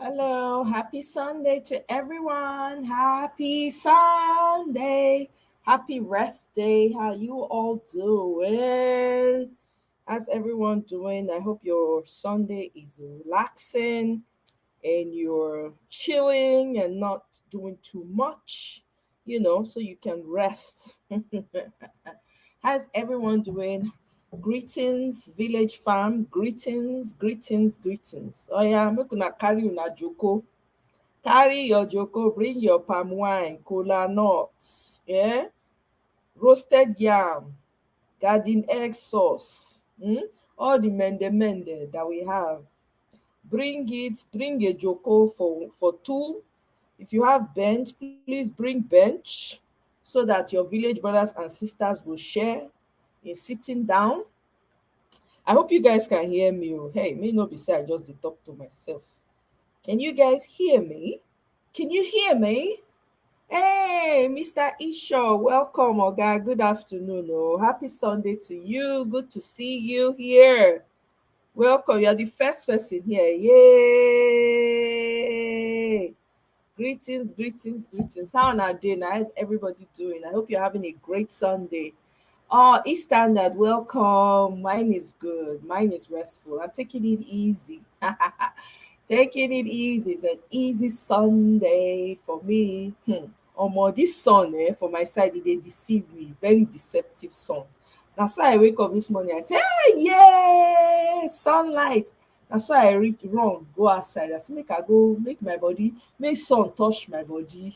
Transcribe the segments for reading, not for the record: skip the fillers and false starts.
Hello, happy Sunday to everyone. Happy Sunday. Happy rest day. How you all doing? How's everyone doing? I hope your Sunday is relaxing and you're chilling and not doing too much, so you can rest. How's everyone doing? Greetings, village farm. Greetings, greetings, greetings. Oh yeah, make una carry una joko. Carry your joko, bring your palm wine, cola nuts, yeah, roasted yam, garden egg sauce, all the mende that we have. Bring it, bring a joko for two. If you have bench, please bring bench so that your village brothers and sisters will share in sitting down. I hope you guys can hear me. Oh. Hey, may not be say I just dey talk to myself. Can you guys hear me? Can you hear me? Hey, Mr. Ishaw, welcome, Oga. Good afternoon. Oh, happy Sunday to you. Good to see you here. Welcome. You're the first person here. Yay! Greetings, greetings, greetings. How are you? How's everybody doing? I hope you're having a great Sunday. Oh, East Standard, welcome. Mine is good. Mine is restful. I'm taking it easy. Taking it easy. It's an easy Sunday for me. This sun for my side, they deceive me. Very deceptive sun. That's why I wake up this morning. I say, hey, yeah, sunlight. That's why I run, go outside. I say, make my body, make sun touch my body.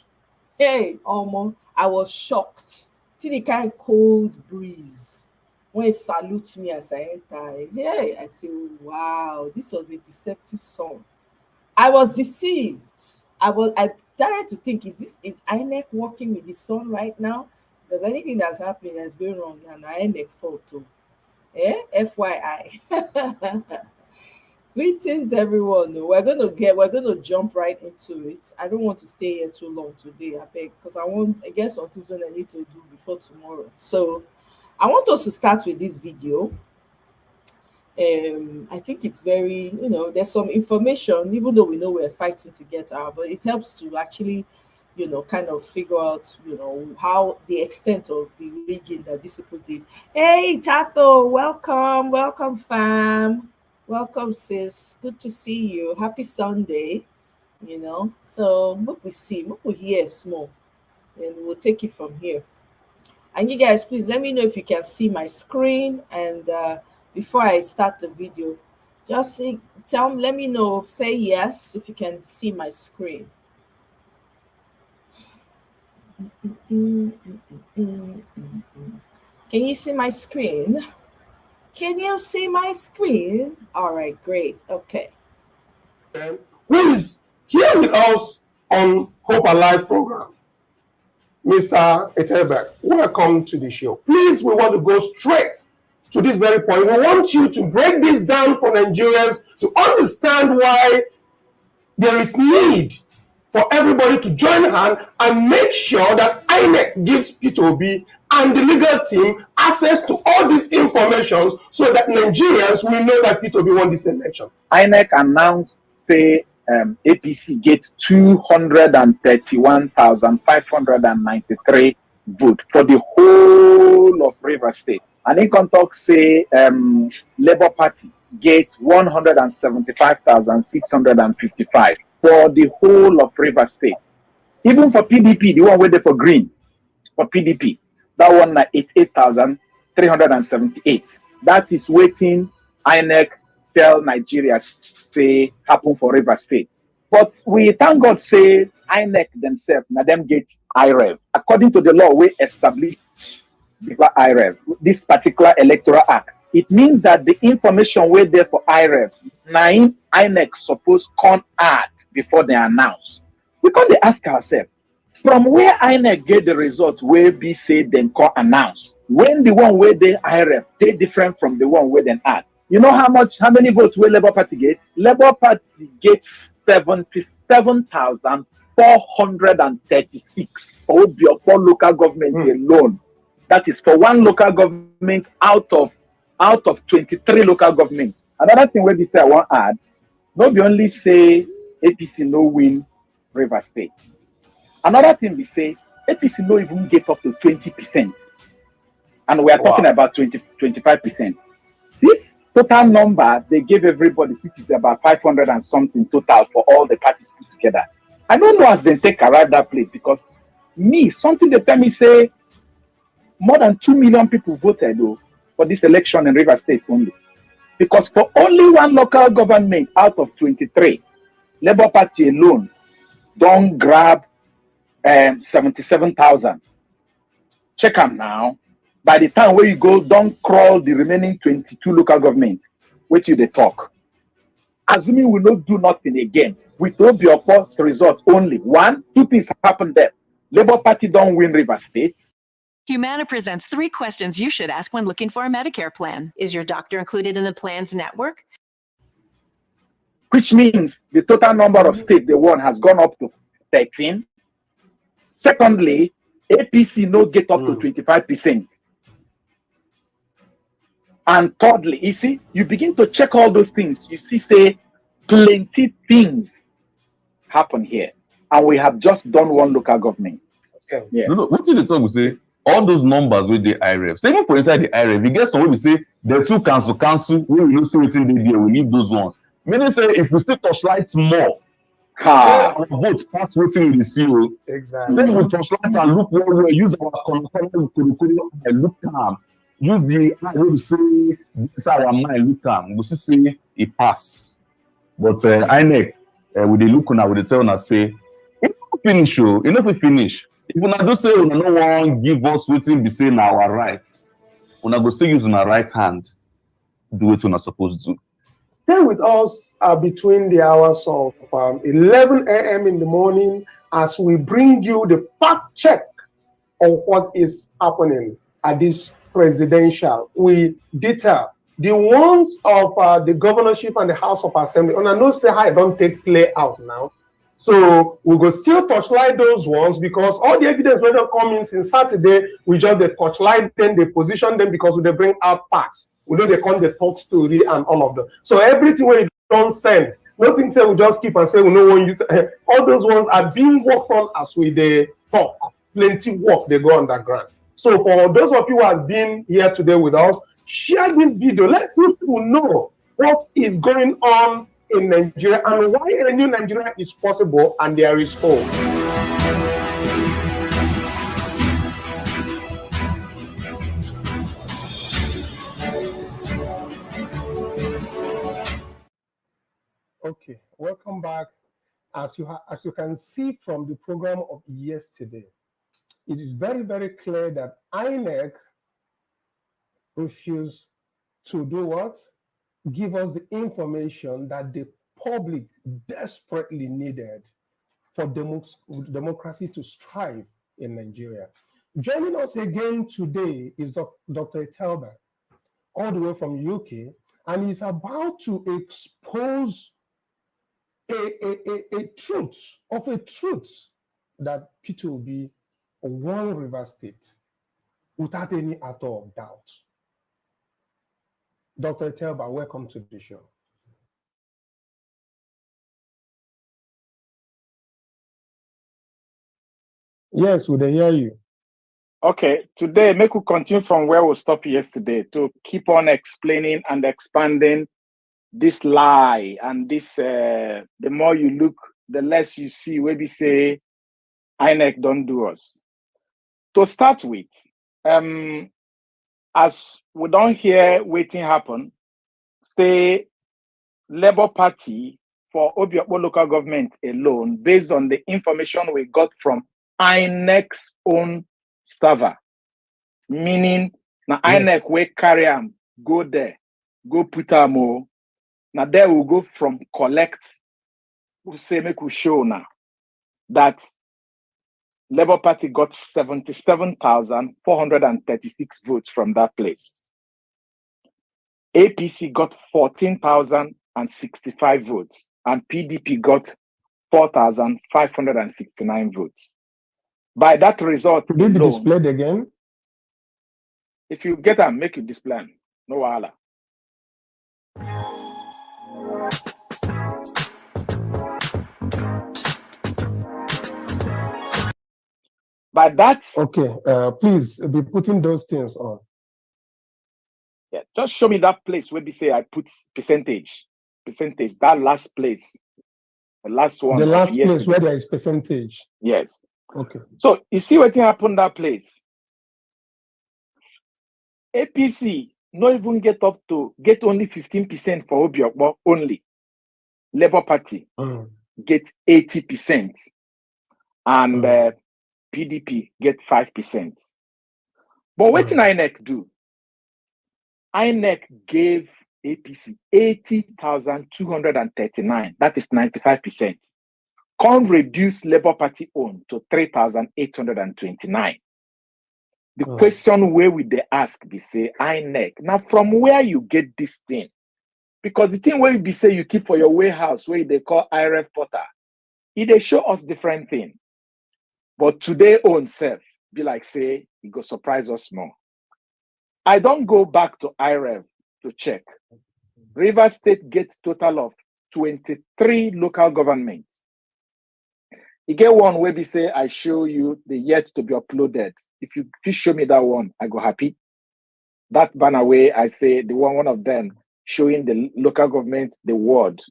Hey, I was shocked. See the kind cold breeze when it salutes me as I enter. Hey, I say, wow, this was a deceptive sun. I was deceived. I started to think, is Inec working with the sun right now? Because anything that's happening that's going wrong and Inec fault too. FYI. Greetings, everyone. We're gonna jump right into it. I don't want to stay here too long today, I beg, because I guess something's what I need to do before tomorrow. So I want us to start with this video. I think it's very, there's some information, even though we know we're fighting to get out, but it helps to actually, kind of figure out, how the extent of the rigging that these people did. Hey, Tato, welcome, fam. Welcome, sis. Good to see you. Happy Sunday. So what we hear small, and we'll take it from here. And you guys, please let me know if you can see my screen. And before I start the video, just let me know, say yes if you can see my screen. Can you see my screen? Can you see my screen? All right, great. Okay. Who is here with us on Hope Alive program? Mr. Talbert, welcome to the show. Please, we want to go straight to this very point. We want you to break this down for Nigerians to understand why there is need for everybody to join hand and make sure that Inec gives P2B and the legal team access to all these information so that Nigerians will know that P2B won this election. Inec announced, say, APC gets 231,593 votes for the whole of Rivers State. And in contact, say, Labour Party gets 175,655 for the whole of Rivers State. Even for PDP, the one waiting for green, for PDP, that one na 88,378. That is waiting Inec tell Nigeria say happen for Rivers State. But we thank God say Inec themselves, na them get IREV. According to the law, we establish the IREV, this particular electoral act. It means that the information we there for IREV, na Inec supposed come add before they announce. We can ask ourselves, from where INEC get the result where be say then call announce, when the one where they IREF they different from the one where then add. You know how many votes will Labour Party get? Labour Party gets 77,436 for local government alone. That is for one local government out of 23 local government. Another thing where they say I want add, not be only say APC no win River State. Another thing we say, APC no even get up to 20%. And we are talking about 25%. This total number they gave everybody, which is about 500 and something total for all the parties put together. I don't know as they take arrive that place, because something they tell me say more than 2 million people voted though for this election in River State only. Because for only one local government out of 23, Labour Party alone don't grab 77,000. Check them now. By the time where you go, don't crawl the remaining 22 local governments. Wait till they talk. Assuming we don't do nothing again, with Obiapo's result only. 1, 2 things happen there. Labour Party don't win River State. Humana presents 3 questions you should ask when looking for a Medicare plan. Is your doctor included in the plan's network? Which means the total number of states they won has gone up to 13. Secondly, APC no get up to 25%. And thirdly, you see, you begin to check all those things. You see, say, plenty things happen here. And we have just done one local government. Okay. Yeah. No, what did the talk we say? All those numbers with the IREF. Say, even for inside the IREF, we get some way we say, the 2 council, we will see what's in the there, we leave those ones. Meaning say, if we still touchlight more, vote pass waiting with the CEO. Exactly. Then we touchlight and look where we use our and look calm. Use the eye we say this our mind look calm. We see it pass. But Inec with the look now with the tell us say if we finish, if we finish, if we do say we no one give us waiting be saying our rights, we go still use our right hand, do what we're not supposed to do. Stay with us between the hours of 11 a.m. in the morning as we bring you the fact check of what is happening at this presidential. We detail the ones of the governorship and the House of Assembly. And I know say how it don't take play out now. So we go still touchlight those ones because all the evidence when they come in since Saturday, we just they touchlight them, they position them because we they bring out facts. We know they come the talk story and all of them. So everything when you don't send, nothing say we just keep and say we know when you all those ones are being worked on as we they talk. Plenty work they go underground. So for those of you who have been here today with us, share this video. Let people know what is going on in Nigeria and why a new Nigeria is possible and there is hope. Okay, welcome back. As you can see from the program of yesterday, it is very, very clear that Inec refused to do what? Give us the information that the public desperately needed for democracy to strive in Nigeria. Joining us again today is Dr. Talbert, all the way from UK, and he's about to expose a truth that Peter will be one River State without any at all doubt. Dr. Talbert, welcome to the show. Yes, we hear you. Okay, today make we continue from where we stopped yesterday to keep on explaining and expanding this lie and this. The more you look, the less you see. Where we say, Inec don't do us. To start with, as we don't hear waiting happen, say Labour Party for Obiakpo local government alone, based on the information we got from Inec's own server, meaning now Inec will carry them, go there, go put them more. Now there we go from collect, we say make we show now that Labour Party got 77,436 votes from that place. APC got 14,065 votes, and PDP got 4,569 votes. By that result, could it be displayed again? If you get them, make it display. No wahala. But that's okay. Please be putting those things on. Yeah, just show me that place where they say I put percentage. That last place, the last one. The last place yesterday. where there is percentage. Yes. Okay. So you see what happened that place. APC not even get only 15% for Obiokpo only. Labour Party get 80%, and PDP get 5%. But what did Inec do? Inec gave APC 80,239. That is 95%. Can't reduce Labour Party own to 3,829. The question where would they ask, they say, Inec, now from where you get this thing? Because the thing where you say you keep for your warehouse, where they call IRF Porter, they show us different thing. But today own self, be like say, it go surprise us more. I don't go back to IRF to check. Rivers State gets total of 23 local governments. You get one where we say, I show you the yet to be uploaded. If you show me that one, I go happy. That banner way, I say the one of them showing the local government, the ward.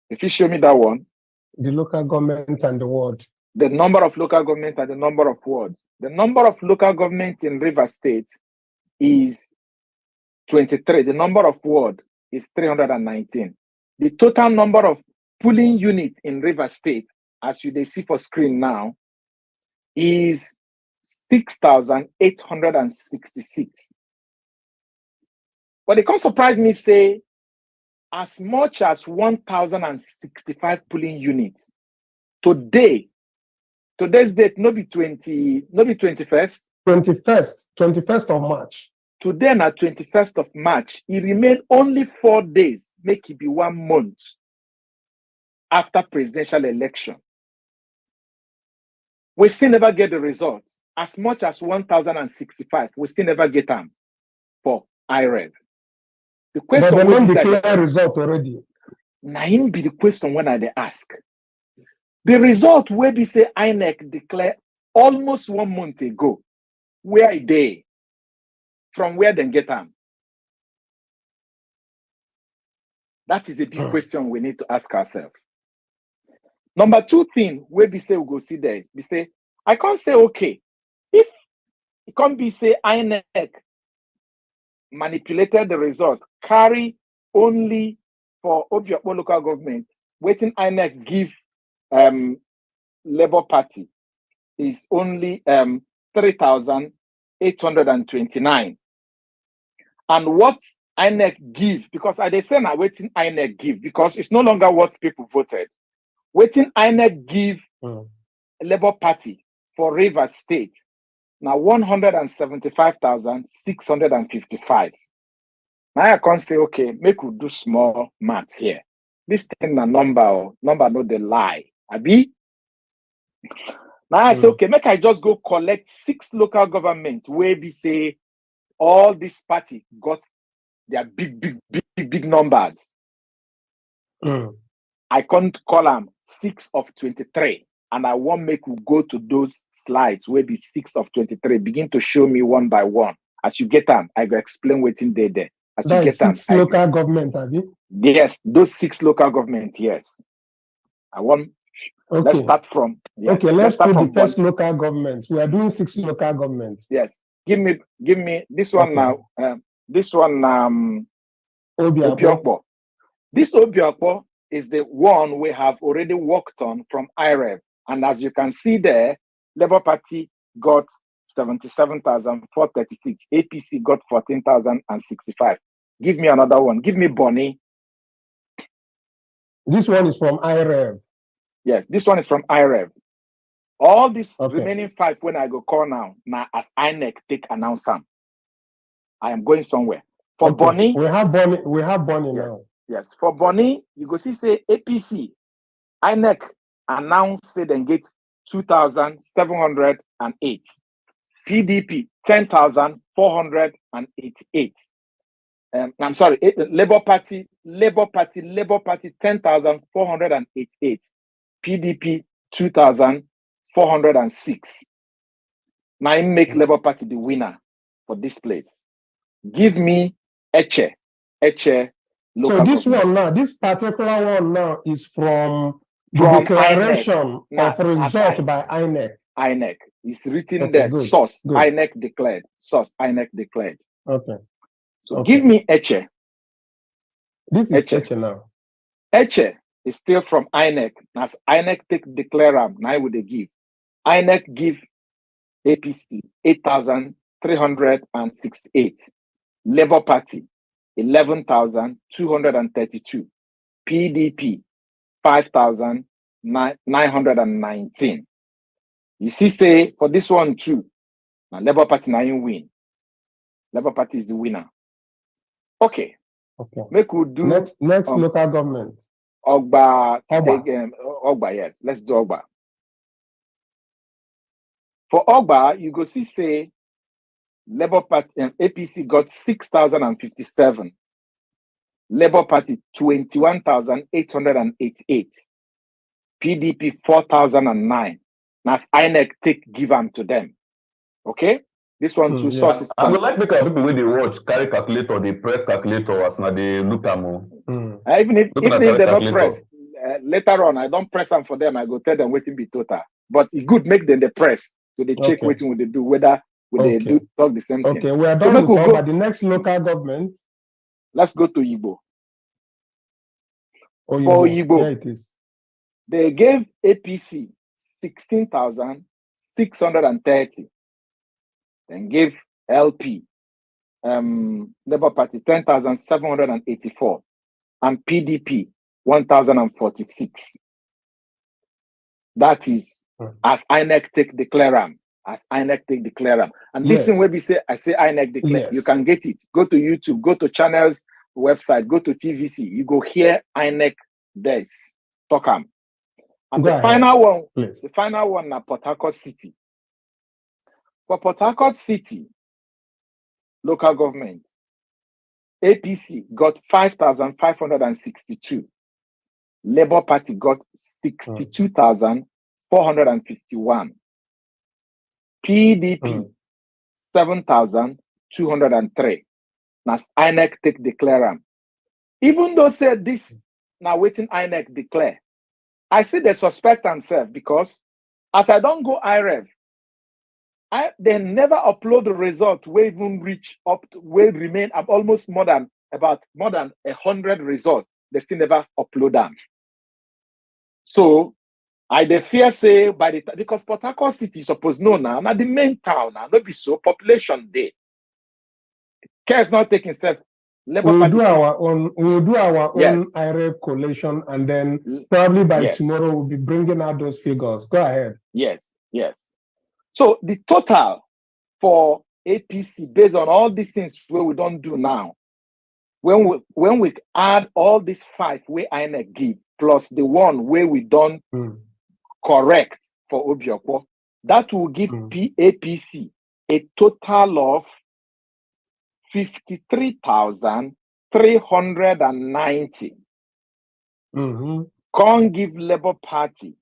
If you show me that one. The local government and the ward. The number of local government and the number of wards. The number of local government in Rivers State is 23. The number of ward is 319. The total number of polling units in Rivers State, as you see for screen now, is 6,866. But it can't surprise me say as much as 1,065 polling units today's date, no be 21st. 21st of March. Today na 21st of March. It remained only 4 days, make it be 1 month after presidential election. We still never get the results. As much as 1,065, we still never get them for IREV. The question but they declare result already. Now, be the question when I ask. The result where we say INEC declare almost 1 month ago. Where are they? From where they get them? That is a big question we need to ask ourselves. Number 2 thing where we say we go see there, we say, I can't say okay. If it can't be say INEC manipulated the result, carry only for Obiokpo local government, waiting INEC give Labour Party is only 3,829. And what INEC give, because they say now waiting INEC give, because it's no longer what people voted. Waiting INEC give Labour Party for Rivers State now 175,655. Now I can't say, okay, make we do small maths here. This thing a number no the lie. Abi? Now I say, okay, make I just go collect 6 local government where we say all this party got their big numbers. I can't call them 6 of 23. And I want make you go to those slides where the 6 of 23 begin to show me one by one. As you get them, I go explain what's in there. As that you get them, 6 local government, have you? Yes, those 6 local government, yes. I want. Okay. Let's start from. Yes, okay, let's put the first local government. We are doing 6 local governments. Yes. Give me this one now. This one Obiokpo. This Obiokpo is the one we have already worked on from IREV. And as you can see there, Labour Party got 77,436. APC got 14,065. Give me another one. Give me Bonny. This one is from IREV. Yes, this one is from IREV. All these remaining 5, when I go call now as INEC take announce them, I am going somewhere. For Bonny, we have Bonny yes, now. Yes, for Bonny, you go see say APC, INEC announced say then get 2,708. PDP 10,488. I'm sorry, Labour Party 10,488. PDP 2,000 406. Now I make Labour Party the winner for this place. Give me Eche local So this government. one now, this particular one now is from the declaration INEC. of result by INEC. INEC. It's written there. Good. Source. Good. INEC declared. Source. INEC declared. Okay. So give me Eche. This is Eche now. Eche is still from INEC. As INEC take declare, now would they give? INEC give APC 8,368. Labour Party 11,232. PDP 5,919. You see, say for this one too, now Labour Party now you win. Labour Party is the winner. Okay. Make we do next local government. Ogba. Yes. Let's do Ogba. For Ogba, you go see say Labour Party and APC got 6,057. Labour Party 21,888. PDP 4,009. As INEC give them to them. Okay? This one two sources. I would like make our people when they watch carry calculator, they press calculator as now they look at me. Even if they don't press, later on I don't press them for them. I go tell them waiting be total. But it good make them the press so they check waiting what they do, whether they do talk the same thing. Okay, we are done with Ogba. The next local government. Let's go to Igbo. For Igbo, yeah, it is. They gave APC 16,630. Then gave LP, Labour Party 10,784, and PDP 1,046. That is as INEC take declare. As INEC take declare. And this thing where we say, I say INEC declare. You can get it. Go to YouTube, go to channels website, go to TVC. You go hear INEC days. Talk am. And the final one, na Port Harcourt City. For Port Harcourt City, local government, APC got 5,562. Labour Party got 62,451. PDP 7,203. As INEC take declare. Even though said this, now waiting INEC declare. I see they suspect themselves because as I don't go IREV, they never upload the result where even reach up to where remain almost more than 100 results. They still never upload them. So I the fear say by the because Port Harcourt City is supposed know now the main town now, not be so population there. Care is not taking steps. We will do our own IREV collation, and then probably by tomorrow we'll be bringing out those figures. Go ahead. Yes. So the total for APC based on all these things where we don't do now, when we add all these 5 where INEC give plus the one where we don't correct for Obiokwo, that will give APC a total of 53,390. Can't give Labour Party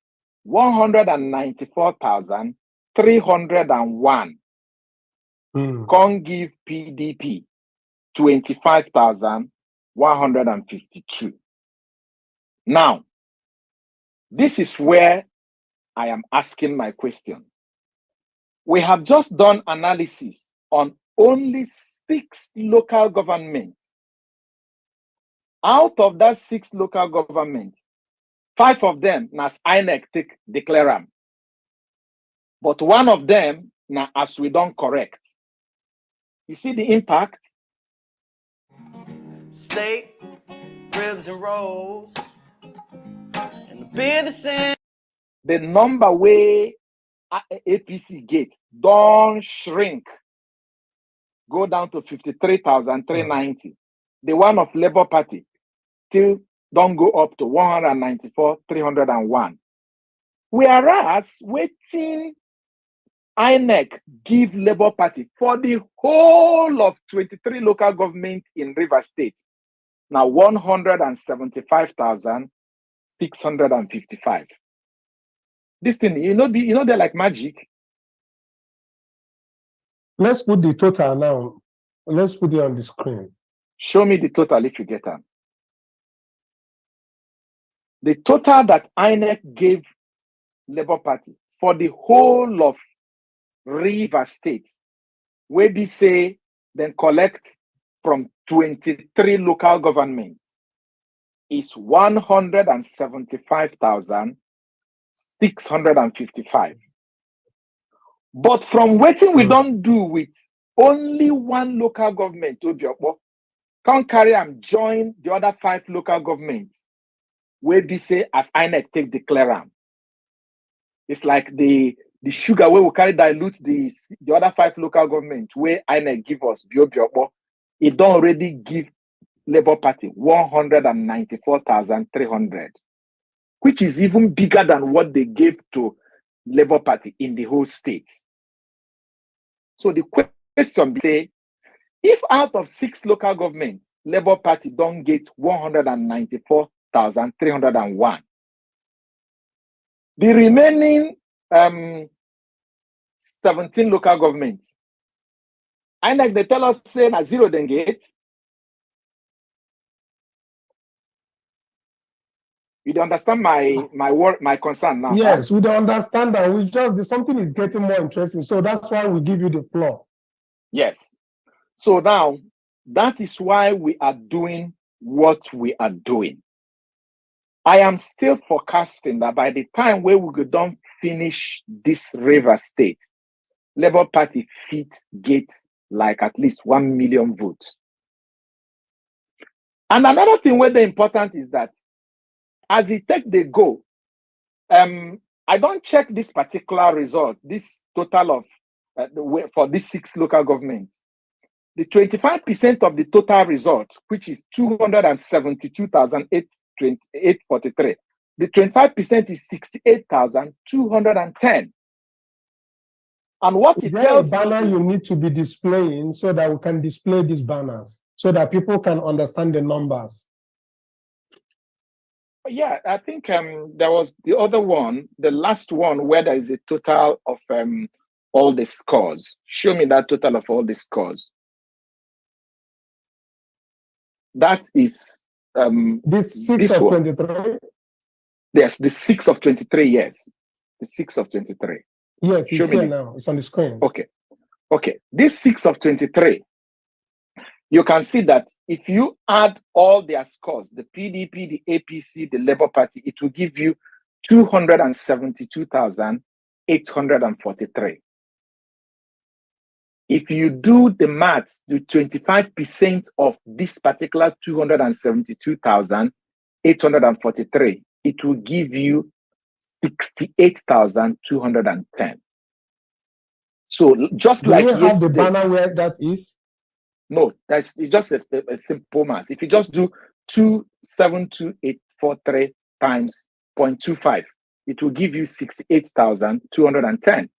194,301. Can't give PDP 25,152. Now, this is where I am asking my question. We have just done analysis on only 6 local governments. Out of that 6 local governments, 5 of them as INEC declare them. But one of them now as we don't correct. You see the impact? Steak, ribs and rolls, and the beer the same. The number where APC gets don't shrink. Go down to 53,390. The one of Labour Party still don't go up to 194,301. Whereas waiting INEC give Labour Party for the whole of 23 local governments in Rivers State. Now 175,655. this thing, they're like magic. Let's put the total now. Let's put it on the screen. Show me the total if you get them. The total that INEC gave Labour Party for the whole of Rivers State, where they say then collect from 23 local governments, is 175,655. But from waiting we don't do with only one local government, can't carry and join the other 5 local governments, where they say as INEC take declare them. It's like the sugar where we carry dilute the other 5 local governments where INEC give us it don't already give Labour Party 194,300, which is even bigger than what they gave to Labour Party in the whole state. So the question say, if out of 6 local governments, Labour Party don't get 194,301, the remaining 17 local governments, INEC they tell us say na 0 then get. You don't understand my concern now? Yes, we don't understand that. We just something is getting more interesting, so that's why we give you the floor. Yes. So now that is why we are doing what we are doing. I am still forecasting that by the time where we don't finish this River State, Labour Party fit get like at least 1 million votes. And another thing where the important is that as it take the go, I don't check this particular result, this total of for these 6 local governments. The 25% of the total result, which is 272,843, the 25% is 68,210. And what it tells me, banner you need to be displaying so that we can display these banners so that people can understand the numbers. Yeah, I think there was the other one, the last one, where there is a total of all the scores. Show me that total of all the scores. That is this 6 of 23. Yes, the 6 of 23. Yes, the 6 of 23. Yes, it's here now. It's on the screen. Okay. This 6 of 23. You can see that if you add all their scores, the PDP, the APC, the Labour Party, it will give you 272,843. If you do the maths, the 25% of this particular 272,843, it will give you 68,210. So just like yesterday, have the banner where that is? No, it's just a simple math. If you just do 272,843 times 0.25, it will give you 68,210.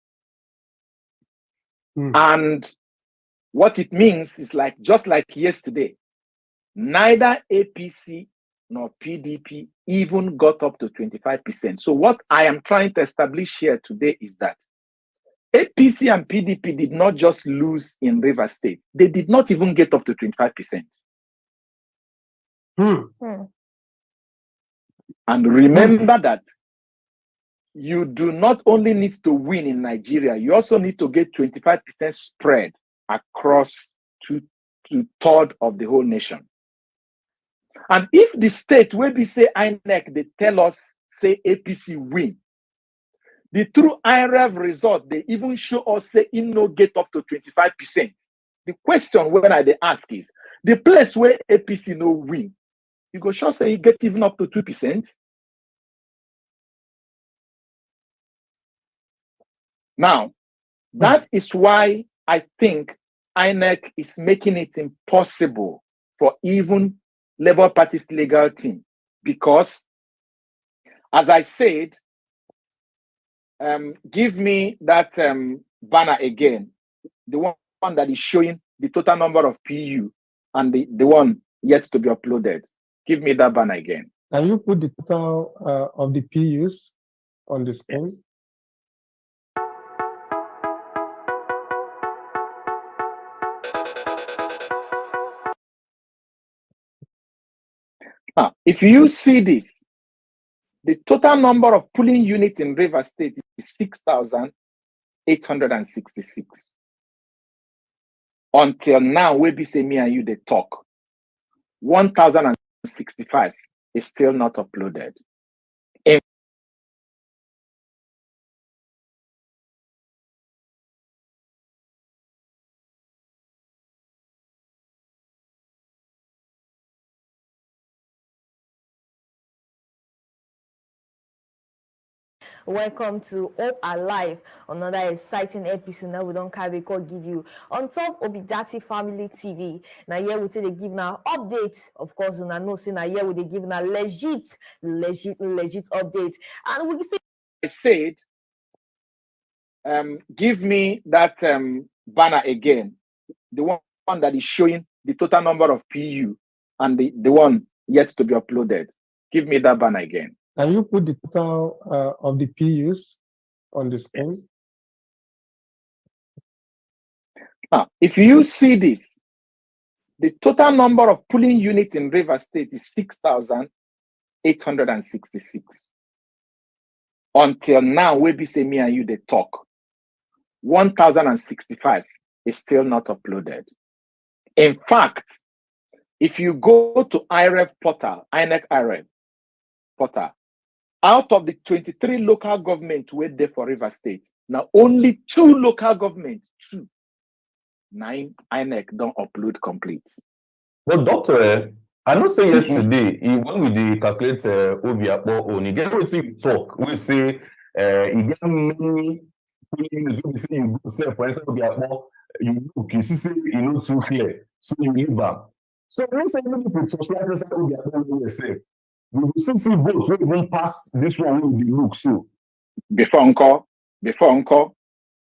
And what it means is like just like yesterday, neither APC nor PDP even got up to 25%. So what I am trying to establish here today is that APC and PDP did not just lose in River State. They did not even get up to 25%. And remember that you do not only need to win in Nigeria, you also need to get 25% spread across two-thirds of the whole nation. And if the state where we say INEC, they tell us, say APC win, the true IREV result, they even show us say in no get up to 25%. The question when I ask is, the place where APC no win, you go sure say you get even up to 2%. Now, that is why I think INEC is making it impossible for even Labour Party's legal team, because, as I said, give me that banner again, the one that is showing the total number of PU and the one yet to be uploaded. Give me that banner again. Can you put the total of the PUs on the screen? Now, if you see this, the total number of polling units in Rivers State is 6,866. Until now, we be say me and you they talk. 1,065 is still not uploaded. Welcome to Hope Alive, another exciting episode that we don't carry call give you on top Obidati Family TV. Now here we say they give now updates. Of course, and I know say now here we they give now legit update. And we say I said, give me that banner again, the one that is showing the total number of PU and the one yet to be uploaded. Give me that banner again. Can you put the total of the PUs on the screen? Now, if you see this, the total number of polling units in Rivers State is 6,866. Until now, we be say me and you they talk. 1,065 is still not uploaded. In fact, if you go to IREV portal, Inec IREV portal, out of the 23 local governments were there for Rivers State, now only 2 local governments, 2, 9 INEC don't upload complete. But doctor, I know say yesterday, when we dey calculate Obiakpo own, you get what you talk. We say you get many things we say you go say for instance Obiakpo, you look, you see you know too clear, so you leave them. So we say even if we touch like this Obiakpo we say, we will still see votes we even pass this one with the look so. Before encore,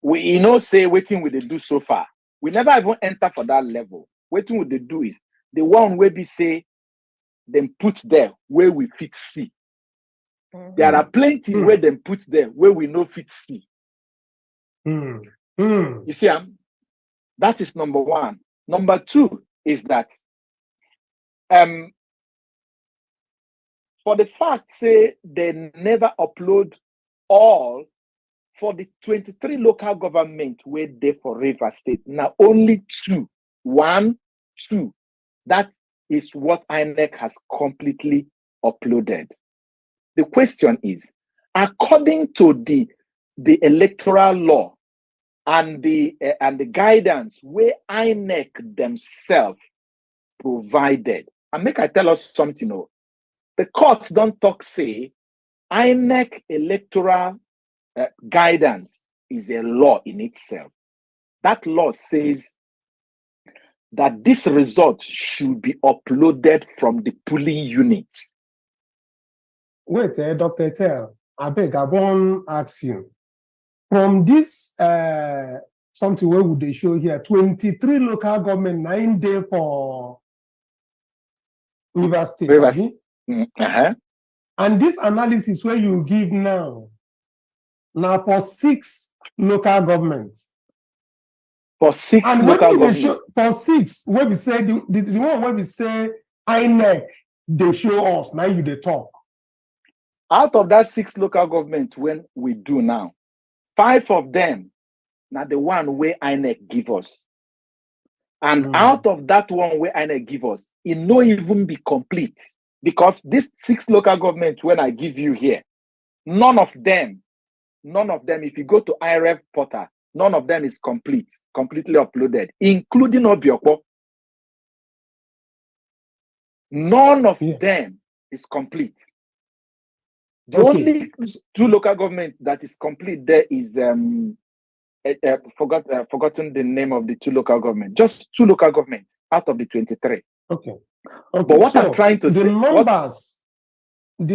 we say waiting with the do so far. We never even enter for that level. Waiting with the do is the one where we say them put there where we fit see. There are plenty where them put there where we no fit see. You see, that is number one. Number two is that for the fact say they never upload all for the 23 local government where they for Rivers State. Now only 2. 1, 2. That is what INEC has completely uploaded. The question is, according to the electoral law and the guidance where INEC themselves provided, and make I tell us something. The courts don't talk say INEC electoral guidance is a law in itself. That law says that this result should be uploaded from the polling units. Wait, Dr. Etel, I beg, I won't ask you. From this, something where would they show here, 23 local government, 9 days for Rivers State. Rivers. And this analysis where you give now for 6 local governments. For 6 and local governments. For 6, where we say the one where we say INEC, they show us, now you they talk. Out of that 6 local governments, when we do now, 5 of them, now the one where INEC give us. And out of that one where INEC give us, it no even be complete. Because these 6 local governments, when I give you here, none of them, if you go to IREV portal, none of them is completely uploaded, including Obiakpo. None of them is complete. The only 2 local governments that is complete there is forgotten the name of the 2 local governments. Just 2 local governments out of the 23. Okay. But what I'm trying to say, the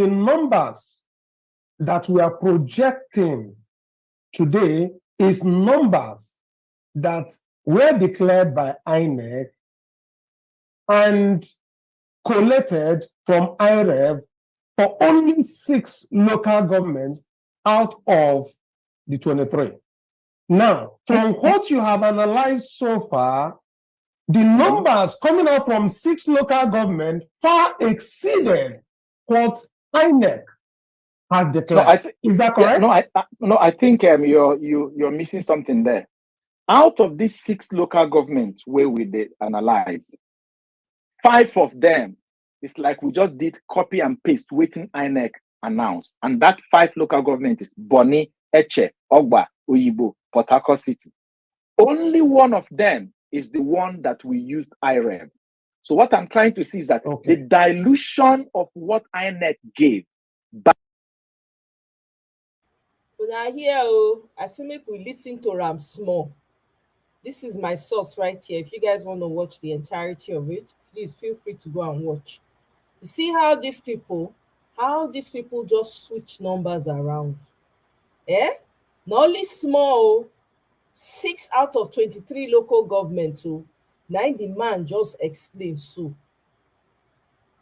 numbers that we are projecting today is numbers that were declared by INEC and collected from IREV for only 6 local governments out of the 23. Now, from what you have analyzed so far, the numbers coming out from 6 local governments far exceeded what INEC has declared. Is that correct? I think you're missing something there. Out of these 6 local governments where we did analyze, 5 of them is like we just did copy and paste waiting INEC announce, and that 5 local government is Bonny, Eche, Ogba, Oyibo, Port Harcourt City. Only one of them is the one that we used IREV. So what I'm trying to see is that the dilution of what INEC gave. But now here, I say make we listen to Ram small. This is my source right here. If you guys want to watch the entirety of it, please feel free to go and watch. You see how these people just switch numbers around. Not only small, 6 out of 23 local governments. So now the man just explained. So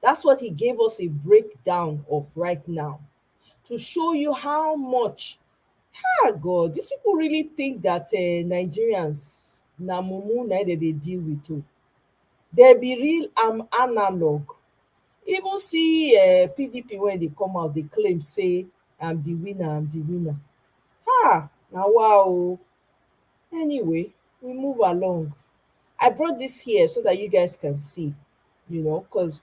that's what he gave us a breakdown of right now to show you how much. God, these people really think that Nigerians na mumu na they deal with too. They be real analog. Even see PDP when they come out, they claim say I'm the winner. Now wow. Anyway, we move along. I brought this here so that you guys can see, because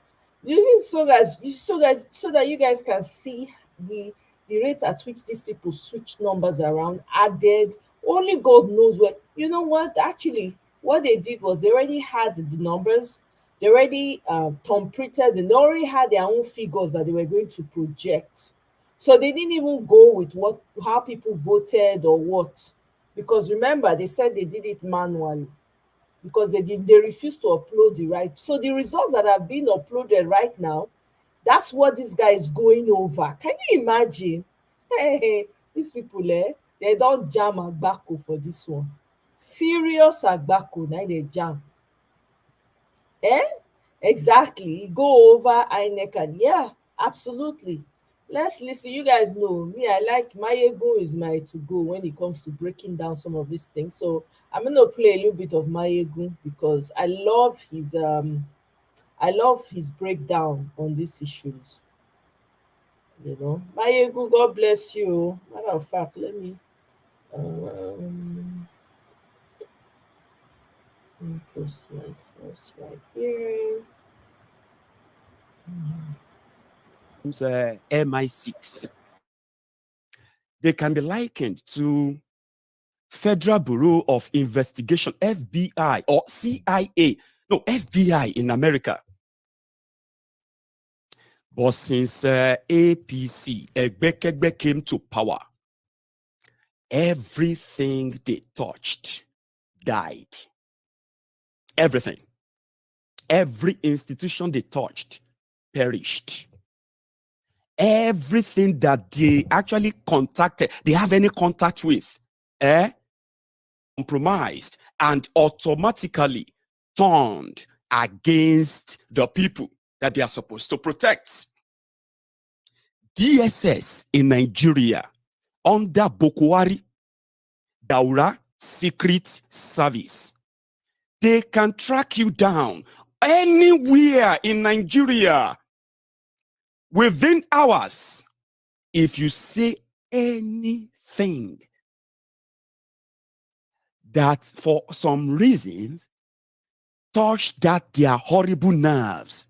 so that you guys can see the rate at which these people switch numbers around, added. Only God knows where. You know what? Actually, what they did was they already had the numbers. They already printed. They already had their own figures that they were going to project. So they didn't even go with how people voted or what. Because remember, they said they did it manually because they refused to upload the right. So the results that have been uploaded right now, that's what this guy is going over. Can you imagine? Hey, these people, they don't jam agbako for this one. Serious agbako, now they jam. Exactly. Go over INEC and yeah, absolutely. Let's listen. You guys know me. I like Mayego is my to go when it comes to breaking down some of these things. So I'm gonna play a little bit of Mayego because I love his breakdown on these issues. Mayego, God bless you. Matter of fact, let me post my source right here. MI6. They can be likened to Federal Bureau of Investigation, FBI, or CIA. No, FBI in America. But since APC, Egbekegbe came to power, everything they touched died. Everything. Every institution they touched perished. Everything that they actually contacted, they have any contact with, compromised and automatically turned against the people that they are supposed to protect. DSS in Nigeria under Bokwari, Daura Secret Service, they can track you down anywhere in Nigeria within hours if you say anything that for some reasons touch their horrible nerves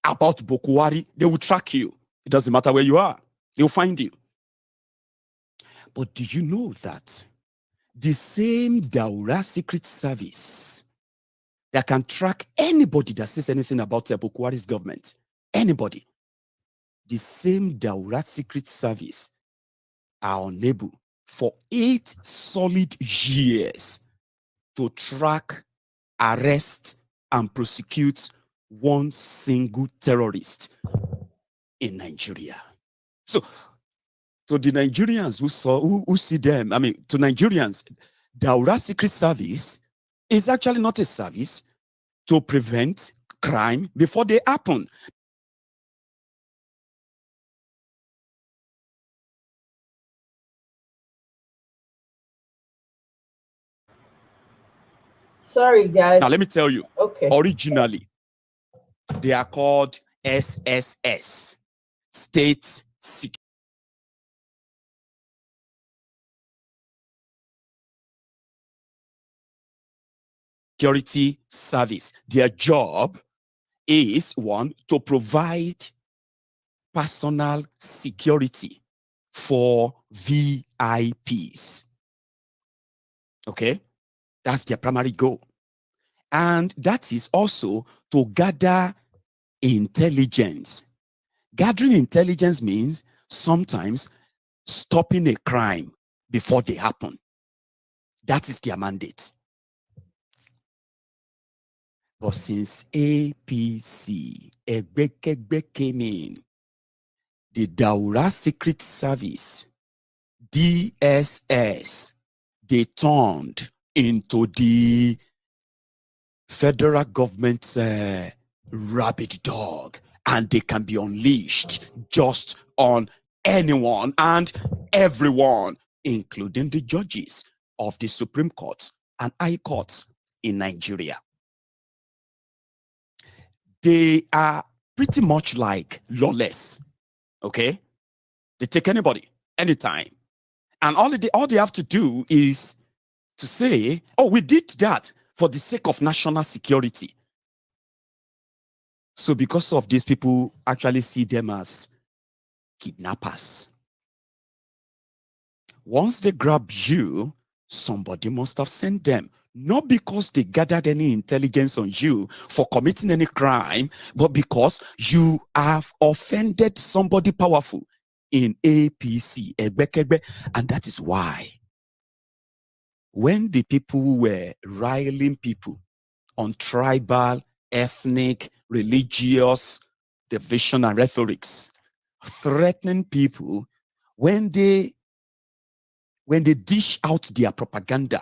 about Bokwari. They will track you. It doesn't matter where you are. They'll find you. But do you know that the same Daura Secret Service that can track anybody that says anything about Bokwari's government, anybody, the same Daura Secret Service are unable for 8 solid years to track, arrest, and prosecute one single terrorist in Nigeria. So the Nigerians who see them, to Nigerians, Daura Secret Service is actually not a service to prevent crime before they happen. Sorry, guys. Now, let me tell you. Okay. Originally, they are called SSS, State Security Service. Their job is, one, to provide personal security for VIPs. Okay? That's their primary goal. And that is also to gather intelligence. Gathering intelligence means sometimes stopping a crime before they happen. That is their mandate. But since APC, Egbekegbe came in, the Daura Secret Service, DSS, they turned into the federal government's rabid dog, and they can be unleashed just on anyone and everyone, including the judges of the Supreme Court and High Courts in Nigeria. They are pretty much like lawless, okay? They take anybody, anytime. And all they have to do is to say, oh, we did that for the sake of national security. So because of this, people actually see them as kidnappers. Once they grab you, somebody must have sent them. Not because they gathered any intelligence on you for committing any crime, but because you have offended somebody powerful in APC, Egbekegbe, and that is why when the people were riling people on tribal, ethnic, religious division and rhetorics, threatening people, when they dish out their propaganda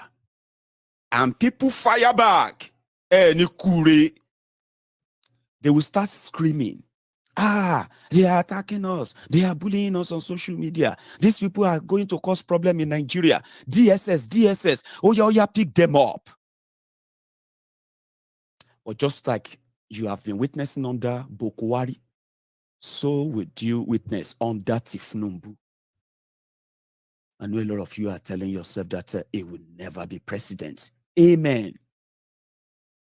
and people fire back, they will start screaming, they are attacking us, they are bullying us on social media, these people are going to cause problem in Nigeria, DSS, oh yeah, pick them up. Or just like you have been witnessing under Bokwari, so would you witness under Tifnumbu. I know a lot of you are telling yourself that it will never be president. Amen.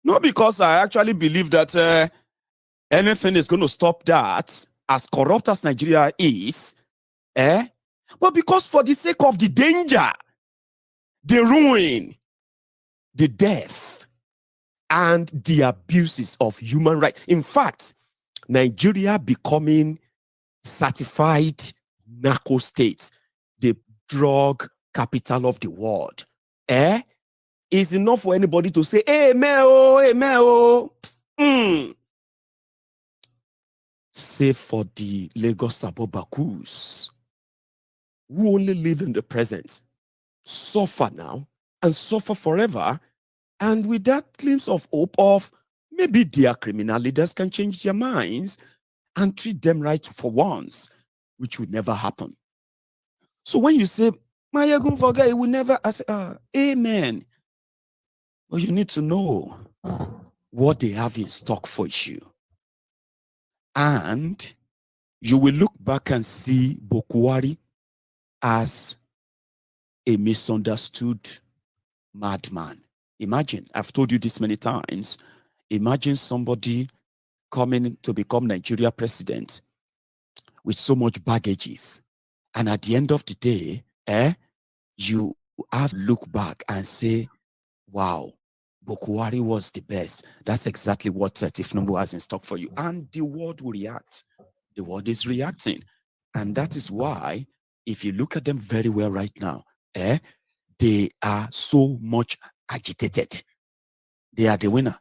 Not because I actually believe that anything is going to stop that, as corrupt as Nigeria is, but because for the sake of the danger, the ruin, the death, and the abuses of human rights. In fact, Nigeria becoming certified narco state, the drug capital of the world, is enough for anybody to say, amen, oh. Save for the Lagos Abobakus, who only live in the present, suffer now and suffer forever, and with that glimpse of hope of maybe their criminal leaders can change their minds and treat them right for once, which would never happen. So when you say, Maya gun forget, it will never, I say, amen. Well, you need to know what they have in stock for you. And you will look back and see Bokwari as a misunderstood madman. Imagine, I've told you this many times, imagine somebody coming to become Nigeria president with so much baggages. And at the end of the day, you have to look back and say, wow, Bokwari was the best. That's exactly what Tifnumbu has in stock for you. And the world will react. The world is reacting. And that is why, if you look at them very well right now, they are so much agitated. They are the winner.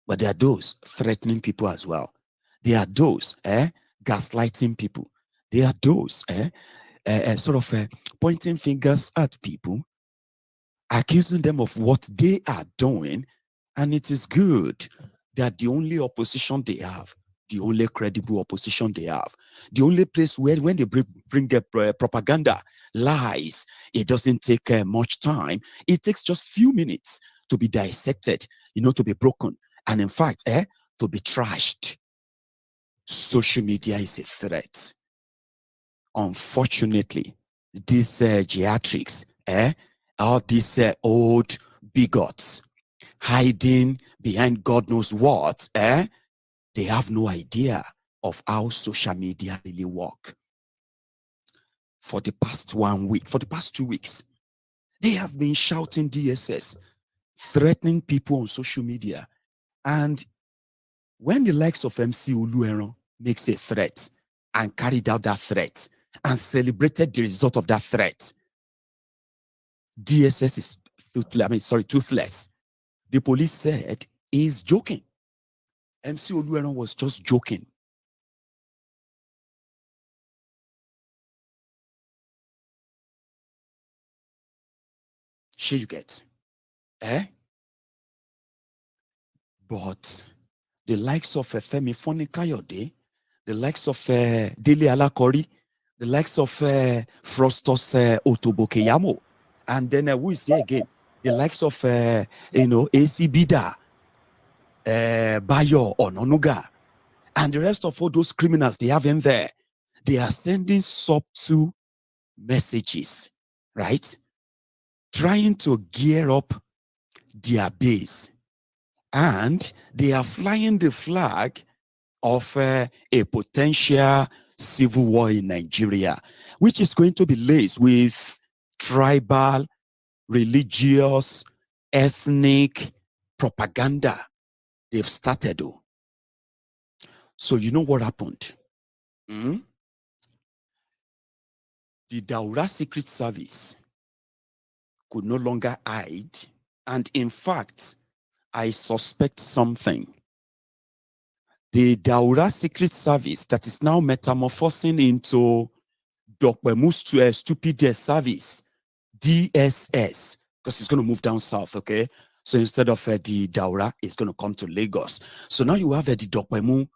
But there are those threatening people as well. There are those gaslighting people. There are those pointing fingers at people, accusing them of what they are doing. And it is good that the only opposition they have, the only credible opposition they have, The only place where when they bring propaganda, lies, it doesn't take much time. It takes just few minutes to be dissected, to be broken, and in fact, to be trashed. Social media is a threat. Unfortunately, these geriatrics, all these old bigots hiding behind God knows what, they have no idea of how social media really work. For the past 1 week, for the past 2 weeks, they have been shouting DSS, threatening people on social media. And when the likes of MC Olueron makes a threat and carried out that threat and celebrated the result of that threat, DSS is toothless. The police said he's joking. MC Olueron was just joking. Sure you get. But the likes of Femi Foni-Kayode, the likes of Dele Alakori, the likes of Frostos Otobokeyamo, and then who is there again? The likes of AC Bida, Bayo Ononuga, and the rest of all those criminals they have in there. They are sending subtle messages, right? Trying to gear up their base. And they are flying the flag of a potential civil war in Nigeria, which is going to be laced with tribal, religious, ethnic propaganda they've started. So you know what happened? The Daura Secret Service could no longer hide. And in fact, I suspect something. The Daura Secret Service that is now metamorphosing into Dokwemu's stupid service, DSS, because it's going to move down south, okay? So instead of the Daura, it's going to come to Lagos. So now you have the Dokwemu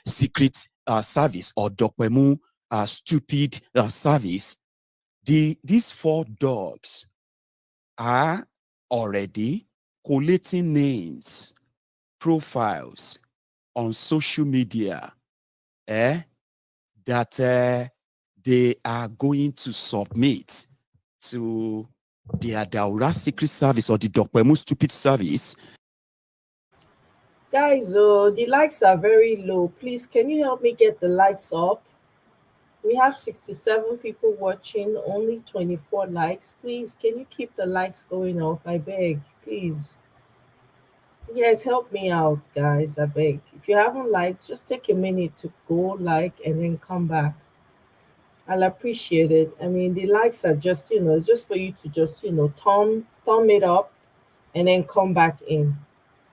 Secret Service or Dokwemu stupid service. These 4 dogs are already collating names, profiles on social media that they are going to submit to their Daura Secret Service or the Dokwemu Stupid Service. Guys, the likes are very low. Please, can you help me get the likes up? We have 67 people watching, only 24 likes. Please, can you keep the likes going up? I beg, please. You guys help me out, guys. I beg. If you haven't liked, just take a minute to go like and then come back. I'll appreciate it. I mean, the likes are just, it's just for you to just, thumb it up and then come back in,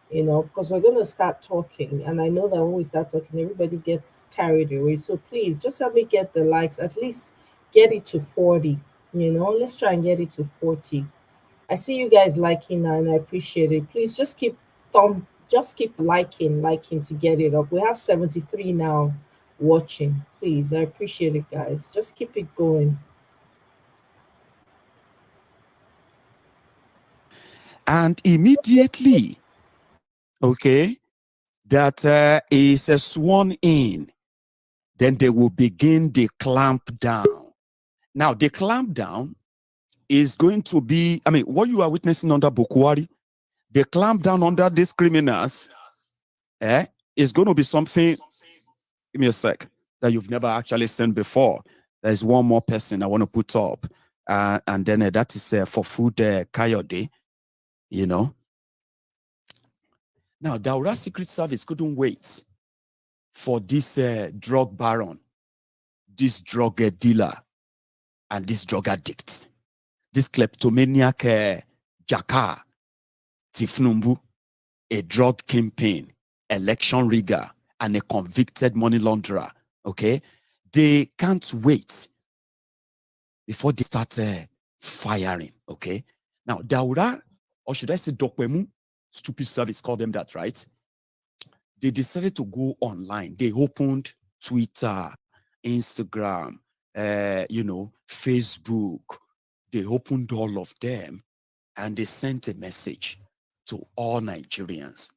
because we're going to start talking. And I know that when we start talking, everybody gets carried away. So please, just help me get the likes, at least get it to 40, let's try and get it to 40. I see you guys liking now and I appreciate it. Please just keep liking to get it up. We have 73 now watching. Please, I appreciate it, guys. Just keep it going. And immediately, okay, that is sworn in, then they will begin the clamp down. Now, the clamp down is going to be, what you are witnessing under Bokwari, the clamp down under these criminals, is going to be something, give me a sec, that you've never actually seen before. There's one more person I want to put up, and then that is for food Kayode, Now, Daura Secret Service couldn't wait for this drug baron, this drug dealer, and this drug addict, this kleptomaniac Jaka, Tifnumbu, a drug kingpin, election rigger, and a convicted money launderer, okay? They can't wait before they start firing, okay? Now, Daura, or should I say Dokwemu, stupid service, call them that, right? They decided to go online. They opened Twitter, Instagram, Facebook. They opened all of them and they sent a message to all Nigerians.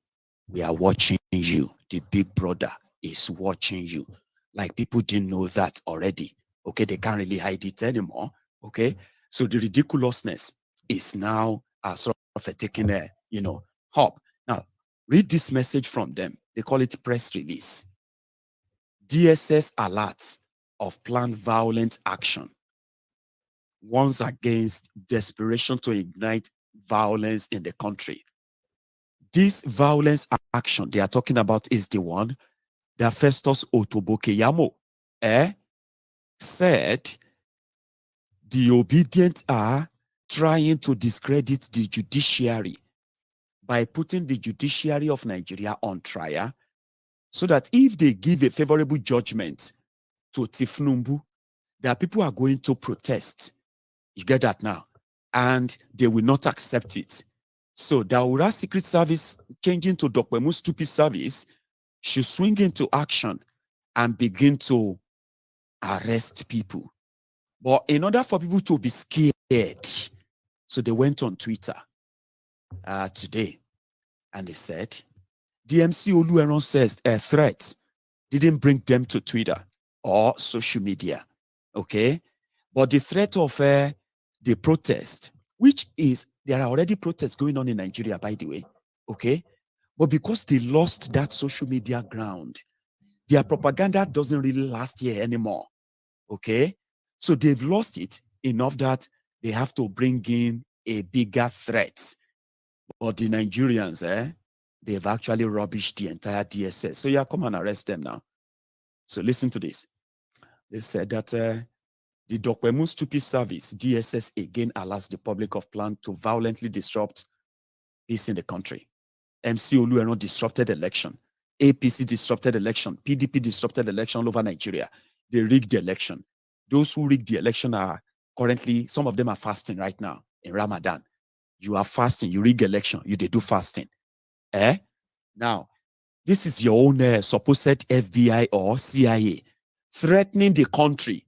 We are watching you. The big brother is watching you. Like people didn't know that already. Okay, they can't really hide it anymore. Okay, so the ridiculousness is now sort of taking a hop. Now, read this message from them. They call it press release. DSS alerts of planned violent action warns against desperation to ignite violence in the country. This violence action they are talking about is the one that Festus Otobokeyamo said the obedient are trying to discredit the judiciary by putting the judiciary of Nigeria on trial, so that if they give a favorable judgment to Tifnumbu, that people are going to protest. You get that now? And they will not accept it. So the Aura Secret Service, changing to Dokwemu's stupid service, should swing into action and begin to arrest people. But in order for people to be scared, so they went on Twitter today and they said, DMC Olueron says a threat didn't bring them to Twitter or social media. Okay? But the threat of the protest, which is, there are already protests going on in Nigeria, by the way. Okay? But because they lost that social media ground, their propaganda doesn't really last here anymore. Okay? So they've lost it enough that they have to bring in a bigger threat. But the Nigerians, they've actually rubbished the entire DSS. So yeah, come and arrest them now. So listen to this. They said that the Dokwemu Stupid Service, DSS, again alerts the public of plan to violently disrupt peace in the country. MC Olueron disrupted election. APC disrupted election. PDP disrupted election all over Nigeria. They rigged the election. Those who rigged the election are currently, some of them are fasting right now in Ramadan. You are fasting, you rig election, they do fasting. Now, this is your own supposed FBI or CIA threatening the country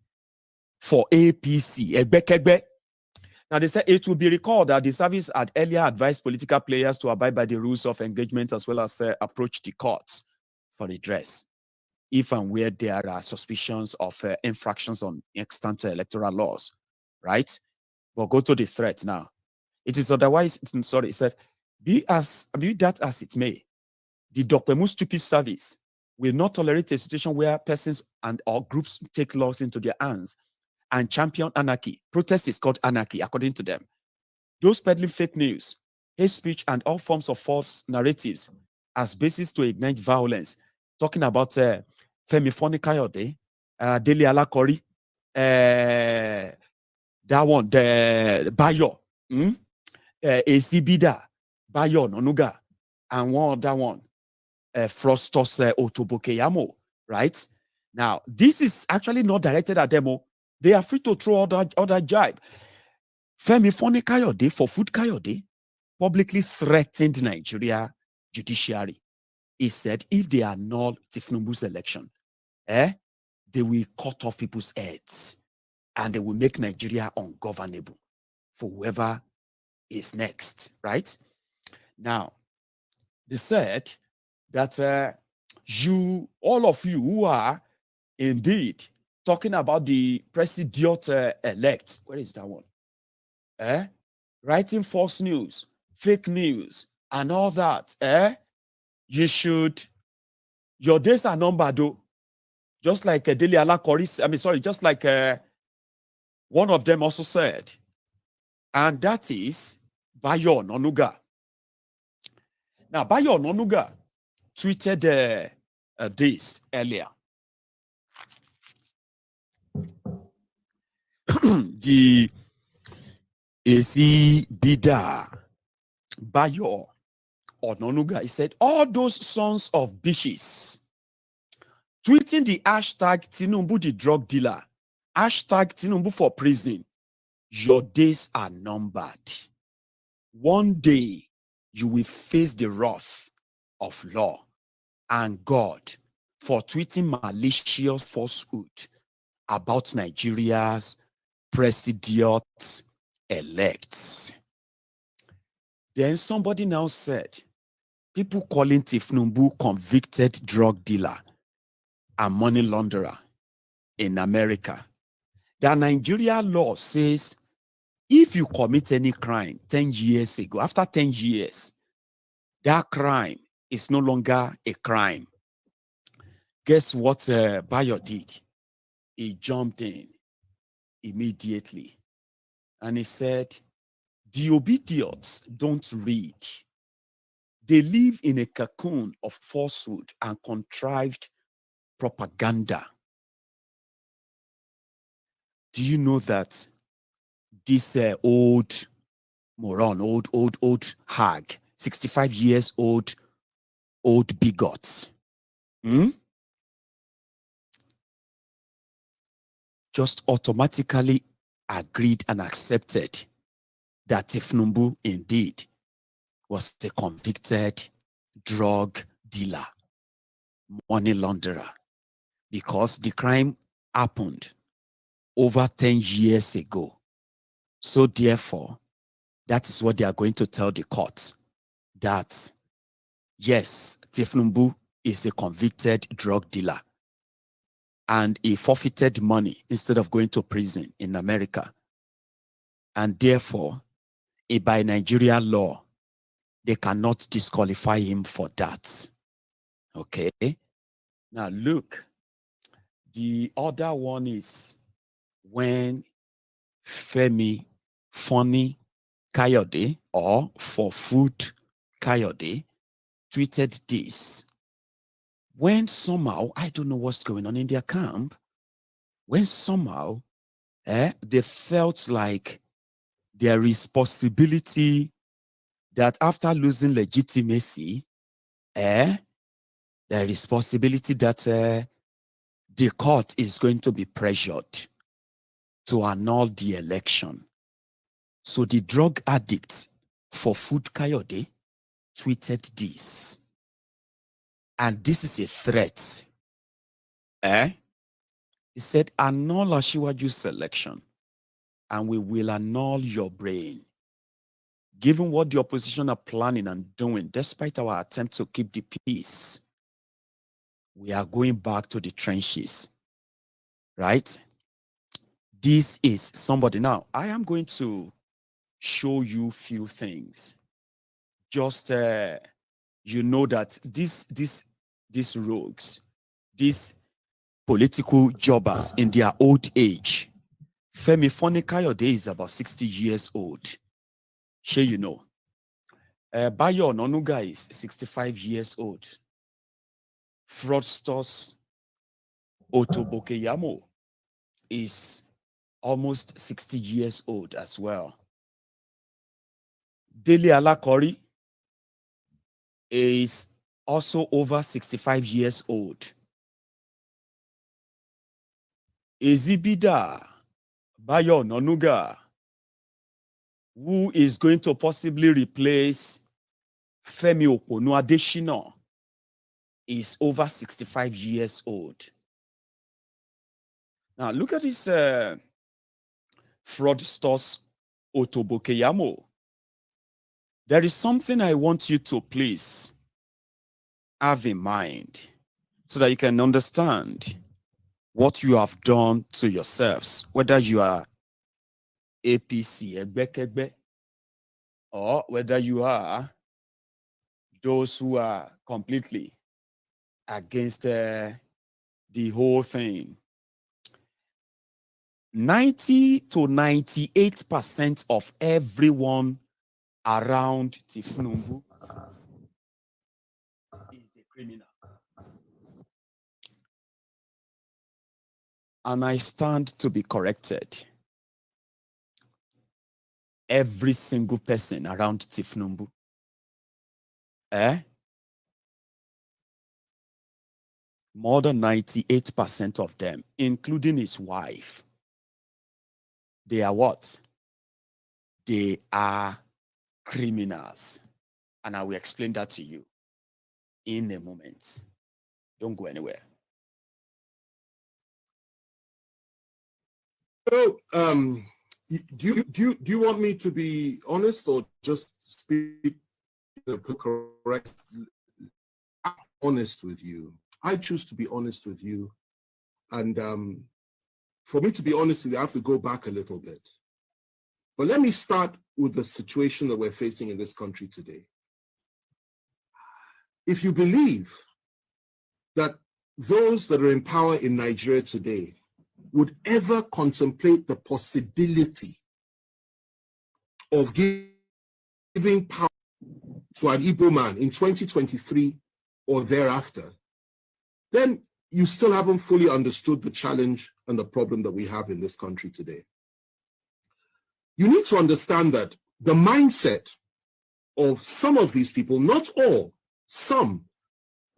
for APC. Now, they said it will be recalled that the service had earlier advised political players to abide by the rules of engagement as well as approach the courts for redress if and where there are suspicions of infractions on extant electoral laws, right? But go to the threat now. It is otherwise, it said, be that as it may, the Dokwemu Stupid Service will not tolerate a situation where persons and or groups take laws into their hands and champion anarchy. Protest is called anarchy, according to them. Those peddling fake news, hate speech, and all forms of false narratives as basis to ignite violence. Talking about Femi Fonikayode, Dele Alakori, that one, the Bayo, Ezibida, Bayo Nonuga, and one other one, Frostos Otobokeyamo, right? Now, this is actually not directed at them. They are free to throw other jibe. Femi Fonikayode, for Food Kayode, publicly threatened Nigeria judiciary. He said if they annul Tifnumbu's election, they will cut off people's heads and they will make Nigeria ungovernable for whoever is next, right? Now, they said that all of you who are indeed talking about the president-elect, where is that one? Writing false news, fake news, and all that, you should, your days are numbered, though. Just like Dele Alakori, just like one of them also said, and that is Bayo Nonuga. Now, Bayo Nonuga tweeted this earlier. The AC Bida Bayo Ononuga, he said, all those sons of bitches tweeting the hashtag Tinumbu the drug dealer, hashtag Tinumbu for prison, your days are numbered. One day you will face the wrath of law and God for tweeting malicious falsehood about Nigeria's president-elect. Then somebody now said, people calling Tifnumbu convicted drug dealer and money launderer in America. The Nigeria law says if you commit any crime 10 years ago, after 10 years, that crime is no longer a crime. Guess what Bayo did? He jumped in immediately and he said, the obedience don't read. They live in a cocoon of falsehood and contrived propaganda. Do you know that this old moron, old hag, 65 years old bigot, just automatically agreed and accepted that Tifnumbu indeed was a convicted drug dealer, money launderer, because the crime happened over 10 years ago. So therefore, that is what they are going to tell the court, that yes, Tifnumbu is a convicted drug dealer and he forfeited money instead of going to prison in America. And therefore, by Nigeria law, they cannot disqualify him for that. Okay. Now look, the other one is when Femi Funny Kayode or For Food Kayode tweeted this. When somehow, I don't know what's going on in their camp, when somehow they felt like there is possibility that after losing legitimacy, there is possibility that the court is going to be pressured to annul the election. So the drug addict For Food Kayode tweeted this. And this is a threat. He said, annul Asiwaju's selection and we will annul your brain. Given what the opposition are planning and doing, despite our attempt to keep the peace, we are going back to the trenches, right? This is somebody. Now, I am going to show you few things. Just, you know that these rogues, these political jobbers in their old age, Femi Fani Kayode is about 60 years old. Sure, you know. Bayo Ononuga is 65 years old. Fraudsters Otobokeyamo is almost 60 years old as well. Dele Alakori is also over 65 years old. Ezibida Bayo Ononuga, who is going to possibly replace Femi Oponu Adeshina, is over 65 years old. Now, look at this fraudsters Otobokeyamo. There is something I want you to please have in mind so that you can understand what you have done to yourselves, whether you are APC, Egbekegbe, or whether you are those who are completely against the whole thing. 90 to 98% of everyone around Tifnumbu is a criminal. And I stand to be corrected. Every single person around Tifnumbu, more than 98% of them, including his wife, they are what? They are criminals. And I will explain that to you in a moment. Don't go anywhere. Do you want me to be honest or just speak correct? I'm honest with you. I choose to be honest with you, and for me to be honest with you, I have to go back a little bit. But let me start with the situation that we're facing in this country today. If you believe that those that are in power in Nigeria today would ever contemplate the possibility of giving power to an Igbo man in 2023 or thereafter, then you still haven't fully understood the challenge and the problem that we have in this country today. You need to understand that the mindset of some of these people, not all, some,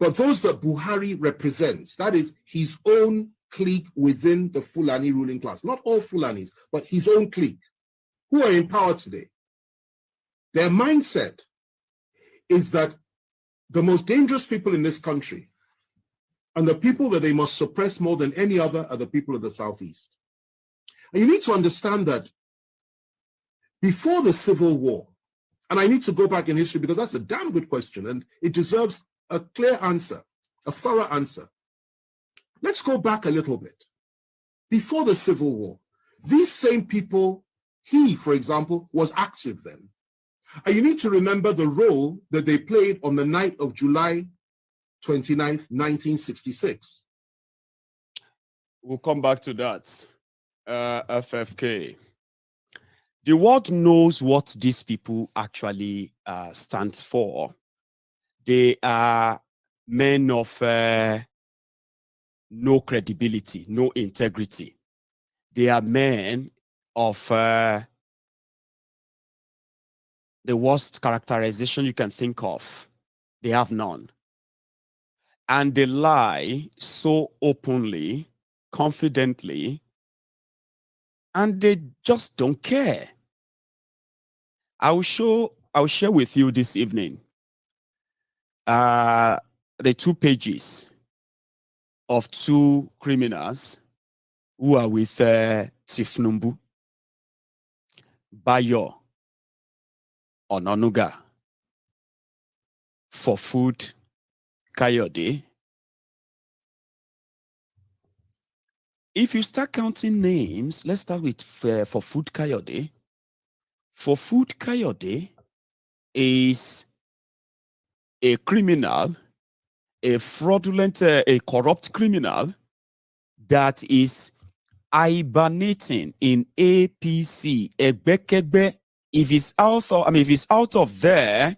but those that Buhari represents, that is his own clique within the Fulani ruling class, not all Fulanis, but his own clique, who are in power today. Their mindset is that the most dangerous people in this country and the people that they must suppress more than any other are the people of the Southeast. And you need to understand that before the Civil War, and I need to go back in history because that's a damn good question and it deserves a clear answer, a thorough answer. Let's go back a little bit. Before the Civil War, these same people, he, for example, was active then. And you need to remember the role that they played on the night of July 29th, 1966. We'll come back to that. FFK. The world knows what these people actually stand for. They are men of no credibility, no integrity. They are men of the worst characterization you can think of. They have none. And they lie so openly, confidently, and they just don't care. I'll share with you this evening the 2 pages of 2 criminals who are with Tifnumbu, Bayo, Ononuga, for food, Kayode. If you start counting names, let's start with for food Kayode. For food Kayode is a criminal, a fraudulent, a corrupt criminal that is hibernating in APC. If he's out of there,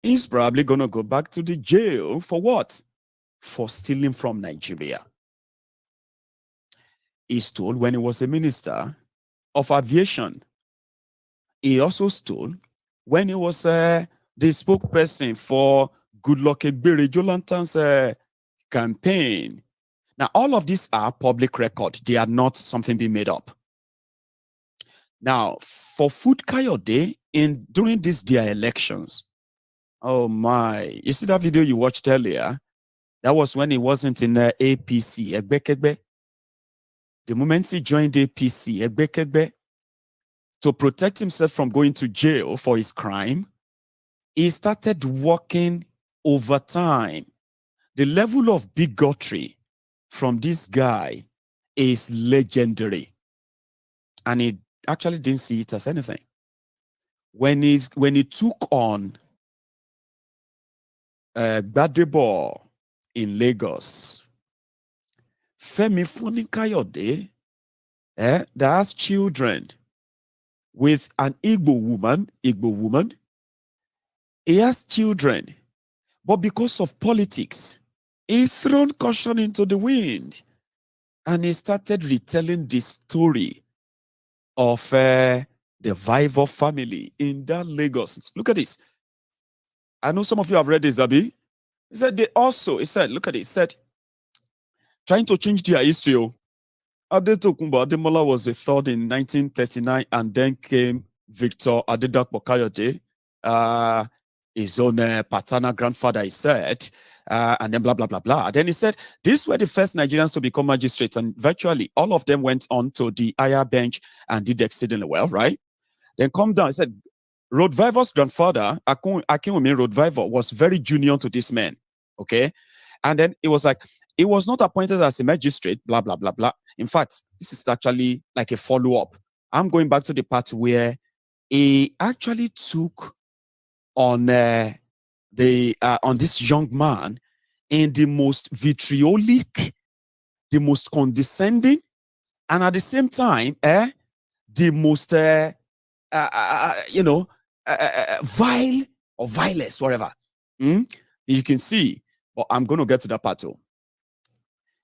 he's probably gonna go back to the jail for what? For stealing from Nigeria. He stole when he was a minister of aviation. He also stole when he was the spokesperson for Goodluck Ebere Jolantan's campaign. Now, all of these are public record. They are not something being made up. Now, for Food Kayode, during these their elections, oh my, you see that video you watched earlier? That was when he wasn't in APC, Egbekegbe. The moment he joined APC, Egbekegbe, to protect himself from going to jail for his crime, he started working overtime. The level of bigotry from this guy is legendary. And he actually didn't see it as anything. When he took on Gbadebo in Lagos, Femi Foni-Kayode, that has children with an Igbo woman. He has children, but because of politics, he thrown caution into the wind, and he started retelling the story of the Vivo family in that Lagos. Look at this. I know some of you have read this, Abi. He said look at it. He said, trying to change their history. Adetokunbo Ademola was the third in 1939, and then came Victor Adedapo Kayode, his own paternal grandfather, he said. and then blah, blah, blah, blah. Then he said, these were the first Nigerians to become magistrates, and virtually all of them went on to the higher bench and did exceedingly well, right? Then come down, he said, Rodvivor's grandfather, Akinwumi Rodvivor, was very junior to this man, okay? And then it was like, he was not appointed as a magistrate, blah, blah, blah, blah. In fact, this is actually like a follow-up. I'm going back to the part where he actually took on on this young man in the most vitriolic, the most condescending, and at the same time, the most vile or vilest, whatever. You can see, but I'm going to get to that part too.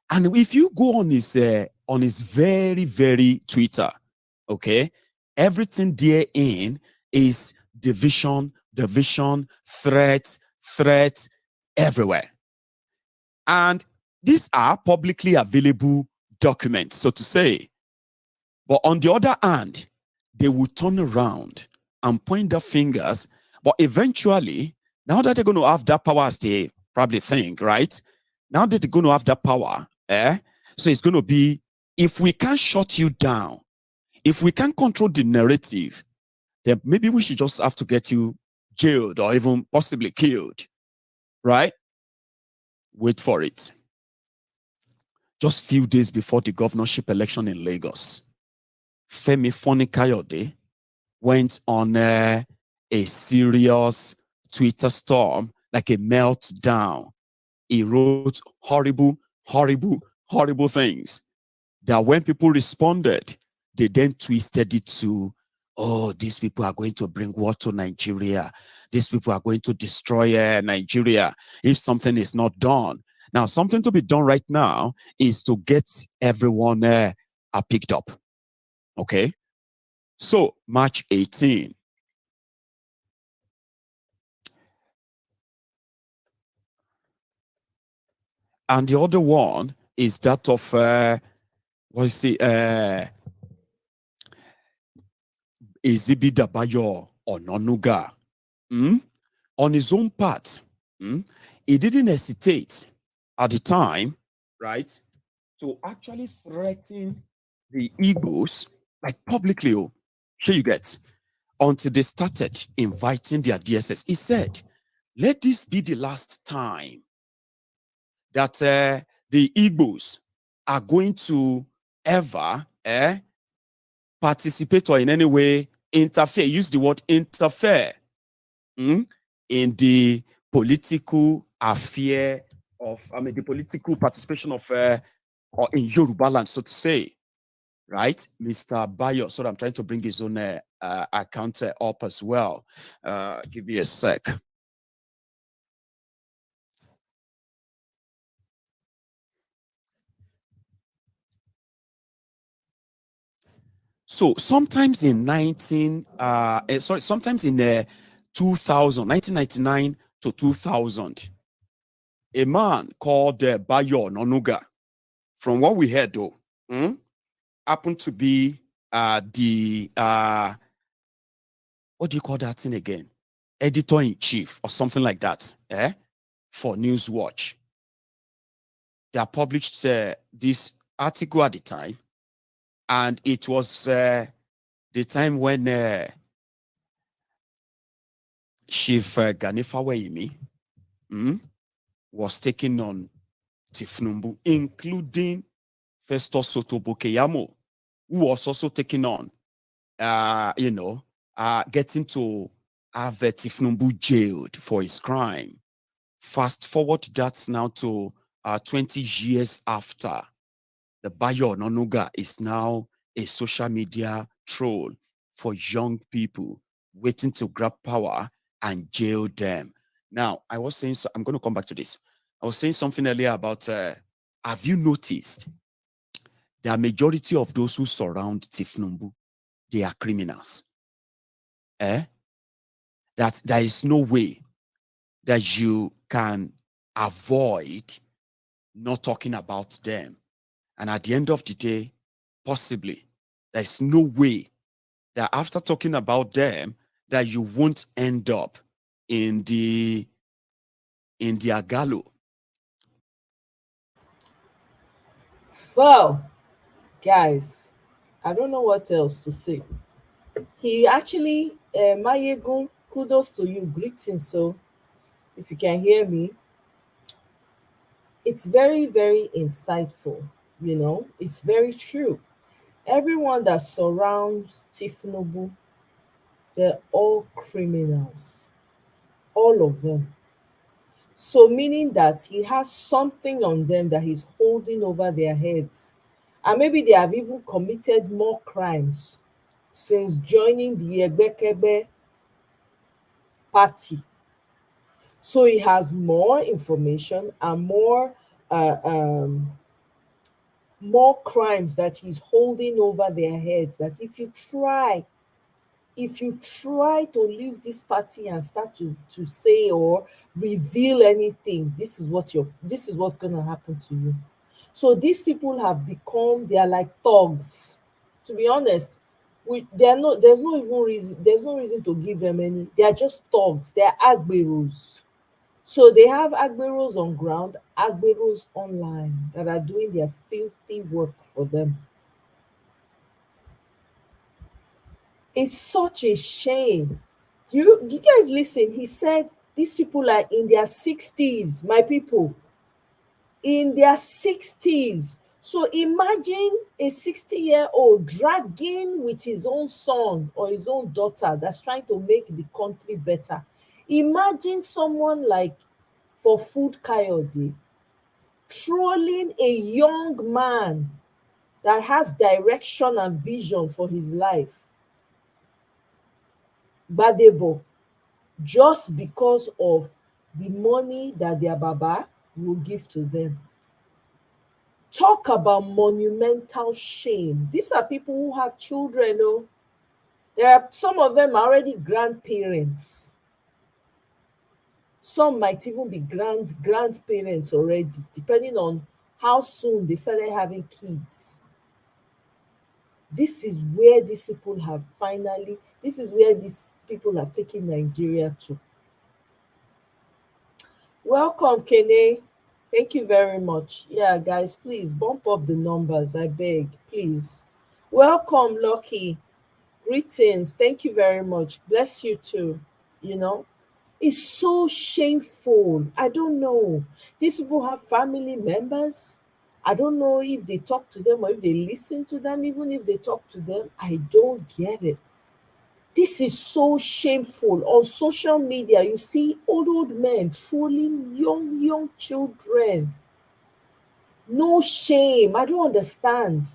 And if you go on his very, very Twitter, okay, everything therein is division, threat everywhere. And these are publicly available documents, so to say. But on the other hand, they will turn around and point their fingers. But eventually, now that they're going to have that power, as they probably think, right? Now that they're going to have that power, so it's going to be, if we can't shut you down, if we can't control the narrative, then maybe we should just have to get you jailed or even possibly killed, right? Wait for it. Just few days before the governorship election in Lagos, Femi Fani-Kayode went on a serious Twitter storm, like a meltdown. He wrote horrible things that when people responded, they then twisted it to, oh, these people are going to bring war to Nigeria. These people are going to destroy Nigeria if something is not done. Now, something to be done right now is to get everyone picked up. Okay? So, March 18. And the other one is that of, Ezibidabayo Ononuga. On his own part, he didn't hesitate at the time, right, to actually threaten the Igbos, like publicly, sure you get, until they started inviting their DSS. He said, let this be the last time that the Igbos are going to ever participate or in any way interfere, use the word interfere, in the political affair of, the political participation of, or in Yoruba land, so to say, right? Mr. Bayo, so I'm trying to bring his own account up as well. Give me a sec. So sometimes in 1999 to 2000, a man called Bayo Nonuga, from what we heard though, happened to be the what do you call that thing again? Editor-in-chief or something like that, for Newswatch. They published this article at the time, and it was the time when Chief Ganifaweimi was taking on Tifnumbu, including Festus Soto Bokeyamo, who was also taking on, getting to have Tifnumbu jailed for his crime. Fast forward that's now to 20 years after. The Bayo Nonuga is now a social media troll for young people waiting to grab power and jail them. Now, I was saying, I'm going to come back to this. I was saying something earlier about, have you noticed the majority of those who surround Tifnumbu, they are criminals? That there is no way that you can avoid not talking about them. And at the end of the day, possibly, there's no way that after talking about them, that you won't end up in the agalo, Well, guys, I don't know what else to say. He actually, Mayegun, kudos to you, greetings. So, if you can hear me, it's very, very insightful. It's very true. Everyone that surrounds Tifnubu, they're all criminals, all of them. So, meaning that he has something on them that he's holding over their heads. And maybe they have even committed more crimes since joining the Egbekebe party. So he has more information and uh, um, more crimes that he's holding over their heads. That if you try to leave this party and start to say or reveal anything, this is what's going to happen to you. So these people have become, they are like thugs. To be honest, there's no reason to give them any. They are just thugs. They are agberos. So they have agberos on ground, agberos online that are doing their filthy work for them. It's such a shame. You guys listen, he said these people are in their 60s, my people. In their 60s. So imagine a 60-year-old dragging with his own son or his own daughter that's trying to make the country better. Imagine someone like for Food Coyote trolling a young man that has direction and vision for his life, Badebo, just because of the money that their baba will give to them. Talk about monumental shame. These are people who have children. Oh, there are some of them are already grandparents. Some might even be grandparents already, depending on how soon they started having kids. This is where these people have taken Nigeria to. Welcome, Kene. Thank you very much. Yeah, guys, please bump up the numbers. I beg, please. Welcome, Lucky. Greetings. Thank you very much. Bless you too. It's so shameful. I don't know. These people have family members. I don't know if they talk to them or if they listen to them. Even if they talk to them, I don't get it. This is so shameful. On social media, you see old men trolling young children. No shame. I don't understand.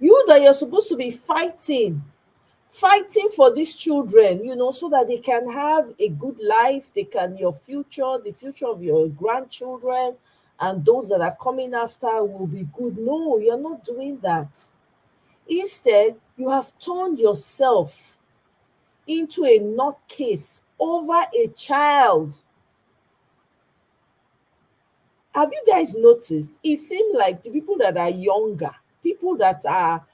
You that you're supposed to be fighting for these children, so that they can have a good life, your future, the future of your grandchildren and those that are coming after will be good. No, you're not doing that. Instead, you have turned yourself into a nutcase over a child. Have you guys noticed? It seems like the people that are younger, people that are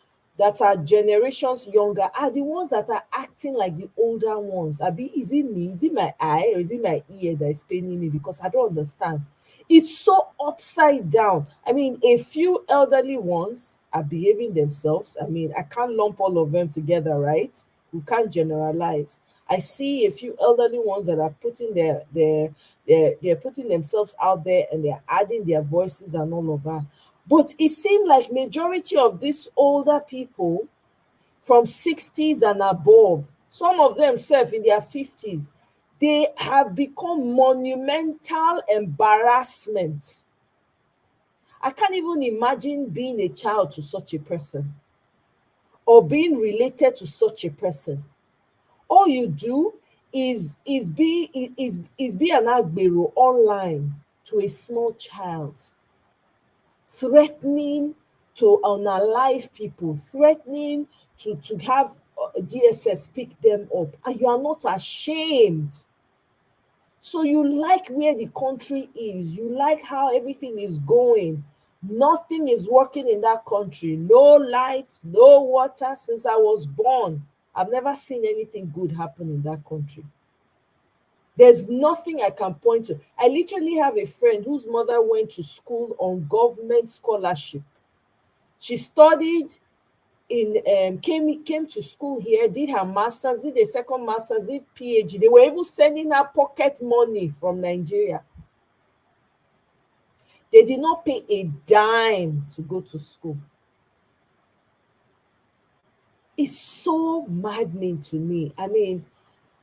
generations younger, are the ones that are acting like the older ones. Is it me? Is it my eye or is it my ear that is paining me? Because I don't understand. It's so upside down. I mean, a few elderly ones are behaving themselves. I mean, I can't lump all of them together, right? We can't generalize. I see a few elderly ones that are putting they're putting themselves out there and they're adding their voices and all of that. But it seemed like majority of these older people from 60s and above, some of them self in their 50s, they have become monumental embarrassment. I can't even imagine being a child to such a person or being related to such a person. All you do is be an agbero online to a small child, threatening to unalive people, threatening to have DSS pick them up, and you are not ashamed. So you like where the country is, you like how everything is going. Nothing is working in that country. No light, no water. Since I was born, I've never seen anything good happen in that country. There's nothing I can point to. I literally have a friend whose mother went to school on government scholarship. She studied in came to school here, did her master's, did a second master's, did PhD. They were even sending her pocket money from Nigeria. They did not pay a dime to go to school. It's so maddening to me. I mean,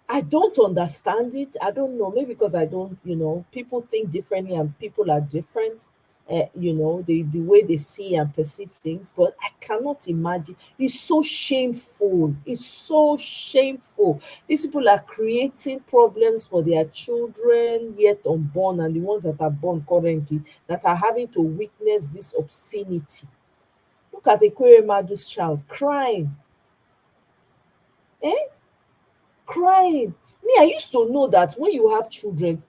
I don't understand it. I don't know. Maybe because I don't, people think differently and people are different. The way they see and perceive things. But I cannot imagine. It's so shameful. It's so shameful. These people are creating problems for their children yet unborn and the ones that are born currently that are having to witness this obscenity. Look at Ekwere Madu's child crying. Crying. Me, I used to know that when you have children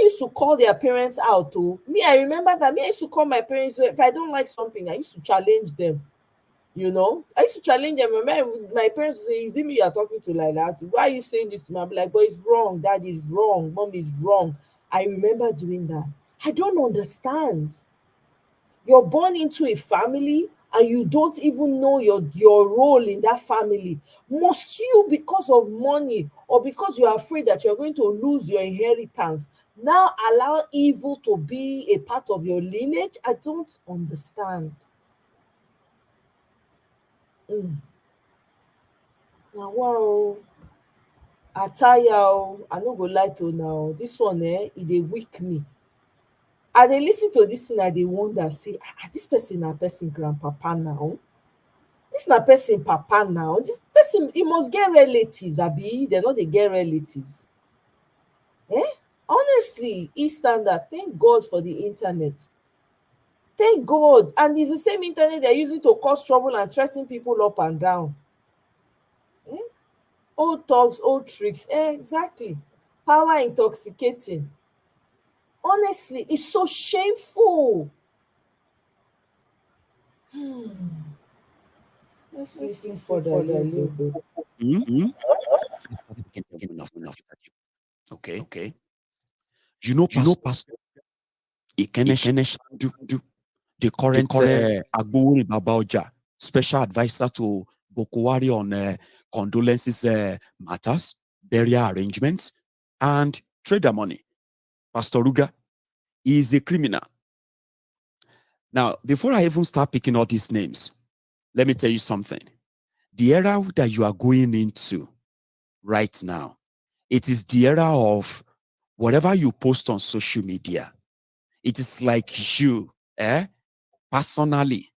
used to call their parents out. Oh, me, I remember that. Me, I used to call my parents if I don't like something. I used to challenge them. I used to challenge them. My parents would say, "Is it me you are talking to like that? Why are you saying this to me?" I'm like, "But it's wrong. Dad is wrong. Mom is wrong." I remember doing that. I don't understand. You're born into a family and you don't even know your role in that family. Must you, because of money or because you're afraid that you're going to lose your inheritance, now allow evil to be a part of your lineage? I don't understand. Now, wow, I tell you, I no go lie to now. This one, it dey weak me. I dey listen to this thing, I dey wonder, say, this person na person grandpapa now. This na person papa now. This person, he must get relatives, abi? They no dey get relatives. Honestly, e-standard, thank God for the internet. Thank God. And it's the same internet they're using to cause trouble and threaten people up and down. Old talks, old tricks. Exactly. Power intoxicating. Honestly, it's so shameful. Let's listen further a little bit. Okay. You know, Pastor Ikene the current Agbowori Babaoja, special advisor to Bokwari on condolences matters, burial arrangements, and trader money. Pastor Ruga is a criminal. Now, before I even start picking all these names, let me tell you something. The era that you are going into right now, it is the era of whatever you post on social media. It is like you, personally,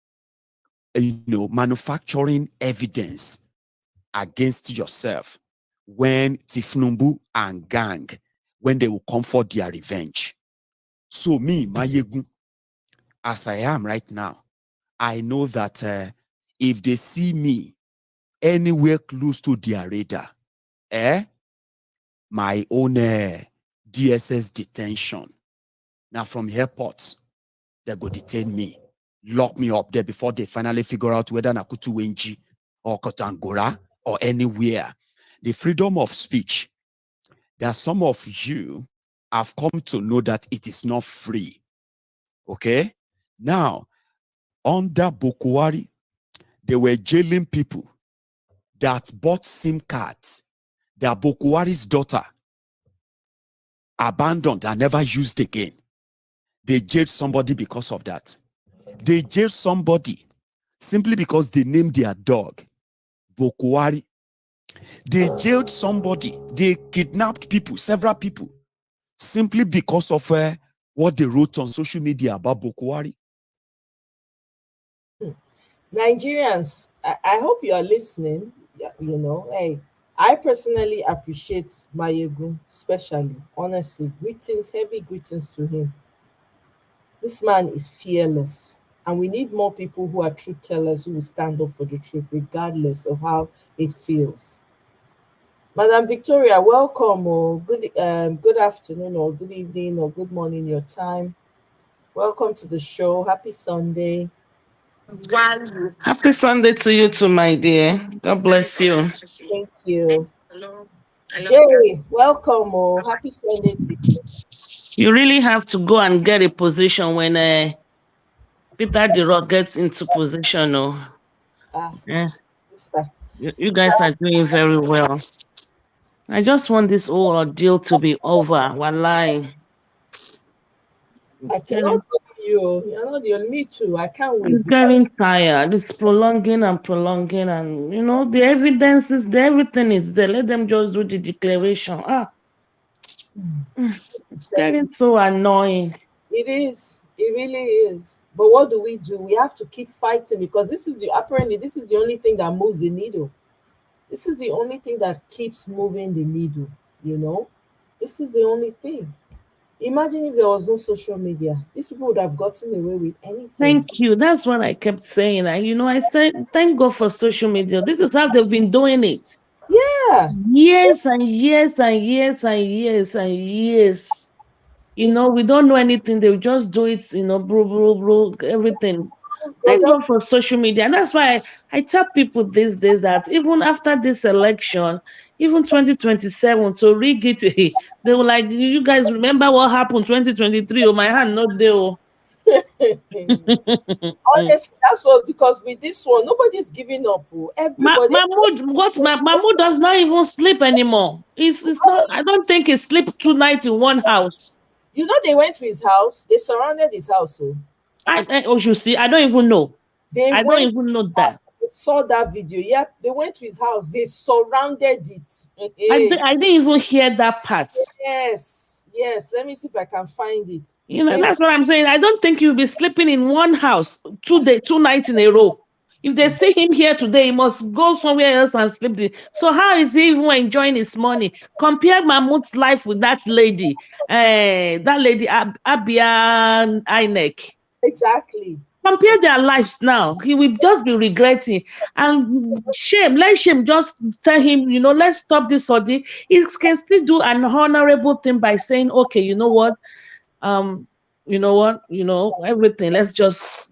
manufacturing evidence against yourself when Tifnumbu and gang, when they will come for their revenge. So me, Mayegun, as I am right now, I know that if they see me anywhere close to their radar, my own DSS detention. Now from airports, they go detain me, lock me up there before they finally figure out whether Nakutu Wenji or Kotangora or anywhere. The freedom of speech, there are some of you have come to know that it is not free. Okay? Now, under Bokwari, they were jailing people that bought SIM cards that Bokwari's daughter abandoned and never used again. They jailed somebody because of that. They jailed somebody simply because they named their dog Bokwari. They jailed somebody. They kidnapped people, several people, simply because of what they wrote on social media about Bokwari. Nigerians, I hope you are listening. Hey, I personally appreciate Mayegun, especially, honestly. Greetings, heavy greetings to him. This man is fearless, and we need more people who are truth tellers who will stand up for the truth, regardless of how it feels. Madam Victoria, welcome, or good afternoon, or good evening, or good morning, your time. Welcome to the show. Happy Sunday. Happy Sunday to you too, my dear. God bless you. Thank you. Jay, welcome. Happy Sunday to you. You really have to go and get a position when Peter the Rock gets into position. Oh, Ah, yeah. sister. You guys are doing very well. I just want this whole ordeal to be over. Wallahi. I cannot tell you. You're not the only me too. I can't I'm wait because getting tired. It's prolonging and prolonging, and the evidence is there, everything is there. Let them just do the declaration. It's getting so annoying. it is. It really is. But what do? We have to keep fighting because apparently this is the only thing that moves the needle. This is the only thing that keeps moving the needle, you know? This is the only thing. Imagine if there was no social media. These people would have gotten away with anything. Thank you. That's what I kept saying. I said, thank God for social media. This is how they've been doing it. Yeah. Years and years and years and years and years. We don't know anything. They'll just do it, bro, everything. Thank God for social media. And that's why I tell people these days that even after this election, even 2027, to rig it, they were like, you guys remember what happened 2023? Oh, my hand not there. Honestly, that's what, because with this one, nobody's giving up. Everybody. Mahmoud does not even sleep anymore. It's not. I don't think he sleep 2 nights in one house. They went to his house. They surrounded his house. So you see, I don't even know. I don't even know that. I saw that video. Yeah, they went to his house. They surrounded it. I didn't even hear that part. Yes. Let me see if I can find it. That's what I'm saying. I don't think you'll be sleeping in one house 2 nights in a row. If they see him here today, he must go somewhere else and sleep. So how is he even enjoying his money? Compare Mahmoud's life with that lady. That lady, Abia Inec. Exactly. Compare their lives now. He will just be regretting. And let shame just tell him, let's stop this ordeal. He can still do an honorable thing by saying, okay, you know what? Everything, let's just,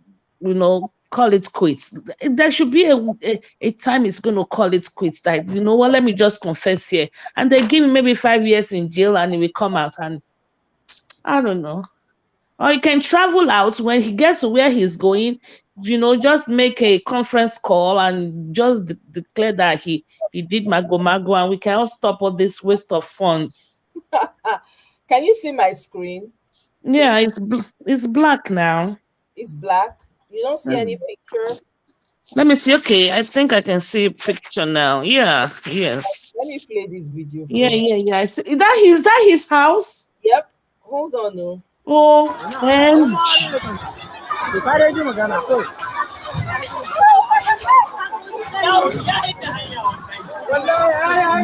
call it quits. There should be a time it's going to call it quits. Like, let me just confess here. And they give him maybe 5 years in jail and he will come out, and I don't know. Or he can travel out when he gets to where he's going, just make a conference call and just declare that he did mago, and we can all stop all this waste of funds. Can you see my screen? Yeah, it's black now. It's black. You don't see any picture? Let me see. Okay, I think I can see a picture now. Yeah, yes. Let me play this video. Yeah. I see. Is that his house? Yep. Hold on, no. Oh, and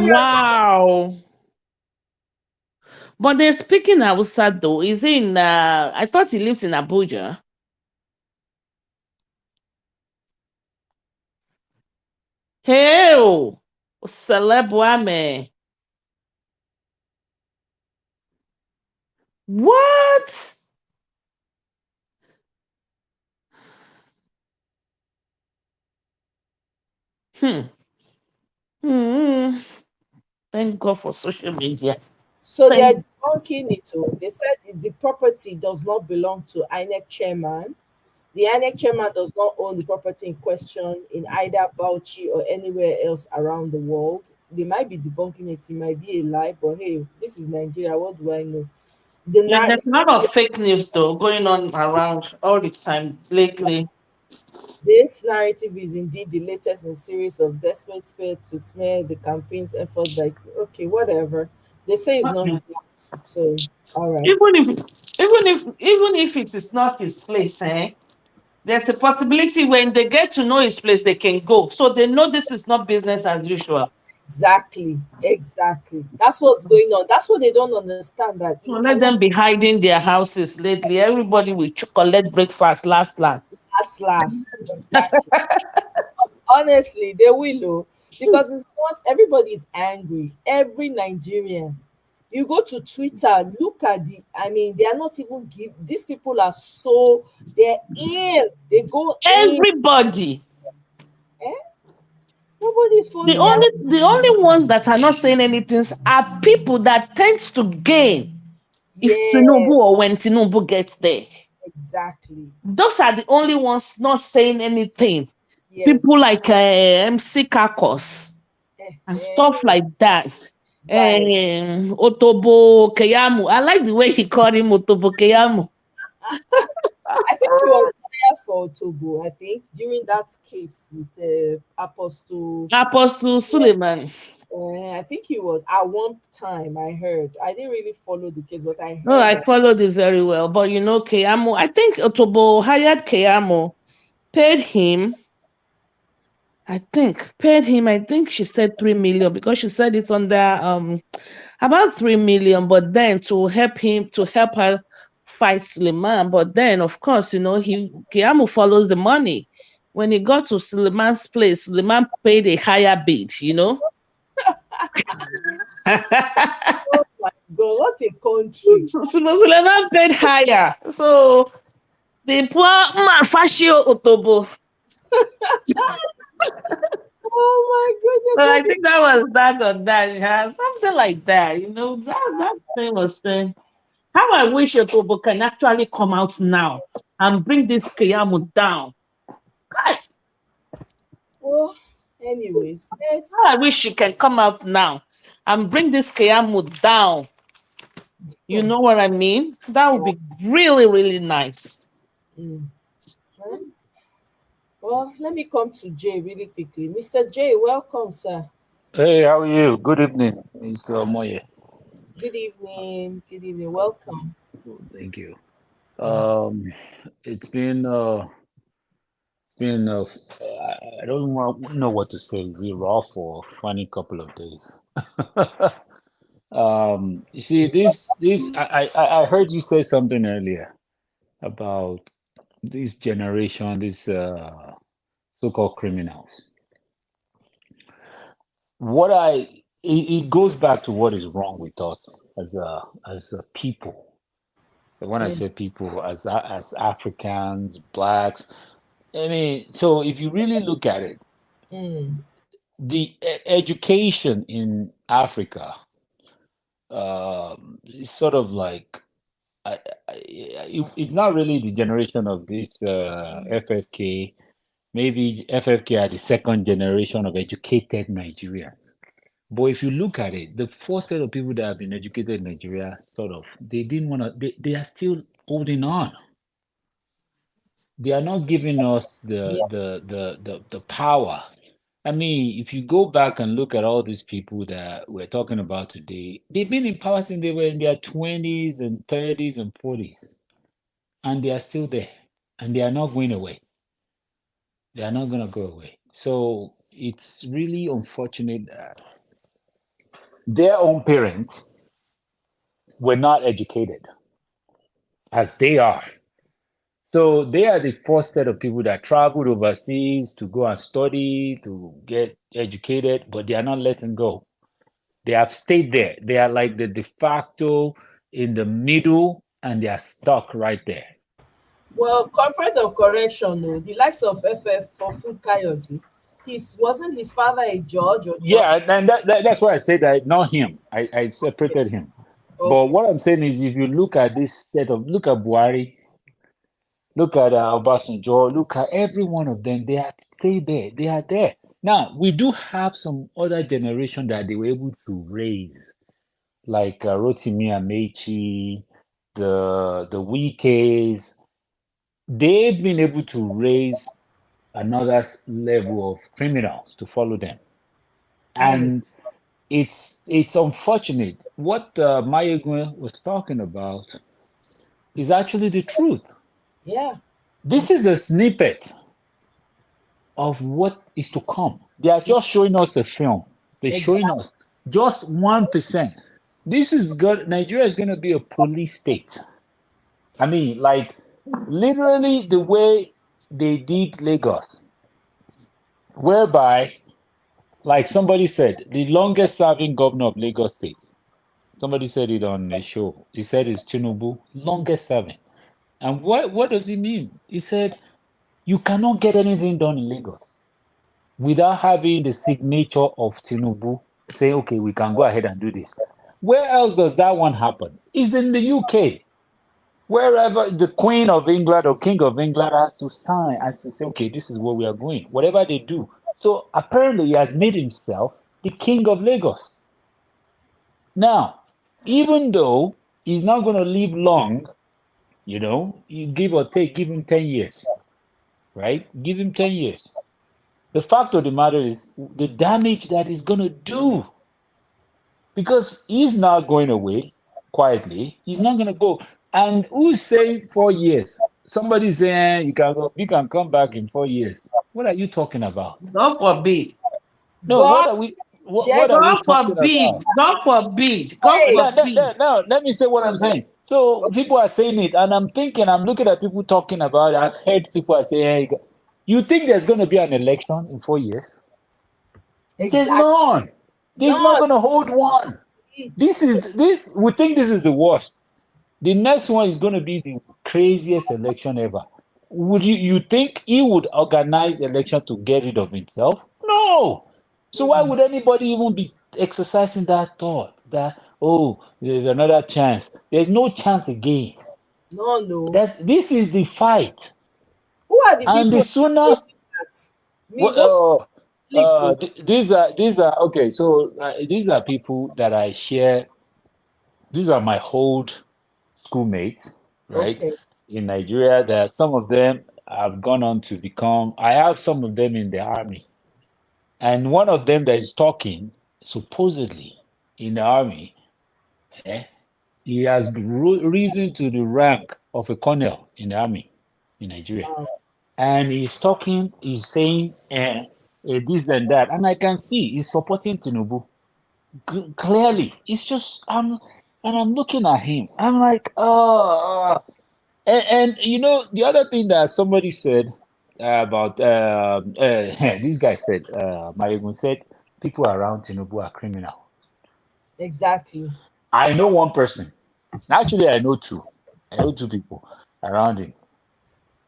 wow. But they're speaking outside though. Is in I thought he lives in Abuja. Hey, Celebwame. What? Thank God for social media. So they are debunking it too. They said the property does not belong to Inec chairman. The Inec chairman does not own the property in question in either Bauchi or anywhere else around the world. They might be debunking it. It might be a lie, but hey, this is Nigeria. What do I know? There's a lot of fake news though going on around all the time lately. This narrative is indeed the latest in a series of desperate to smear the campaign's efforts by whatever. They say it's not his house. So all right. Even if it is not his place, there's a possibility when they get to know his place, they can go. So they know this is not business as usual. Exactly. That's what's going on. That's what they don't understand. That so let them be hiding their houses lately. Everybody will collect breakfast last. Exactly. Honestly, they will, because it's not everybody is angry. Every Nigerian. You go to Twitter, look at they are not even these people are so they're in. They go everybody. Nobody's for the only ones that are not saying anything are people that tend to gain if Tinubu or when Tinubu gets there. Exactly. Those are the only ones not saying anything. Yes. People like MC Kakos and stuff like that. Right. Otobo Keyamu. I like the way he called him Otobo Keyamu. I think he was lawyer for Togo, I think, during that case with Apostle Suleiman. I think he was at one time. I heard. I didn't really follow the case, but I heard. No, I followed it very well. But you know, Keyamu, I think Otobo hired Keyamu, paid him. I think she said 3 million because she said it's under about 3 million, but then to help her fight Suleiman. But then of course, you know, Keyamu follows the money. When he got to Suleiman's place, Suleiman paid a higher bid, you know. Oh my God, what a country. Suleiman paid higher. So the poor man Fashio Otobo. Oh my goodness. So I think that was that on that. Yeah, something like that. You know, that thing was saying. How I wish Otobo can actually come out now and bring this Keyamu down. God. Well, anyways, yes. How I wish she can come out now and bring this Keyamu down. You know what I mean? That would be really, really nice. Well, let me come to Jay really quickly. Mr. Jay, welcome, sir. Hey, how are you? Good evening, Mr. Moye. Good evening. Good evening. Welcome. Thank you. It's been I don't know what to say. It's been rough for a funny couple of days. You see, I heard you say something earlier about this generation, this so-called criminals. It goes back to what is wrong with us as a people. But when I say people, as Africans, blacks, I mean, so if you really look at it, the education in Africa is sort of like it's not really the generation of this FFK. Maybe FFK are the second generation of educated Nigerians. But if you look at it, the first set of people that have been educated in Nigeria, they didn't want to, they are still holding on. They are not giving us the power. I mean, if you go back and look at all these people that we're talking about today, they've been in power since they were in their 20s and 30s and 40s. And they are still there. And they are not going away. They are not going to go away. So it's really unfortunate that their own parents were not educated as they are. So they are the first set of people that traveled overseas to go and study, to get educated, but they are not letting go. They have stayed there. They are like the de facto in the middle, and they are stuck right there. Well, corporate of correction, no, the likes of FF for Food Coyote, wasn't his father a judge? Or yeah, and that's why I said that, not him. I separated him. Okay. But what I'm saying is, if you look at this look at Buhari, look at Obasanjo, look at every one of them, they are stay there. They are there. Now, we do have some other generation that they were able to raise, like Rotimi Amechi, the Wikes. They've been able to raise another level of criminals to follow them. And it's unfortunate. What Mayegun was talking about is actually the truth. Yeah. This is a snippet of what is to come. They are just showing us a film. They're showing us just 1%. This is good. Nigeria is going to be a police state. I mean, like, literally the way they did Lagos, whereby, like somebody said, the longest serving governor of Lagos State, somebody said it on a show, he said it's Tinubu, longest serving. And what does it mean? He said, you cannot get anything done in Lagos without having the signature of Tinubu, say, okay, we can go ahead and do this. Where else does that one happen? It's in the UK. Wherever the Queen of England or King of England has to sign, has to say, okay, this is where we are going, whatever they do. So apparently he has made himself the King of Lagos. Now, even though he's not going to live long, you give or take, give him 10 years, right? Give him 10 years. The fact of the matter is the damage that he's going to do, because he's not going away quietly. He's not going to go. And who's saying 4 years? Somebody saying you can come back in 4 years. What are you talking about? God forbid. No, what are we God talking forbid. about? God forbid. God forbid. No, let me say what I'm saying. So people are saying it, and I'm looking at people talking about it. I've heard people are saying, hey, you think there's going to be an election in 4 years? There's none. There's not going to hold one. We think this is the worst. The next one is going to be the craziest election ever. Would you think he would organize election to get rid of himself? No. So why would anybody even be exercising that thought that, oh, there's another chance? There's no chance again. No. This is the fight. Who are the people? And the sooner. These are okay. So these are people that I share. These are my old schoolmates, right? Okay. In Nigeria, that some of them have gone on to become. I have some of them in the army. And one of them that is talking, supposedly in the army, he has risen to the rank of a colonel in the army in Nigeria. Wow. And he's talking, he's saying this and that. And I can see he's supporting Tinubu. Clearly. It's just, I'm looking at him. I'm like, And the other thing that somebody said, about this guy said, Marigun said, people around Tinubu are criminal. Exactly. I know one person. Actually, I know two. I know two people around him.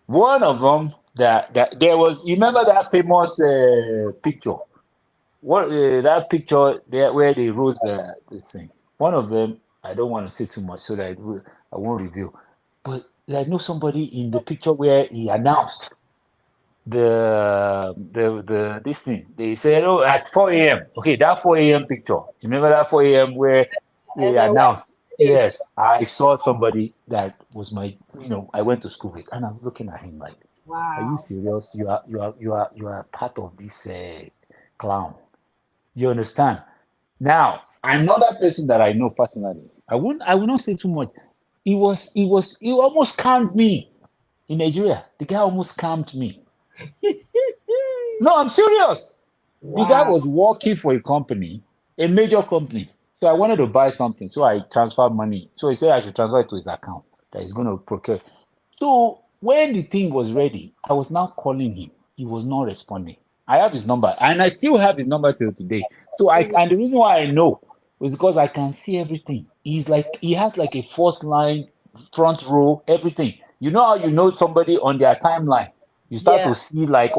One of them that there was. You remember that famous picture? What that picture there where they rose the thing. One of them. I don't want to say too much so that I won't reveal. But I know somebody in the picture where he announced this thing. They said, oh, at 4 a.m. Okay, that 4 a.m. picture. You remember that 4 a.m. where they announced? Yes, I saw somebody that was my, I went to school with, and I'm looking at him like, wow, are you serious? You are part of this clown. You understand? Now, another person that I know personally, I will not say too much. He almost scammed me in Nigeria. The guy almost scammed me. No, I'm serious. Wow. The guy was working for a company, a major company. So I wanted to buy something. So I transferred money. So he said I should transfer it to his account that he's going to procure. So when the thing was ready, I was now calling him. He was not responding. I have his number, and I still have his number till today. So and the reason why I know was because I can see everything. He has like a first line, front row, everything. You know how you know somebody on their timeline? You start to see like,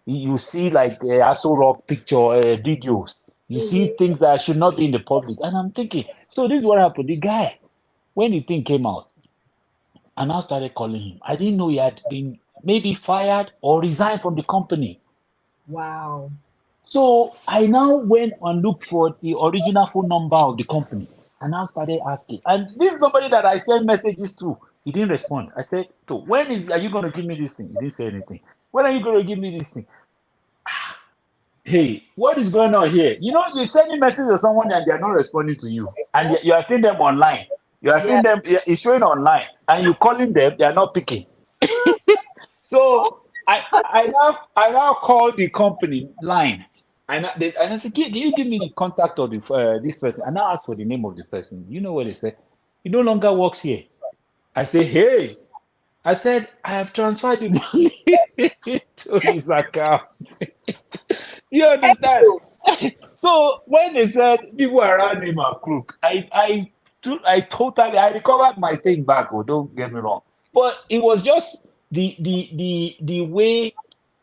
you see like Aso Rock picture, videos. You see things that should not be in the public. And I'm thinking, so this is what happened. The guy, when the thing came out, and I started calling him, I didn't know he had been maybe fired or resigned from the company. Wow. So I now went and looked for the original phone number of the company. And I started asking. And this is somebody that I sent messages to. He didn't respond. I said, so when are you going to give me this thing? He didn't say anything. When are you going to give me this thing? Hey, what is going on here? You send a message to someone and they're not responding to you. And you are seeing them online. You are seeing them, it's showing online. And you're calling them, they're not picking. So I now call the company line. And I said, can you give me the contact of this person? And I asked for the name of the person. You know what they said? He no longer works here. I say, hey. I said, I have transferred the money to his account. You understand? So when they said people around him are crook, I recovered my thing back. Oh, don't get me wrong. But it was just the way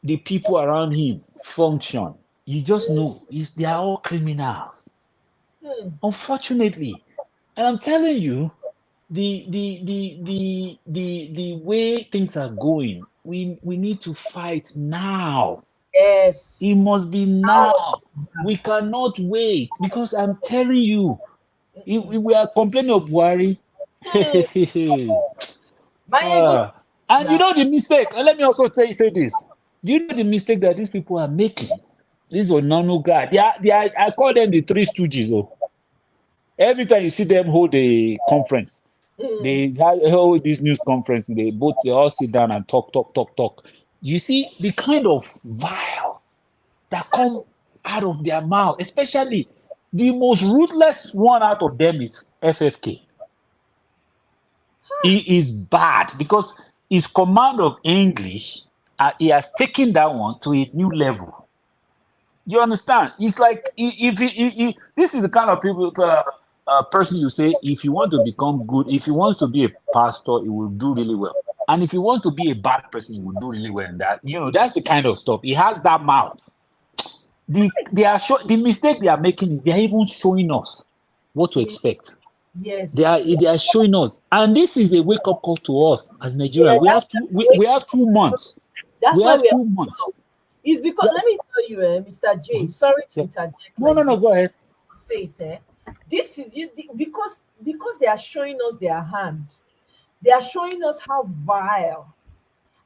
the people around him function. You just know they are all criminals. Unfortunately. And I'm telling you, the way things are going, we need to fight now. Yes. It must be now. We cannot wait, because I'm telling you, if we are complaining of Buhari. And you know the mistake, and let me also say this. Do you know the mistake that these people are making? These Onano guy, I call them the three stooges. Oh. Every time you see them hold a conference, they hold this news conference, they all sit down and talk. You see the kind of vile that come out of their mouth, especially the most ruthless one out of them is FFK. He is bad because his command of English, he has taken that one to a new level. You understand? It's like if this is the kind of people, person you say, if you want to become good, if he wants to be a pastor, he will do really well. And if you want to be a bad person, he will do really well in that. You know, that's the kind of stuff. He has that mouth. The mistake they are making is they are even showing us what to expect. Yes. They are showing us, and this is a wake up call to us as Nigerians. Yeah, we have 2 months. That's we why have we 2 months. It's because let me tell you, Mr. J. Sorry to interject. No, go ahead. Say it. This is because they are showing us their hand. They are showing us how vile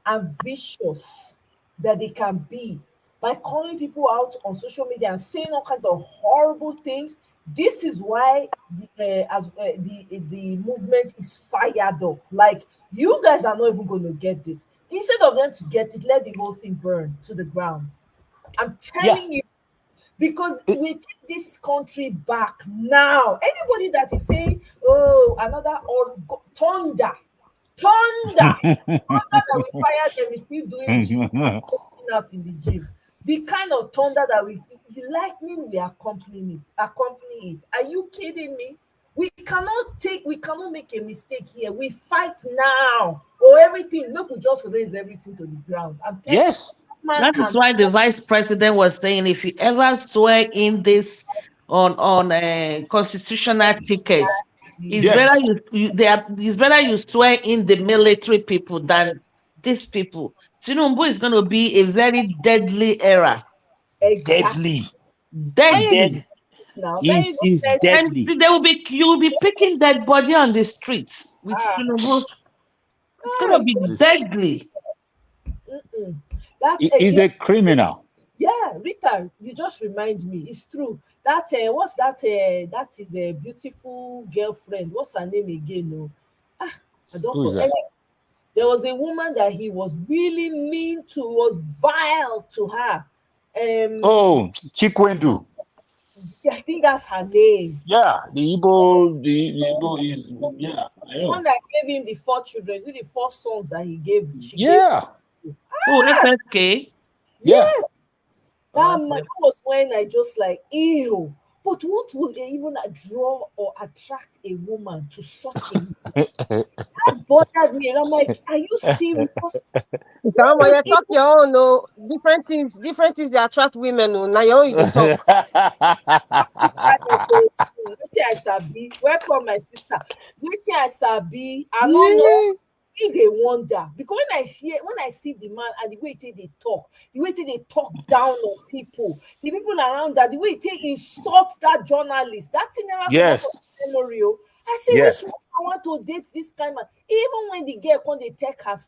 and vicious that they can be by calling people out on social media and saying all kinds of horrible things. This is why the movement is fired up. Like, you guys are not even going to get this. Instead of them to get it, let the whole thing burn to the ground. I'm telling you, because we take this country back now. Anybody that is saying, "Oh, another thunder," that we fired them is still doing out in the gym. The kind of thunder that the lightning we accompany it. Are you kidding me? We cannot make a mistake here. We fight now, or everything. Look, we just raise everything to the ground. Yes. That is why the vice president was saying, if you ever swear in this on a constitutional ticket, it's better you swear in the military people than these people. Tinubu is going to be a very deadly era. Exactly. Deadly. He's deadly. And you will be picking dead body on the streets with Tinubu. It's going to be deadly. He's a criminal. Yeah, Rita, you just remind me. It's true. That what's that? That is a beautiful girlfriend. What's her name again? No, I don't know. There was a woman that he was really mean to, was vile to her. Chikwendu. I think that's her name. Yeah, the Igbo is one that gave him the 4 children, the 4 sons that he gave. FFK. Yes. That was when I just like, ew. But what will even draw or attract a woman to such a that bothered me? And I'm like, are you serious? You talk your own, no. Different things they attract women. No. Now your own you talk. Welcome, my sister. Which I sabi, I don't know. They wonder, because when I see the man and the way they talk down on people, the people around that, the way they insult that journalist, that thing never comes from memory. I say, which I want to date this kind of man. Even when the girl come, they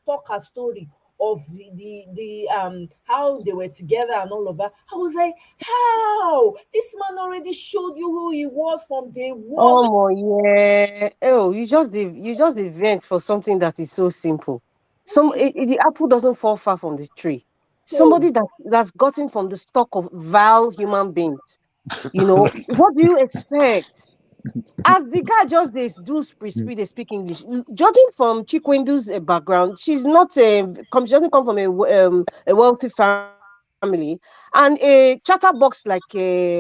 talk her story of the how they were together and all of that. I was like, how? This man already showed you who he was from day one. Oh yeah. Oh, you just vent for something that is so simple. The apple doesn't fall far from the tree. Somebody that's gotten from the stock of vile human beings. You know, what do you expect? As the guy just they speak English. Judging from Chikwendu's background, she's not she doesn't come from a wealthy family, and a chatterbox like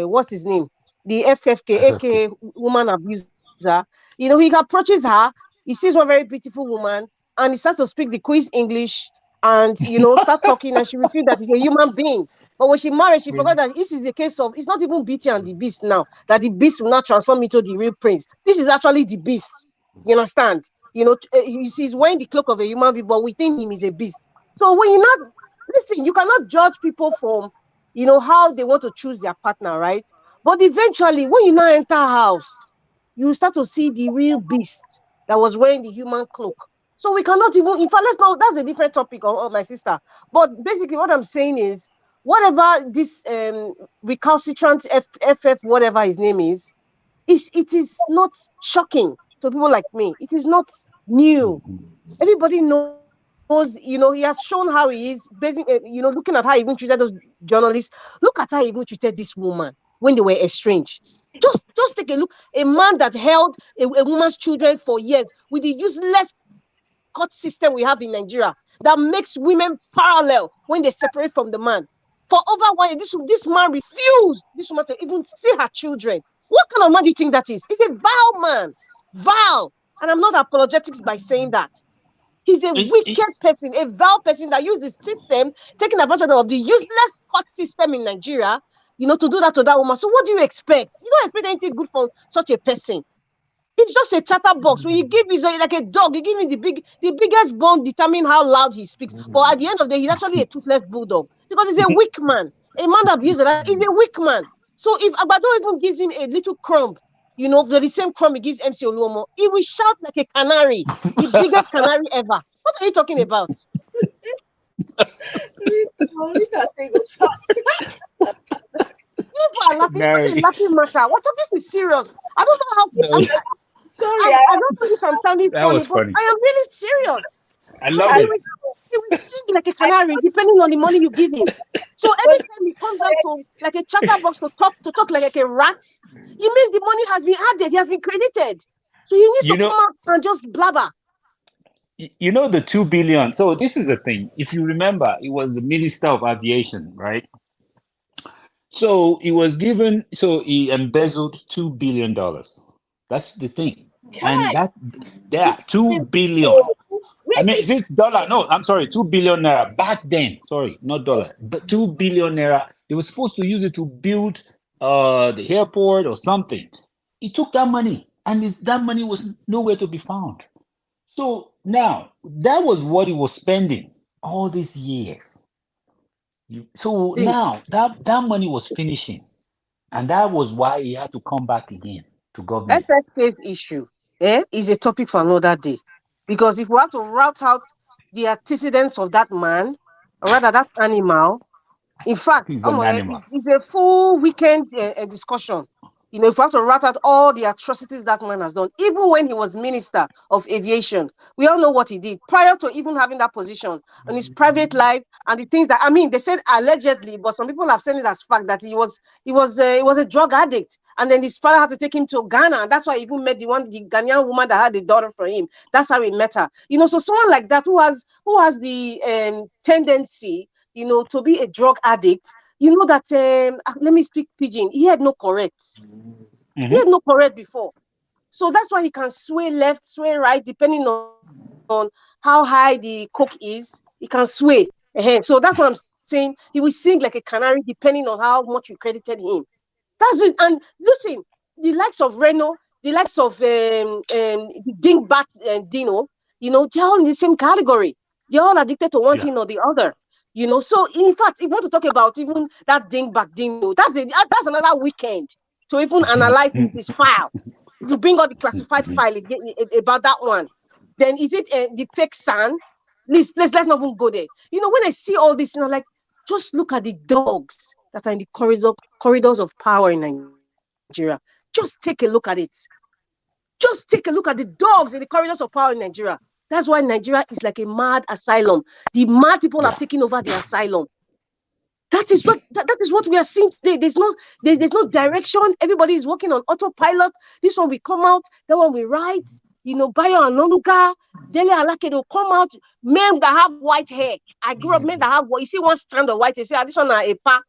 what's his name, the FFK, aka woman abuser. You know, he approaches her, he sees one very beautiful woman, and he starts to speak the Queen's English, and start talking, and she will feel that he's a human being. But when she married, she forgot that this is the case of, it's not even Beauty and the Beast now, that the beast will not transform into the real prince. This is actually the beast. You understand? He's wearing the cloak of a human being, but within him is a beast. So when you not listen, you cannot judge people from how they want to choose their partner, right? But eventually, when you now enter a house, you start to see the real beast that was wearing the human cloak. So we cannot even, in fact, let's know that's a different topic of my sister. But basically, what I'm saying is, whatever this recalcitrant FF, whatever his name is, it is not shocking to people like me. It is not new. Everybody knows, he has shown how he is, looking at how he even treated those journalists. Look at how he even treated this woman when they were estranged. Just take a look. A man that held a woman's children for years with the useless court system we have in Nigeria that makes women parallel when they separate from the man. For over 1 year, this man refused this woman to even see her children. What kind of man do you think that is? He's a vile man. Vile. And I'm not apologetic by saying that. He's a wicked person, a vile person that used the system, taking advantage of the useless court system in Nigeria, to do that to that woman. So what do you expect? You don't expect anything good from such a person. It's just a chatterbox. When you give him like a dog, you give him the biggest bone, determine how loud he speaks. But at the end of the day, he's actually a toothless bulldog because he's a weak man. A man that abuses that is a weak man. So if Abado even gives him a little crumb, the same crumb he gives MC Oluomo, he will shout like a canary, the biggest canary ever. What are you talking about? People are laughing. It's a laughing matter. This is serious. I don't know how. Sorry, I don't think I'm sounding funny, but I am really serious. I love it. He will sing like a canary, depending on the money you give him. So every time he comes out to like a chatterbox to talk like a rat, it means the money has been added, he has been credited. So he needs to come out and just blabber. The 2 billion. So this is the thing. If you remember, it was the Minister of Aviation, right? So he was given. So he embezzled $2 billion. That's the thing. And that 2 billion. I mean, is it dollar? No, I'm sorry, 2 billion naira back then. Sorry, not dollar, but 2 billion naira. They were supposed to use it to build the airport or something. He took that money, and that money was nowhere to be found. So now that was what he was spending all these years. So now that money was finishing, and that was why he had to come back again to government. FSK's issue is a topic for another day. Because if we have to route out the antecedents of that man, or rather that animal, in fact, it's a full weekend discussion. If we have to route out all the atrocities that man has done, even when he was Minister of Aviation, we all know what he did prior to even having that position in his private life and the things that, they said allegedly, but some people have said it as fact that he was a drug addict. And then his father had to take him to Ghana. And that's why he even met the Ghanaian woman that had a daughter from him. That's how he met her. So someone like that who has the tendency, to be a drug addict, that let me speak pidgin. He had no correct. Mm-hmm. He had no correct before. So that's why he can sway left, sway right, depending on how high the coke is. He can sway. So that's what I'm saying. He will sing like a canary depending on how much you credited him. That's it. And listen, the likes of Reno, the likes of Dingbat and Dino, they're all in the same category. They're all addicted to one thing or the other. So in fact, if you want to talk about even that Dingbat Dino, that's another weekend to even analyze this file. You bring out the classified file about that one. Then is it the fake son? Let's not even go there. When I see all this, like, just look at the dogs that are in the corridors of power in Nigeria. Just take a look at it. Just take a look at the dogs in the corridors of power in Nigeria. That's why Nigeria is like a mad asylum. The mad people have taken over the asylum. That is what we are seeing today. There's no direction. Everybody is working on autopilot. This one will come out. That one will write. Bayo Anonuga, Dele Alake, they'll come out. Men that have white hair. I grew up men that have. You see one strand of white hair. Say, this one are a pack.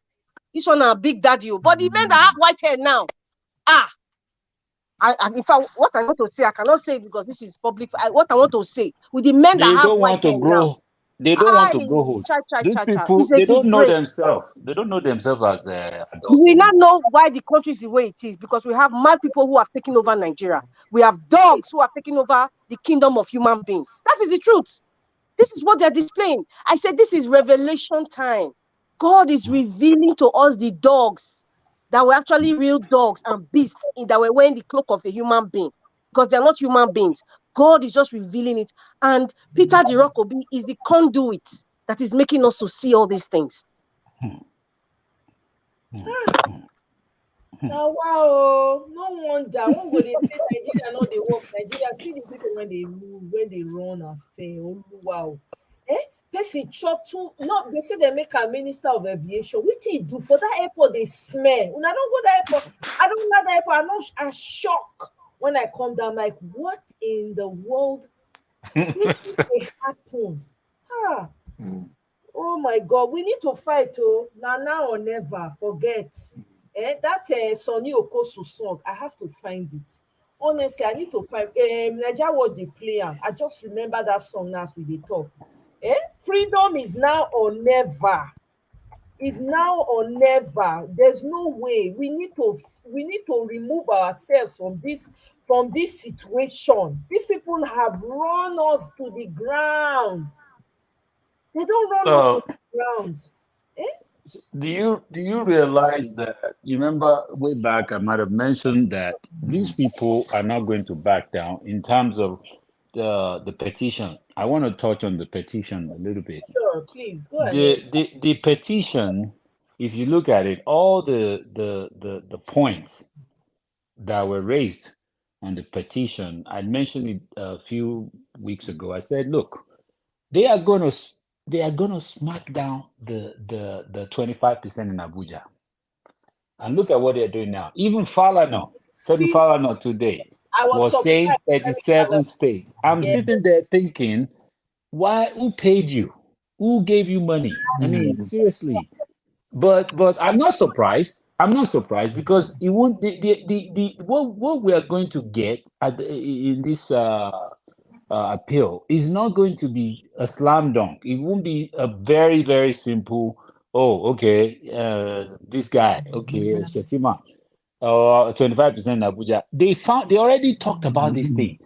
This one are big daddy. But the men that have white hair now, in fact, what I want to say, I cannot say it because this is public. What I want to say with the men that have white hair now. They don't want to grow old. These people, It's a they don't know disgrace. themselves. They don't know themselves as adults. We now anymore. know why the country is the way it is, because we have mad people who have taken over Nigeria. We have dogs who are taking over the kingdom of human beings. That is the truth. This is what they're displaying. I said this is revelation time. God is revealing to us the dogs that were actually real dogs and beasts that were wearing the cloak of a human being, because they're not human beings. God is just revealing it. And Peter the Rock Obi is the conduit that is making us to see all these things. Now, wow, no wonder. One go dey say Nigeria no dey work. Nigeria see the people when they move, when they run and fail. Wow. Person chop too. No, they say they make a minister of aviation. What he do for that airport? They smell. When I don't go that airport, I don't know that airport. I shock when I come down. Like, what in the world? What did happen? Ah. Oh my God, we need to fight. Oh, now or never. Forget. That Sonny Okosu song, I have to find it. Honestly, I need to find. Nigeria was the player. I just remember that song now as we dey talk. Freedom is now or never. Is now or never. There's no way. We need to remove ourselves from this situation. These people have run us to the ground. They don't run us to the ground. Do you realize that, you remember way back I might have mentioned that these people are not going to back down in terms of the petition. I want to touch on the petition a little bit. Sure, please go ahead. The petition, if you look at it, all the points that were raised on the petition, I mentioned it a few weeks ago. I said, look, they are gonna smack down the 25% in Abuja. And look at what they're doing now. Even Falana today was saying 37 states. I'm sitting there thinking, who paid you? Who gave you money? I mean, seriously. But I'm not surprised. Because it won't what we are going to get in this appeal is not going to be a slam dunk. It won't be a very, very simple, this guy, Shetima, 25% in Abuja. They already talked about this thing.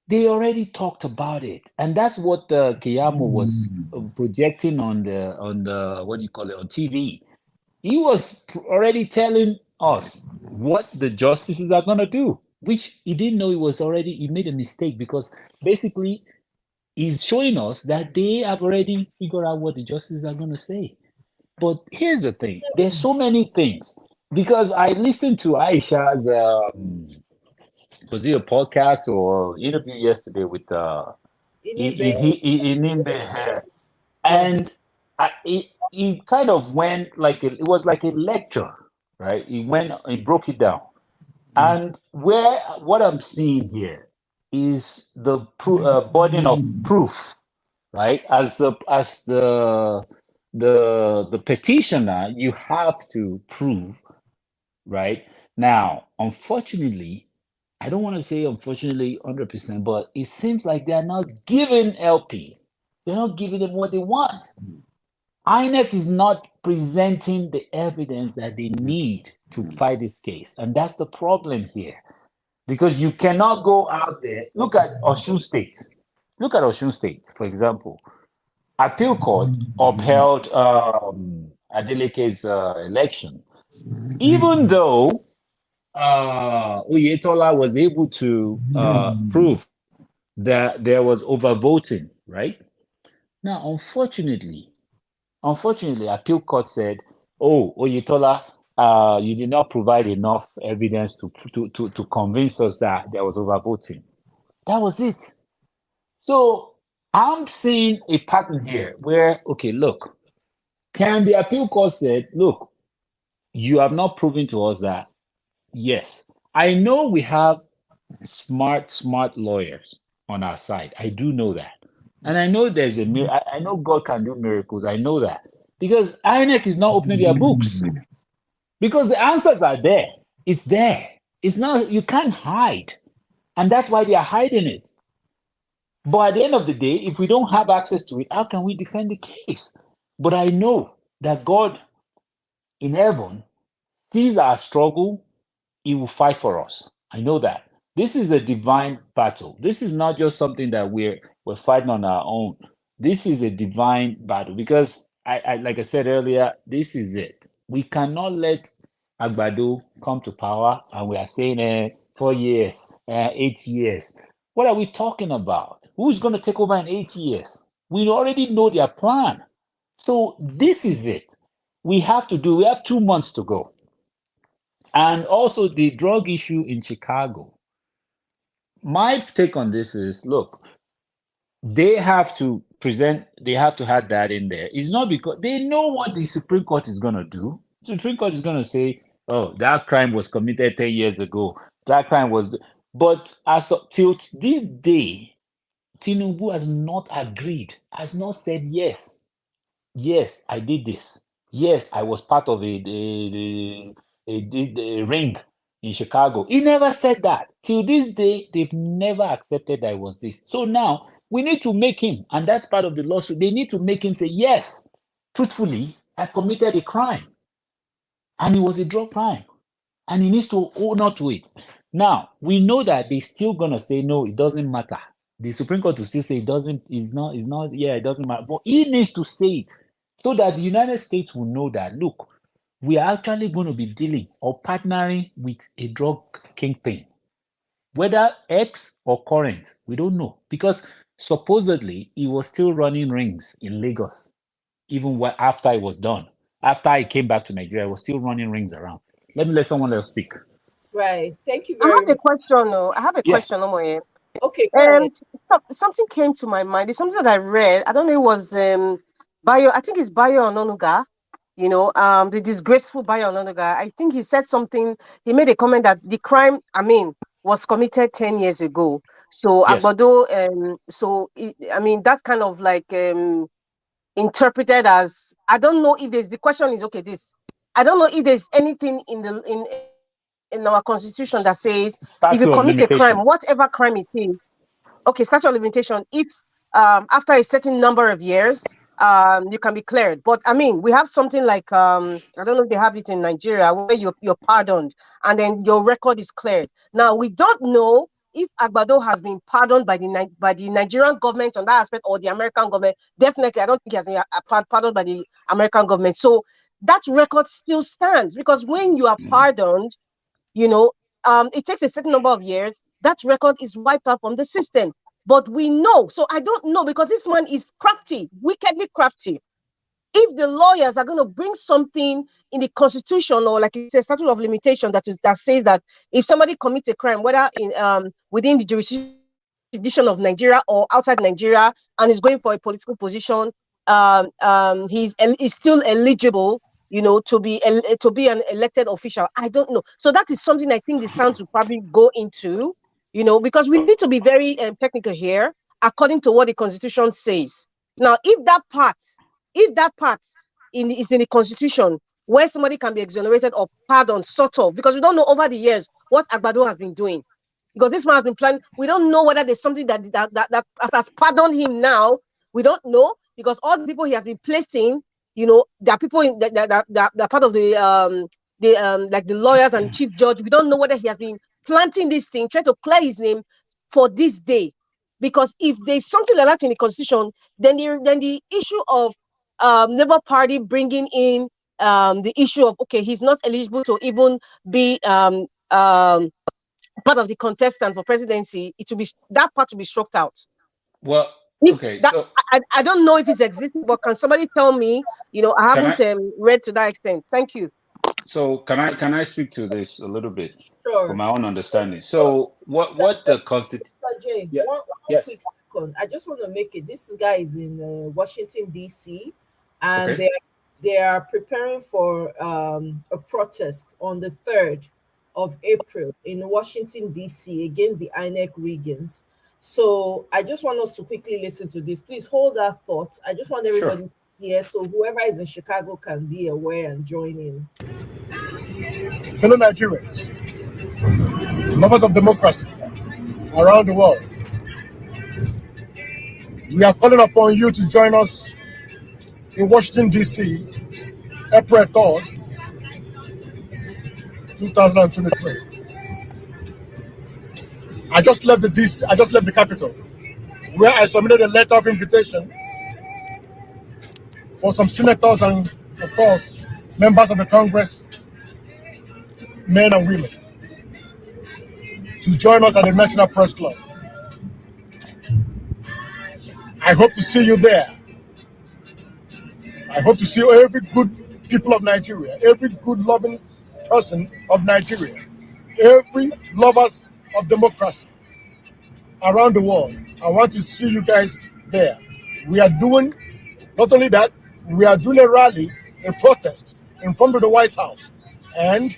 They already talked about it. And that's what the Keyamo was projecting on the what do you call it, on TV. He was already telling us what the justices are going to do, which he didn't know he made a mistake, because basically he's showing us that they have already figured out what the justices are going to say. But here's the thing. There's so many things, because I listened to Aisha's was it a podcast or interview yesterday with Inimbe, and he kind of went it was like a lecture, right? He broke it down. And what I'm seeing here is the burden of proof, right? As the petitioner, you have to prove, right? Now, unfortunately, I don't want to say unfortunately 100%, but it seems like they're not giving LP. They're not giving them what they want. Inec is not presenting the evidence that they need to fight this case. And that's the problem here. Because you cannot go out there. Look at Osun State. For example. Appeal Court upheld Adeleke's election. Even though Oyetola was able to prove that there was overvoting, right? Now, unfortunately, Appeal Court said, Oyetola, you did not provide enough evidence to convince us that there was overvoting. That was it. So I'm seeing a pattern here where, look, can the Appeal Court said, look, you have not proven to us that, yes, I know we have smart lawyers on our side. I do know that. And I know I know God can do miracles. I know that. Because INEC is not opening their books. Because the answers are there. It's there. It's not, you can't hide. And that's why they are hiding it. But at the end of the day, if we don't have access to it, how can we defend the case? But I know that God in heaven sees our struggle, he will fight for us. I know that. This is a divine battle. This is not just something that we're fighting on our own. This is a divine battle because I like I said earlier, this is it. We cannot let Agbado come to power and we are saying 4 years, 8 years. What are we talking about? Who's going to take over in 8 years? We already know their plan. So this is it. We have 2 months to go. And also the drug issue in Chicago. My take on this is, look, they have to have that in there. It's not because they know what the Supreme Court is going to do. The Supreme Court is going to say, oh, that crime was committed 10 years ago. That crime was, but till this day, Tinubu has not agreed, has not said, yes, I did this. Yes, I was part of a ring in Chicago. He never said that. Till this day, they've never accepted that it was this. So now we need to make him, and that's part of the lawsuit. They need to make him say, yes, truthfully, I committed a crime. And it was a drug crime. And he needs to own up to it. Now, we know that they're still going to say, no, it doesn't matter. The Supreme Court will still say it doesn't matter. But he needs to say it so that the United States will know that, look, we are actually going to be dealing or partnering with a drug kingpin. Whether ex or current, we don't know. Because supposedly, he was still running rings in Lagos, even after it was done. After I came back to Nigeria, I was still running rings around. Let me let someone else speak. Right. Thank you I very have a much. question. I have a Yes. question, Omoye. Okay, go ahead. Something came to my mind. It's something that I read. I don't know. It was Bayo. I think it's Bayo Ononuga. You know, the disgraceful Bayo Ononuga. I think he said something. He made a comment that the crime, was committed 10 years ago. So Yes. Agbado, that kind of like interpreted as, I don't know if the question is okay. I don't know if there's anything in our constitution that says if you Statute of commit a crime, limitation. whatever crime it is, okay, statute of limitation, if after a certain number of years, you can be cleared. But we have something like I don't know if they have it in Nigeria where you're pardoned and then your record is cleared. Now we don't know if Agbado has been pardoned by the Nigerian government on that aspect or the American government. Definitely, I don't think he has been pardoned by the American government. So that record still stands because when you are pardoned, it takes a certain number of years. That record is wiped out from the system. But we know, so I don't know because this man is crafty, wickedly crafty. If the lawyers are going to bring something in the constitution or like it's a statute of limitation that says that if somebody commits a crime, whether in within the jurisdiction of Nigeria or outside Nigeria, and is going for a political position, he's still eligible, to be an elected official. I don't know. So that is something I think the SANS will probably go into, because we need to be very technical here, according to what the Constitution says. Now, if that part is in the Constitution where somebody can be exonerated or pardoned, sort of, because we don't know over the years what Agbado has been doing. Because this man has been planning. We don't know whether there's something that has pardoned him now. We don't know because all the people he has been placing, there are people that are part of the like the lawyers and chief judge. We don't know whether he has been planting this thing, trying to clear his name for this day. Because if there's something like that in the Constitution, then the issue of Labour Party bringing in the issue of he's not eligible to even be part of the contestant for presidency, that part to be struck out. Well, okay, so I don't know if it's existing, but can somebody tell me? I haven't read to that extent. Thank you. So can I speak to this a little bit Sure. from my own understanding? So what the Constitution? Yeah. One quick second. I just want to make it. This guy is in Washington D.C. and they are preparing for a protest on the 3rd of April in Washington D.C. against the Inec riggings. So I just want us to quickly listen to this. Please hold that thought. I just want everybody here, so whoever is in Chicago can be aware and join in. Fellow Nigerians, lovers of democracy around the world, We are calling upon you to join us in Washington, D.C., April 3rd, 2023. I just left the capital, where I submitted a letter of invitation for some senators and, of course, members of the Congress, men and women, to join us at the National Press Club. I hope to see you there. I hope to see every good people of Nigeria, every good loving person of Nigeria, every lovers of democracy around the world. I want to see you guys there. We are doing, not only that, we are doing a rally, a protest in front of the White House and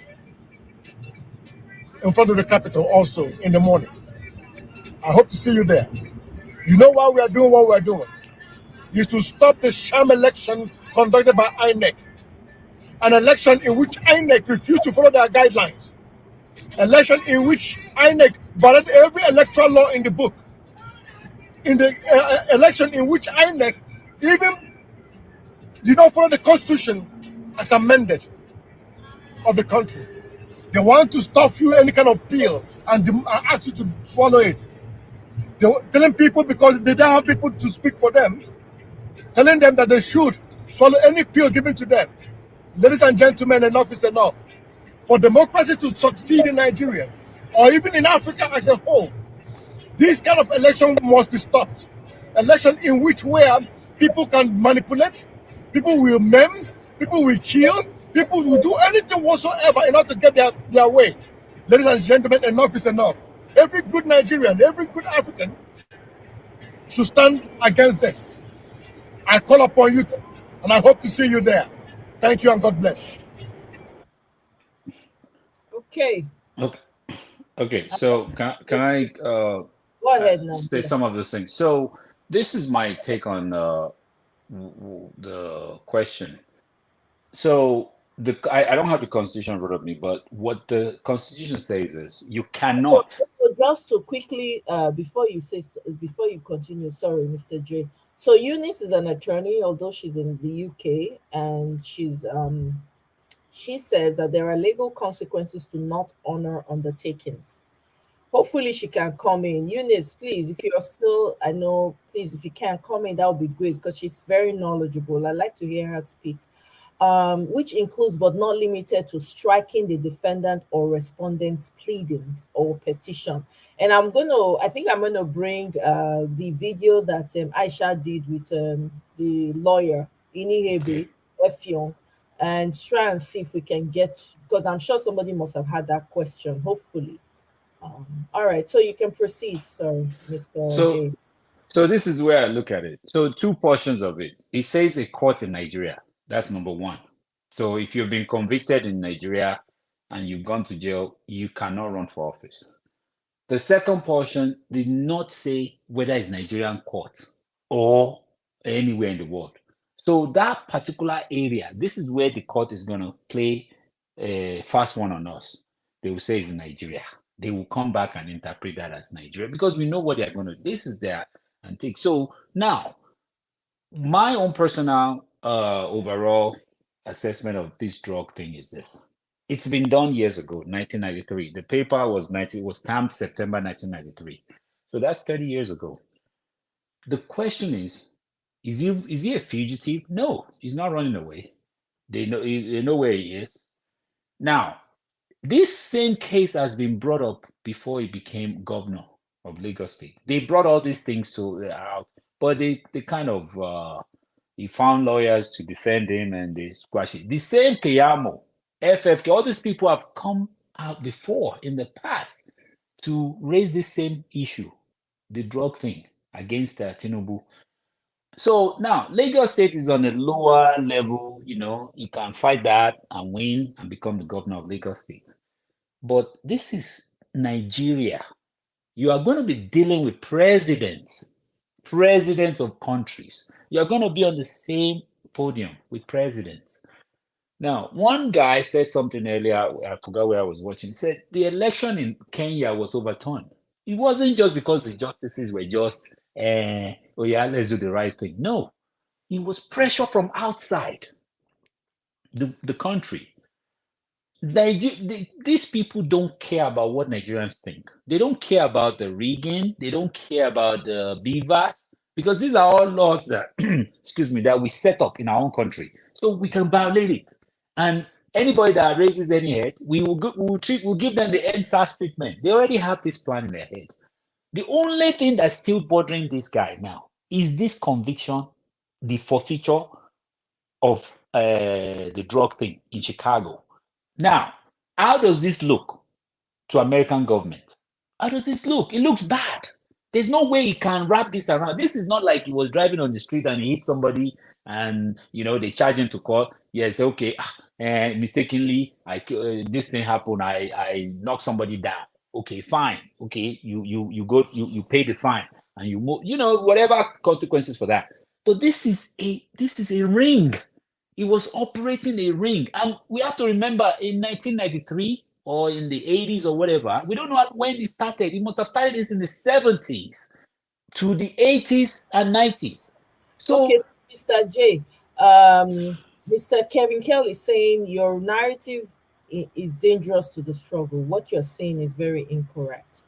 in front of the Capitol also in the morning. I hope to see you there. You know why we are doing what we are doing? Is to stop the sham election conducted by Inec. An election in which Inec refused to follow their guidelines. Election in which Inec violated every electoral law in the book. In the election in which Inec even did not follow the Constitution as amended of the country. They want to stuff you any kind of pill and ask you to swallow it. They were telling people, because they don't have people to speak for them, telling them that they should swallow any pill given to them. Ladies and gentlemen, enough is enough. For democracy to succeed in Nigeria, or even in Africa as a whole, this kind of election must be stopped. Election in which where people can manipulate, people will maim, people will kill, people will do anything whatsoever in order to get their way. Ladies and gentlemen, enough is enough. Every good Nigerian, every good African should stand against this. I call upon you, and I hope to see you there. Thank you, and God bless. Okay. Okay. So can I Go ahead now. say some of those things? So this is my take on the question. So I don't have the Constitution in front of me, but what the Constitution says is you cannot. So just to quickly, before you continue, sorry, Mr. J. So Eunice is an attorney, although she's in the UK, and she says that there are legal consequences to not honor undertakings. Hopefully she can come in. Eunice, please, if you're still, please, if you can come in, that would be great, because she's very knowledgeable. I'd like to hear her speak. Which includes but not limited to striking the defendant or respondent's pleadings or petition. And I think I'm gonna bring the video that Aisha did with the lawyer Inihebe Effiong, and try and see if we can get, because I'm sure somebody must have had that question, hopefully. All right, so you can proceed, sorry, Mr. J. So this is where I look at it. So two portions of it. It says a court in Nigeria. That's number one. So if you've been convicted in Nigeria and you've gone to jail, you cannot run for office. The second portion did not say whether it's Nigerian court or anywhere in the world. So that particular area, this is where the court is going to play a fast one on us. They will say it's Nigeria. They will come back and interpret that as Nigeria, because we know what they're going to do. This is their antique. So now, my own personal overall assessment of this drug thing is this. It's been done years ago, 1993. The paper was stamped September 1993. So that's 30 years ago. The question is he a fugitive? No, he's not running away. They know where he is. Now, this same case has been brought up before he became governor of Lagos State. They brought all these things out, but they kind of he found lawyers to defend him and they squashed it. The same Keyamo, FFK, all these people have come out before in the past to raise this same issue, the drug thing, against Tinubu. So now Lagos State is on a lower level, you can fight that and win and become the governor of Lagos State. But this is Nigeria. You are going to be dealing with presidents of countries. You're going to be on the same podium with presidents. Now, one guy said something earlier, I forgot where I was watching. He said the election in Kenya was overturned. It wasn't just because the justices were just oh yeah, let's do the right thing. No, it was pressure from outside the country. These people don't care about what Nigerians think. They don't care about the rigging. They don't care about the beavers, because these are all laws that, excuse me, that we set up in our own country. So we can violate it. And anybody that raises any head, we'll give them the NSAS treatment. They already have this plan in their head. The only thing that's still bothering this guy now is this conviction, the forfeiture of the drug thing in Chicago. Now, how does this look to American government? How does this look? It looks bad. There's no way he can wrap this around. This is not like he was driving on the street and he hit somebody and, they charge him to court. Yes, okay, mistakenly, this thing happened. I knocked somebody down. Okay, fine. Okay, you pay the fine and you move, whatever consequences for that. But this is a ring. He was operating a ring. And we have to remember in 1993 or in the 80s or whatever, we don't know when it started. He must have started this in the 70s to the 80s and 90s. So, okay, Mr. J, Mr. Kevin Kelly is saying your narrative is dangerous to the struggle. What you're saying is very incorrect.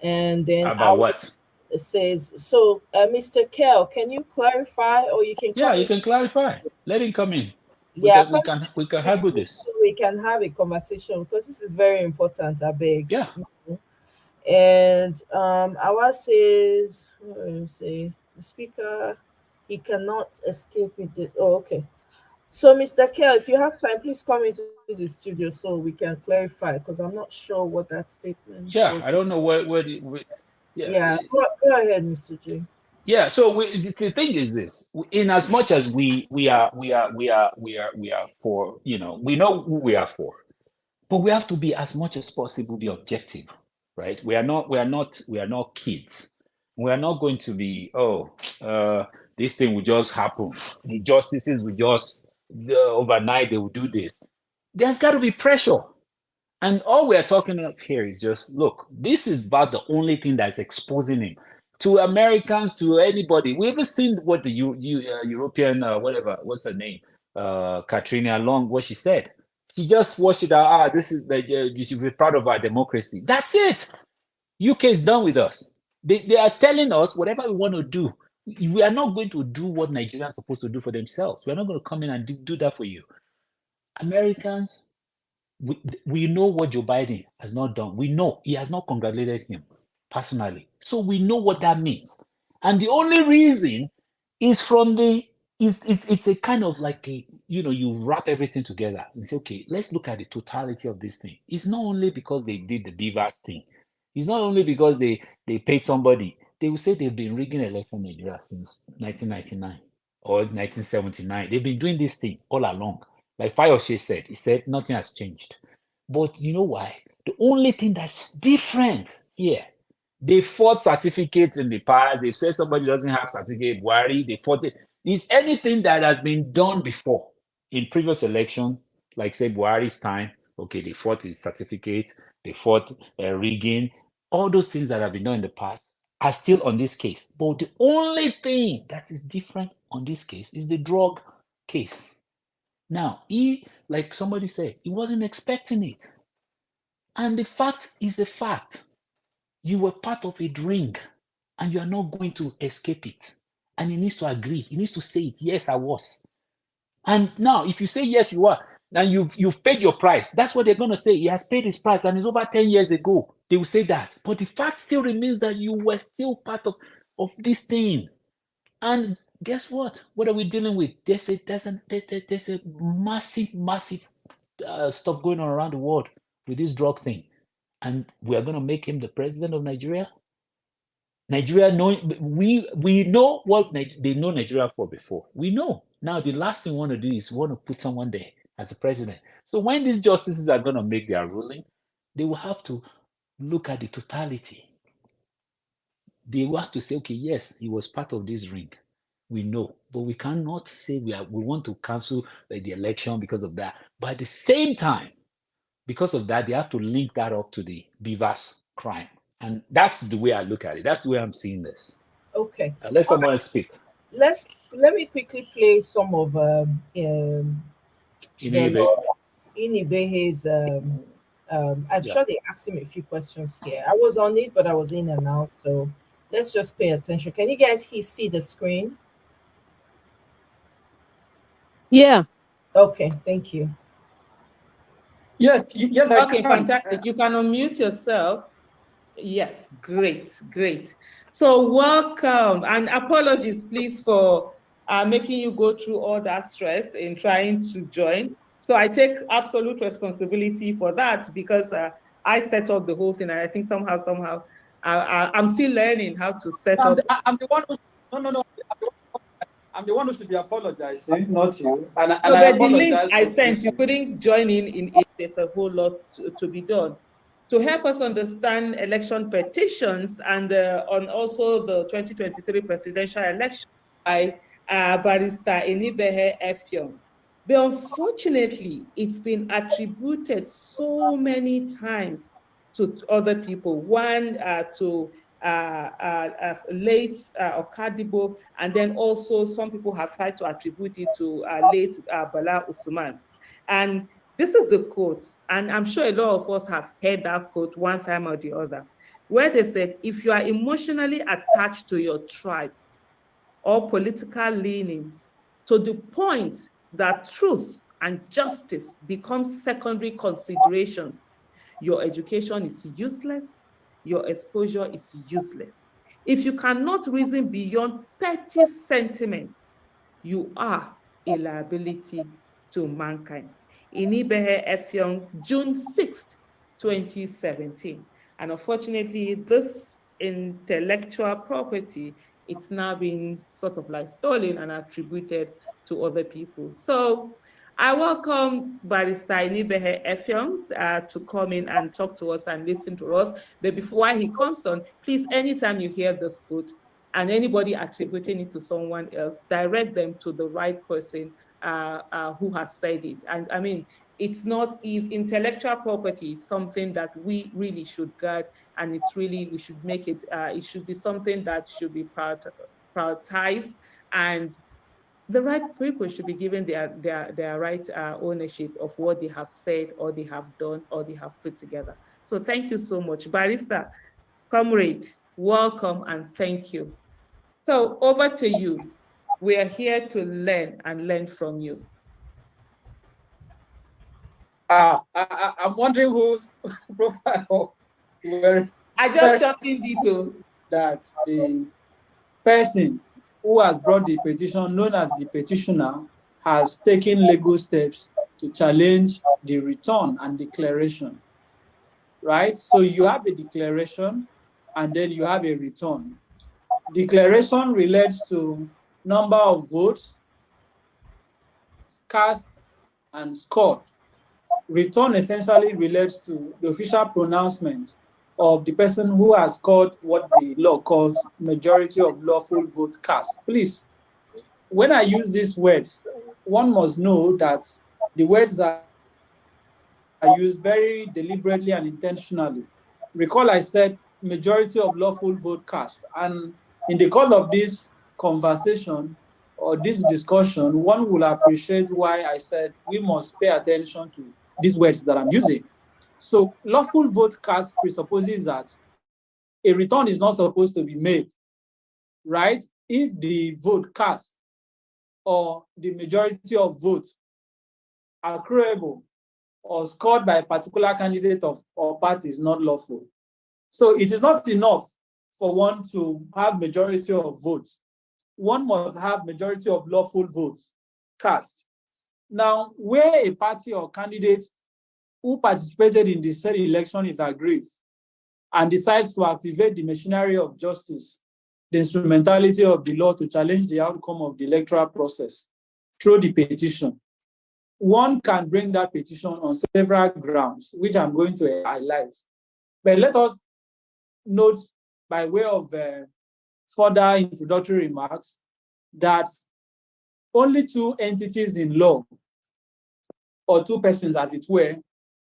And then about what? It says, so Mr. Kell, can you clarify, or you can you can clarify. Let him come in. We can have with this. We can have a conversation because this is very important, I beg. Yeah. And our says, let me see, the speaker, he cannot escape with this. Oh, okay. So, Mr. Kell, if you have time, please come into the studio so we can clarify, because I'm not sure what that statement was. I don't know where Go ahead, Mr. J. Yeah, so the thing is this: in as much as we are for, we know who we are for, but we have to be, as much as possible, be objective, right? We are not kids. We are not going to be, this thing will just happen. The justices will just overnight they will do this. There's got to be pressure. And all we are talking about here is just, look, this is about the only thing that's exposing him to Americans, to anybody. We ever seen what the European, what's her name, Katrina Long, what she said. She just washed it out. This is like, you should be proud of our democracy. That's it. UK is done with us. They are telling us whatever we want to do. We are not going to do what Nigerians are supposed to do for themselves. We're not going to come in and do that for you. Americans, we know what Joe Biden has not done. We know he has not congratulated him personally. So we know what that means. And the only reason is it's a kind of like you wrap everything together and say, okay, let's look at the totality of this thing. It's not only because they did the beavers thing. It's not only because they paid somebody. They will say they've been rigging election in Nigeria since 1999 or 1979. They've been doing this thing all along. Like Fayose said, he said nothing has changed. But you know why? The only thing that's different here, they fought certificates in the past. They've said somebody doesn't have certificate, Buhari, they fought it. Is anything that has been done before in previous election, like say Buhari's time, okay, they fought his certificate, they fought rigging, all those things that have been done in the past are still on this case. But the only thing that is different on this case is the drug case. Now, like somebody said, he wasn't expecting it. And the fact is a fact. You were part of a ring and you are not going to escape it. And he needs to agree. He needs to say it. Yes, I was. And now, if you say yes, you are, and you've paid your price, that's what they're going to say. He has paid his price and it's over 10 years ago. They will say that. But the fact still remains that you were still part of this thing. And guess what? What are we dealing with? There's a massive stuff going on around the world with this drug thing. And we are going to make him the president of Nigeria? Nigeria, we know what they know Nigeria for before. We know. Now, the last thing we want to do is we want to put someone there as a president. So when these justices are going to make their ruling, they will have to look at the totality. They will have to say, okay, yes, he was part of this ring. We know, but we cannot say we want to cancel the election because of that. But at the same time, because of that, they have to link that up to the Beavers crime. And that's the way I look at it. That's the way I'm seeing this. Okay. Let someone speak. Let me quickly play some of the Inebe. Inibehe's I'm Yeah. sure they asked him a few questions here. I was on it, but I was in and out, so let's just pay attention. Can you guys see the screen? Yeah. Okay, thank you. Yes, yes. Okay, fantastic. You can unmute yourself. Yes, great, great. So welcome and apologies, please, for making you go through all that stress in trying to join. So I take absolute responsibility for that because I set up the whole thing, and I think somehow, I'm still learning how to set up. I'm the one who, no. I'm the one who should be apologizing, not you. And No, I but the link apologize I for sent, this. you couldn't join in it. There's a whole lot to be done. To help us understand election petitions and on also the 2023 presidential election by Barrister Enibehe Effiong. But unfortunately, it's been attributed so many times to other people. One to late Okadibo, and then also some people have tried to attribute it to late Bala Usman. And this is the quote, and I'm sure a lot of us have heard that quote one time or the other, where they said, if you are emotionally attached to your tribe or political leaning to the point that truth and justice become secondary considerations, your education is useless, your exposure is useless. If you cannot reason beyond petty sentiments, you are a liability to mankind. Inibehe Effiong, June 6th, 2017. And unfortunately, this intellectual property, it's now being sort of like stolen and attributed to other people. So I welcome Barrister Inibehe Effiong to come in and talk to us and listen to us. But before he comes on, please, anytime you hear this quote, and anybody attributing it to someone else, direct them to the right person who has said it. And I mean, it's not intellectual property. It's something that we really should guard, and it's really, we should make it, it should be something that should be prioritized, and the right people should be given their right ownership of what they have said or they have done or they have put together. So thank you so much. Barrister, comrade, welcome and thank you. So over to you. We are here to learn and learn from you. I'm wondering whose profile I just shot in detail that the person who has brought the petition, known as the petitioner, has taken legal steps to challenge the return and declaration, right? So you have a declaration and then you have a return. Declaration relates to number of votes cast and scored. Return essentially relates to the official pronouncement of the person who has scored what the law calls majority of lawful votes cast. Please, when I use these words, one must know that the words are used very deliberately and intentionally. Recall I said majority of lawful vote cast, and in the course of this conversation or this discussion, one will appreciate why I said we must pay attention to these words that I'm using. So lawful vote cast presupposes that a return is not supposed to be made, right? If the vote cast or the majority of votes are accruable or scored by a particular candidate or party is not lawful. So it is not enough for one to have majority of votes. One must have majority of lawful votes cast. Now, where a party or candidate who participated in the said election is aggrieved and decides to activate the machinery of justice, the instrumentality of the law to challenge the outcome of the electoral process through the petition, one can bring that petition on several grounds, which I'm going to highlight. But let us note, by way of further introductory remarks, that only two entities in law, or two persons as it were,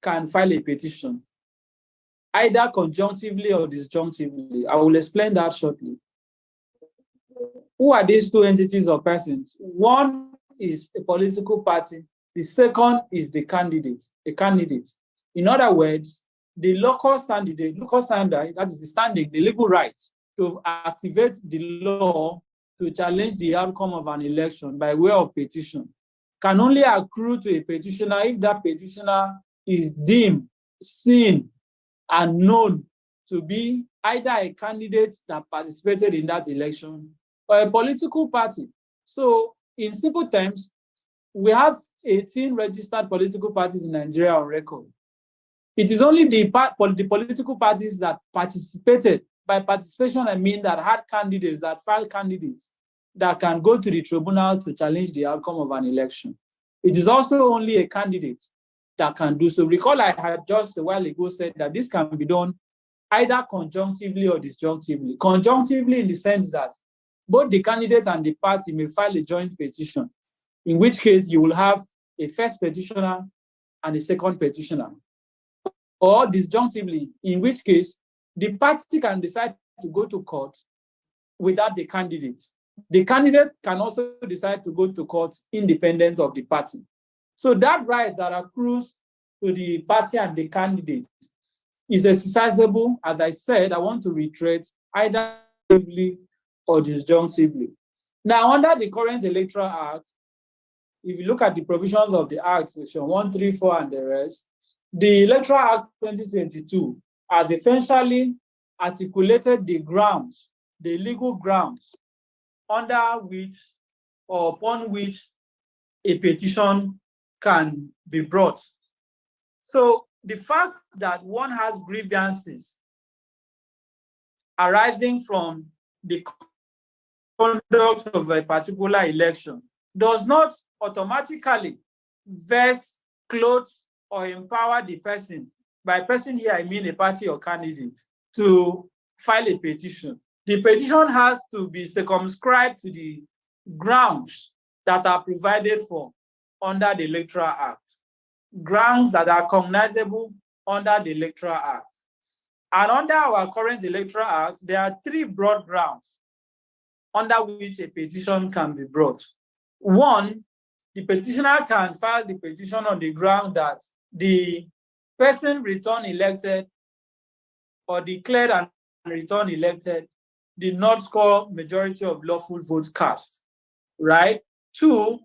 can file a petition, either conjunctively or disjunctively. I will explain that shortly. Who are these two entities or persons? One is a political party. The second is the candidate, a candidate. In other words, the local standard, that is the standing, the legal right to activate the law to challenge the outcome of an election by way of petition can only accrue to a petitioner if that petitioner is deemed, seen, and known to be either a candidate that participated in that election or a political party. So in simple terms, we have 18 registered political parties in Nigeria on record. It is only the political parties that participated. By participation, I mean that had candidates, that filed candidates, that can go to the tribunal to challenge the outcome of an election. It is also only a candidate that can do so. Recall I had just a while ago said that this can be done either conjunctively or disjunctively. Conjunctively in the sense that both the candidate and the party may file a joint petition, in which case you will have a first petitioner and a second petitioner. Or disjunctively, in which case the party can decide to go to court without the candidate. The candidate can also decide to go to court independent of the party. So that right that accrues to the party and the candidate is exercisable, as I said, I want to reiterate, either or disjunctively. Now, under the current Electoral Act, if you look at the provisions of the Act, Section 134 and the rest, the Electoral Act 2022 has essentially articulated the grounds, the legal grounds, under which or upon which a petition can be brought. So the fact that one has grievances arising from the conduct of a particular election does not automatically vest, clothe, or empower the person. By person here, I mean a party or candidate, to file a petition. The petition has to be circumscribed to the grounds that are provided for under the Electoral Act, grounds that are cognizable under the Electoral Act. And under our current Electoral Act, there are three broad grounds under which a petition can be brought. One, the petitioner can file the petition on the ground that the person returned elected or declared and returned elected did not score majority of lawful vote cast, right? Two,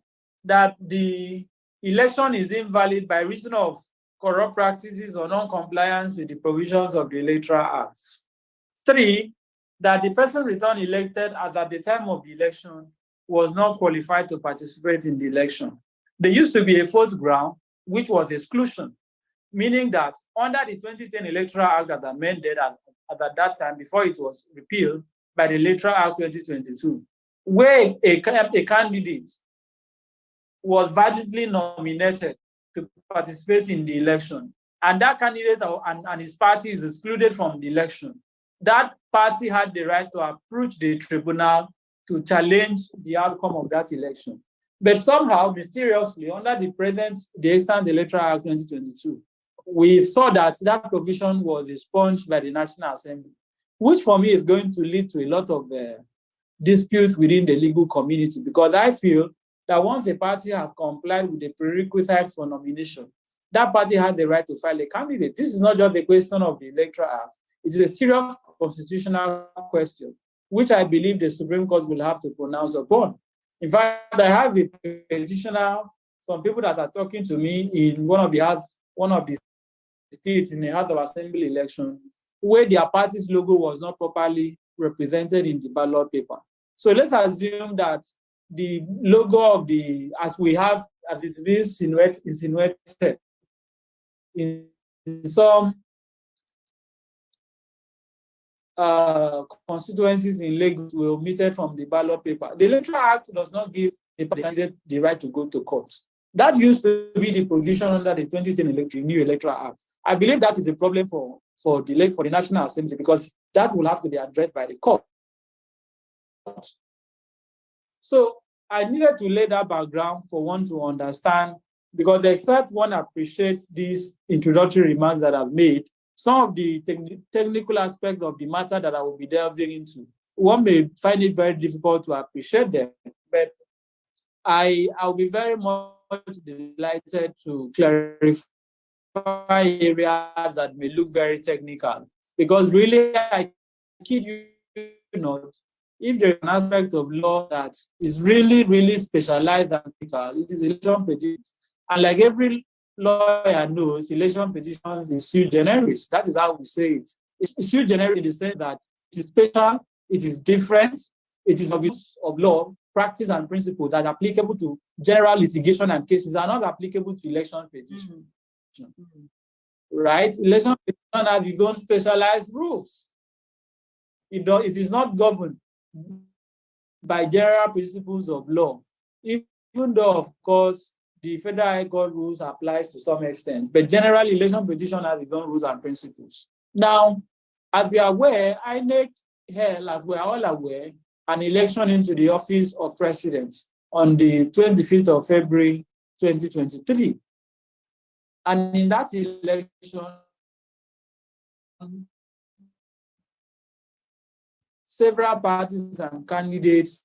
that the election is invalid by reason of corrupt practices or non-compliance with the provisions of the Electoral Act. Three, that the person returned elected as at the time of the election was not qualified to participate in the election. There used to be a fourth ground, which was exclusion, meaning that under the 2010 Electoral Act that amended at that time, before it was repealed by the Electoral Act 2022, where a candidate was validly nominated to participate in the election, and that candidate and his party is excluded from the election, that party had the right to approach the tribunal to challenge the outcome of that election. But somehow, mysteriously, under the extant Electoral Act 2022, we saw that that provision was expunged by the National Assembly, which for me is going to lead to a lot of disputes within the legal community, because I feel that once a party has complied with the prerequisites for nomination, that party has the right to file a candidate. This is not just a question of the Electoral Act. It is a serious constitutional question, which I believe the Supreme Court will have to pronounce upon. In fact, I have a petitioner, some people that are talking to me in one of the states in the House of Assembly election, where their party's logo was not properly represented in the ballot paper. So let's assume that the logo of as it's been insinuated in some constituencies in Lagos were omitted from the ballot paper. The Electoral Act does not give the candidate the right to go to court. That used to be the provision under the 2010 new Electoral Act. I believe that is a problem for the National Assembly, because that will have to be addressed by the court. So I needed to lay that background for one to understand, because except one appreciates these introductory remarks that I've made, some of the technical aspects of the matter that I will be delving into one may find it very difficult to appreciate them, but I'll be very much delighted to clarify areas that may look very technical, because really, I kid you not, if there's an aspect of law that is really, really specialized and technical, it is election petition. And like every lawyer knows, election petition is sui generis. That is how we say it. It's sui generis in the sense that it is special, it is different, it is of law, practice, and principles that are applicable to general litigation and cases are not applicable to election petition. Right? Election petition has its own specialized rules. It is not governed by general principles of law, even though, of course, the Federal High Court rules applies to some extent, but generally, election petition has its own rules and principles. Now, as we are aware, INEC held, as we are all aware, an election into the office of president on the 25th of February, 2023. And in that election, several parties and candidates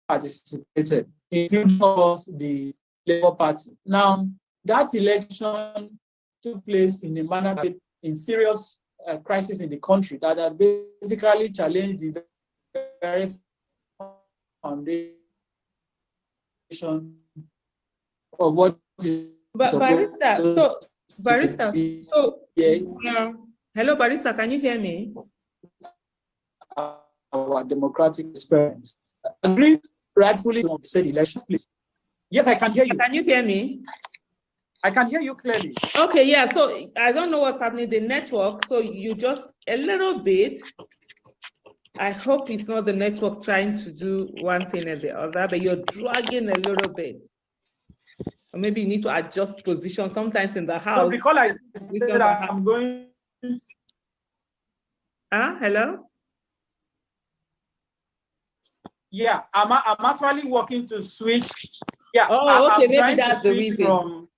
participated, including the Labour Party. Now, that election took place in a manner that in serious crisis in the country that had basically challenged the very foundation of what is Barrister, hello, Barrister, can you hear me? Our democratic experience. Agreed, rightfully, to say the elections, please. Yes, I can hear you. Can you hear me? I can hear you clearly. Okay, yeah, so I don't know what's happening, the network, so you just a little bit. I hope it's not the network trying to do one thing or the other, but you're dragging a little bit. Or maybe you need to adjust position sometimes in the house. So because I said I'm going. Hello? Yeah, I'm actually working to switch. Yeah. Oh, okay, maybe that's the reason. From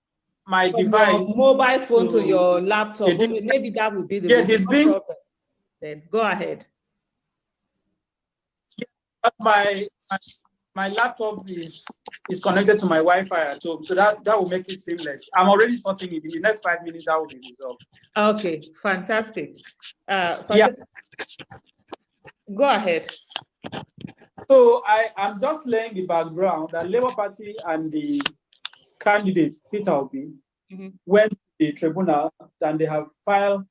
my device, your mobile phone to your laptop. Maybe that would be the reason. It's being, then go ahead. Yeah, my laptop is connected to my Wi-Fi at home, so that will make it seamless. I'm already sorting it. In the next 5 minutes, that will be resolved. Okay, fantastic. Yeah. Go ahead. So I'm just laying the background that Labour Party and the candidate, Peter Obi, went to the tribunal and they have filed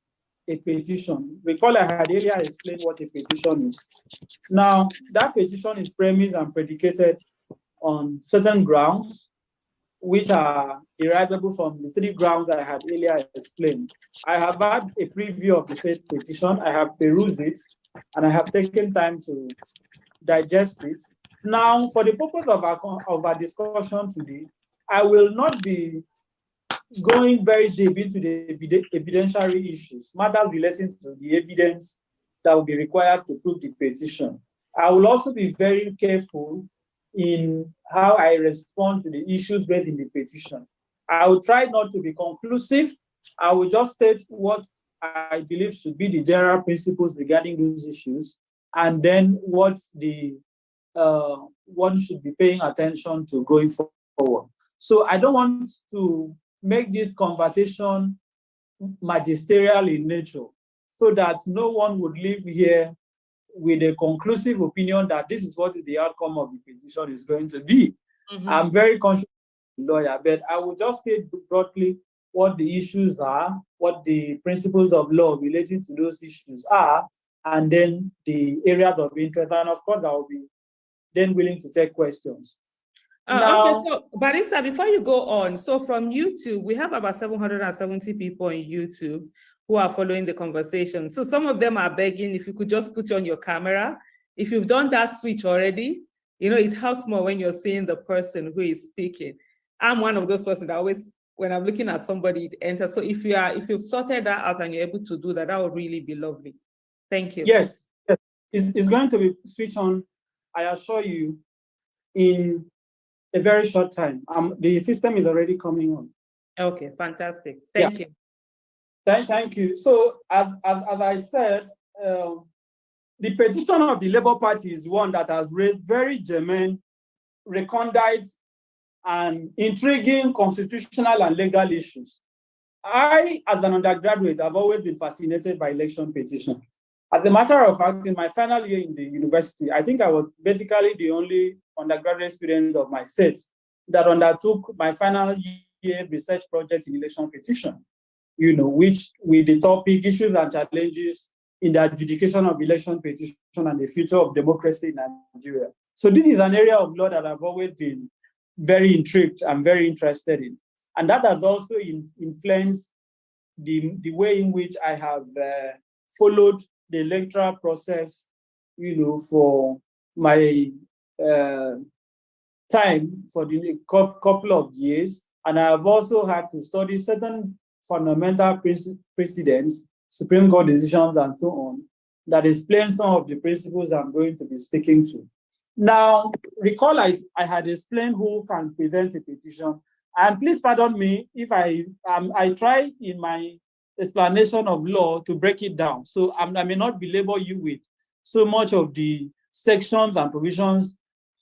a petition. Recall I had earlier explained what a petition is. Now, that petition is premised and predicated on certain grounds, which are derivable from the 3 grounds I had earlier explained. I have had a preview of the said petition. I have perused it, and I have taken time to digest it. Now, for the purpose of our discussion today, I will not be going very deep into the evidentiary issues, matters relating to the evidence that will be required to prove the petition. I will also be very careful in how I respond to the issues raised in the petition. I will try not to be conclusive. I will just state what I believe should be the general principles regarding those issues, and then what one should be paying attention to going forward. So I don't want to make this conversation magisterial in nature, so that no one would leave here with a conclusive opinion that this is what the outcome of the petition is going to be. I'm very conscious of the lawyer, but I will just state broadly what the issues are, what the principles of law relating to those issues are, and then the areas of interest. And of course, I will be then willing to take questions. Okay, so Barrister, before you go on, so from YouTube, we have about 770 people on YouTube who are following the conversation. So some of them are begging if you could just put on your camera. If you've done that switch already, you know, it helps more when you're seeing the person who is speaking. I'm one of those persons that always, when I'm looking at somebody, it enters. So if you've sorted that out and you're able to do that, that would really be lovely. Thank you. Yes, it's going to be switched on, I assure you, in a very short time. The system is already coming on. Okay, fantastic. Thank you. Thank you. So as I said, the petition of the Labour Party is one that has raised very germane, recondite, and intriguing constitutional and legal issues. I, as an undergraduate, have always been fascinated by election petition. As a matter of fact, in my final year in the university, I think I was basically the only undergraduate student of my set that undertook my final year research project in election petition, which with the topic issues and challenges in the adjudication of election petition and the future of democracy in Nigeria. So this is an area of law that I've always been very intrigued and very interested in. And that has also influenced the way in which I have followed the electoral process, for my time for the couple of years. And I have also had to study certain fundamental precedents, Supreme Court decisions, and so on, that explain some of the principles I'm going to be speaking to. Now, recall I had explained who can present a petition. And please pardon me if I try in my explanation of law to break it down. So I may not belabor you with so much of the sections and provisions.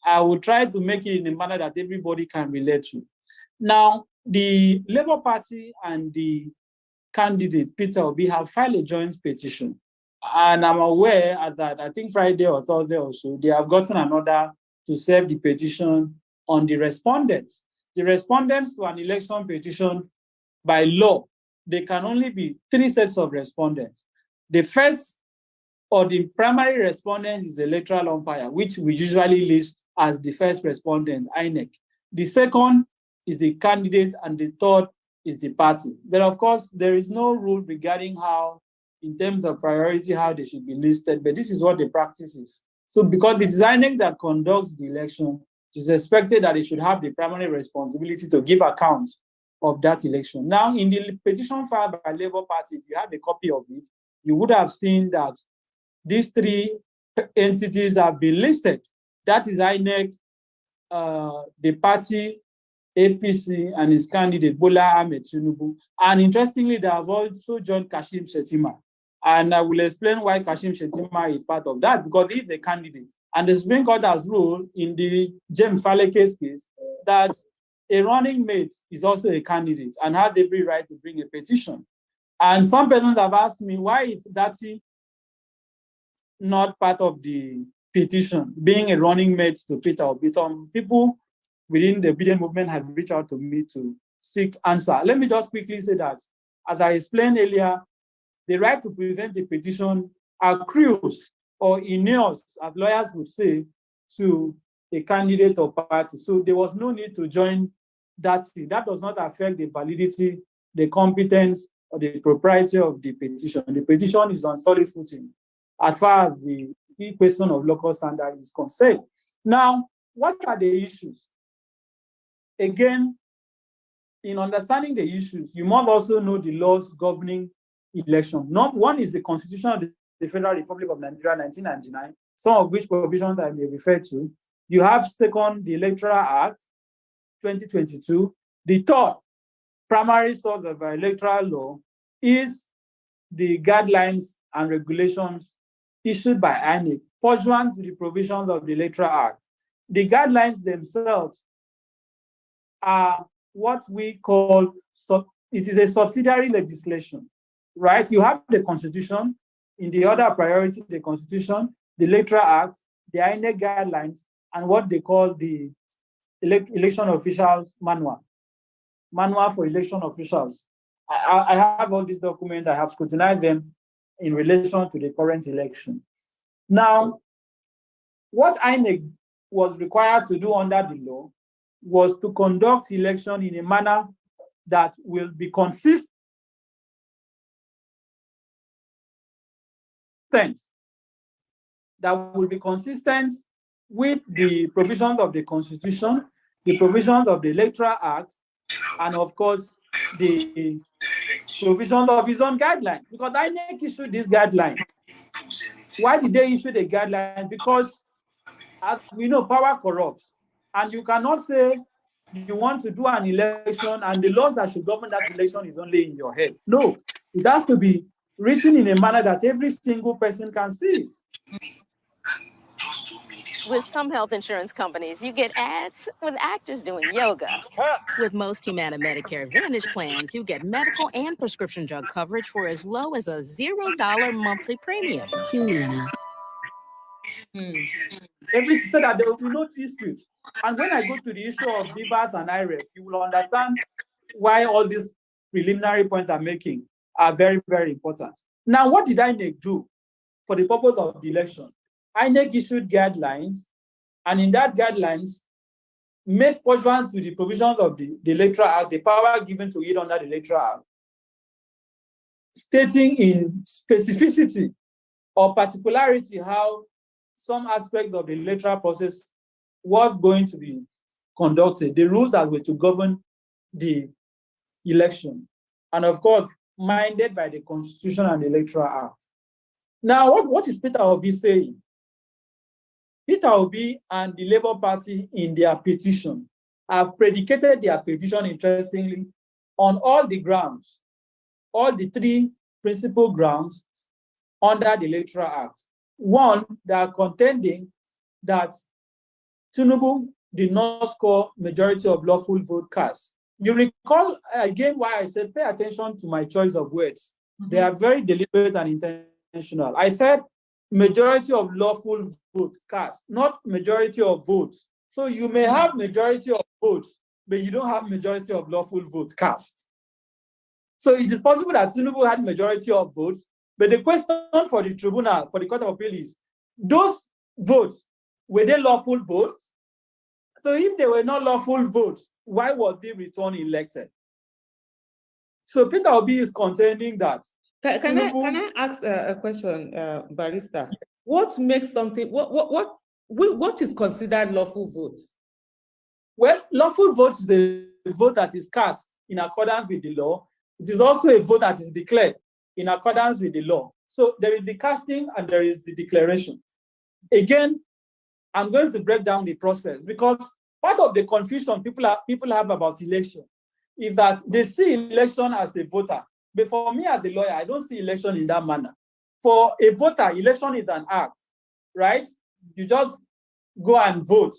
I will try to make it in a manner that everybody can relate to. Now, the Labour Party and the candidate, Peter Obi, have filed a joint petition. And I'm aware that I think Friday or Thursday or so, they have gotten an order to serve the petition on the respondents. The respondents to an election petition, by law, there can only be 3 sets of respondents. The first or the primary respondent is the electoral umpire, which we usually list as the first respondent, Inec. The second is the candidate, and the third is the party. But of course, there is no rule regarding how, in terms of priority, how they should be listed, but this is what the practice is. So because it is INEC that conducts the election, it is expected that it should have the primary responsibility to give accounts of that election. Now, in the petition filed by Labour Party, if you have a copy of it, you would have seen that these 3 entities have been listed. That is INEC, the party, APC, and its candidate, Bola Ahmed Tinubu. And interestingly, they have also joined Kashim Shettima. And I will explain why Kashim Shettima is part of that, because he is the candidate. And the Supreme Court has ruled in the James Faleke's case that a running mate is also a candidate and had every right to bring a petition. And some persons have asked me, why is that not part of the petition, being a running mate to Peter Obi? Some people within the obedient movement have reached out to me to seek answer. Let me just quickly say that, as I explained earlier, the right to present the petition accrues or inures, as lawyers would say, to a candidate or party. So there was no need to join that. That does not affect the validity, the competence, or the propriety of the petition. The petition is on solid footing as far as the question of local standard is concerned. Now, what are the issues? Again, in understanding the issues, you must also know the laws governing election. One is the Constitution of the Federal Republic of Nigeria, 1999, some of which provisions I may refer to. You have second, the Electoral Act, 2022. The third primary source of our electoral law is the guidelines and regulations issued by INEC, pursuant to the provisions of the Electoral Act. The guidelines themselves are what we call, it is a subsidiary legislation, right? You have the Constitution, in the order of priority, the Constitution, the Electoral Act, the INEC guidelines, and what they call the election officials manual for election officials. I have all these documents, I have scrutinized them in relation to the current election. Now, what INEC was required to do under the law was to conduct election in a manner that will be consistent, with the provisions of the Constitution, the provisions of the Electoral Act, and of course, the provisions of his own guidelines. Because INEC issued this guideline. Why did they issue the guideline? Because, as we know, power corrupts. And you cannot say you want to do an election and the laws that should govern that election is only in your head. No, it has to be written in a manner that every single person can see it. With some health insurance companies, you get ads with actors doing yoga. With most Humana Medicare Advantage plans, you get medical and prescription drug coverage for as low as a $0 monthly premium. Humana. So that there will be no dispute. And when I go to the issue of BVAS and IREF, you will understand why all these preliminary points I'm making are very, very important. Now, what did INEC do for the purpose of the election? INEC issued guidelines, and in that guidelines, made pursuant to the provisions of the Electoral Act, the power given to it under the Electoral Act, stating in specificity or particularity how some aspects of the electoral process was going to be conducted, the rules that were to govern the election, and of course, minded by the Constitution and the Electoral Act. Now, what is Peter Obi saying? Peter Obi and the Labour Party in their petition have predicated their petition, interestingly, on all the grounds, all the three principal grounds under the Electoral Act. One, they are contending that Tinubu did not score majority of lawful vote cast. You recall again why I said pay attention to my choice of words. They are very deliberate and intentional. I said majority of lawful vote cast, not majority of votes. So you may have majority of votes, but you don't have majority of lawful vote cast. So it is possible that Tinubu had majority of votes, but the question for the tribunal, for the Court of Appeal is, those votes, were they lawful votes? So if they were not lawful votes, why was the return elected? So Peter Obi is contending that. Can I ask a question, Barrister? What makes something, what is considered lawful votes? Well, lawful votes is a vote that is cast in accordance with the law. It is also a vote that is declared in accordance with the law. So there is the casting and there is the declaration. Again, I'm going to break down the process because part of the confusion people have about election is that they see election as a voter. But for me as a lawyer, I don't see election in that manner. For a voter, election is an act, right? You just go and vote.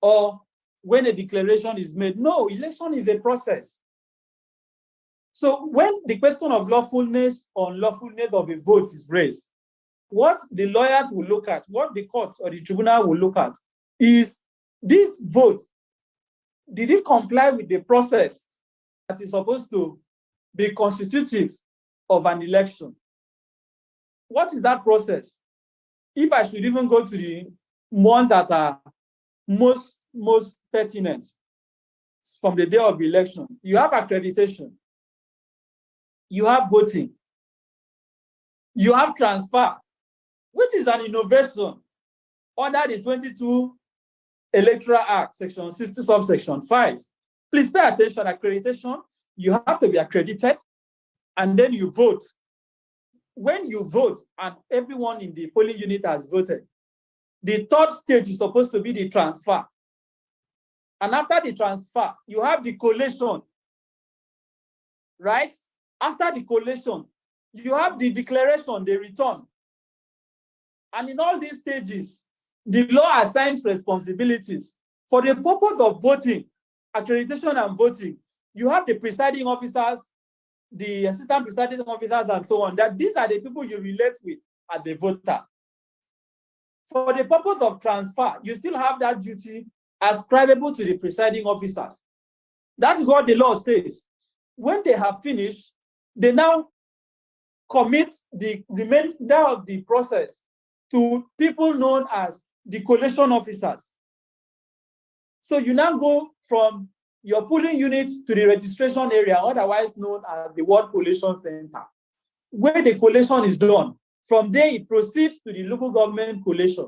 Or when a declaration is made, no, election is a process. So when the question of lawfulness or unlawfulness of a vote is raised, what the lawyers will look at, what the court or the tribunal will look at is this vote, did it comply with the process that is supposed to be constitutive of an election? What is that process? If I should even go to the ones that are most pertinent from the day of election, you have accreditation, you have voting, you have transfer, which is an innovation under the 22 Electoral Act, Section 60, subsection 5. Please pay attention, accreditation, you have to be accredited, and then you vote. When you vote and everyone in the polling unit has voted, the third stage is supposed to be the transfer. And after the transfer, you have the collation, right? After the collation, you have the declaration, the return. And in all these stages, the law assigns responsibilities. For the purpose of voting, accreditation and voting, you have the presiding officers, the assistant presiding officers, and so on. That these are the people you relate with as the voter. For the purpose of transfer, you still have that duty ascribable to the presiding officers. That is what the law says. When they have finished, they now commit the remainder of the process to people known as the collation officers. So you now go from your polling unit to the registration area, otherwise known as the Ward Collation Center, where the collation is done. From there, it proceeds to the local government collation.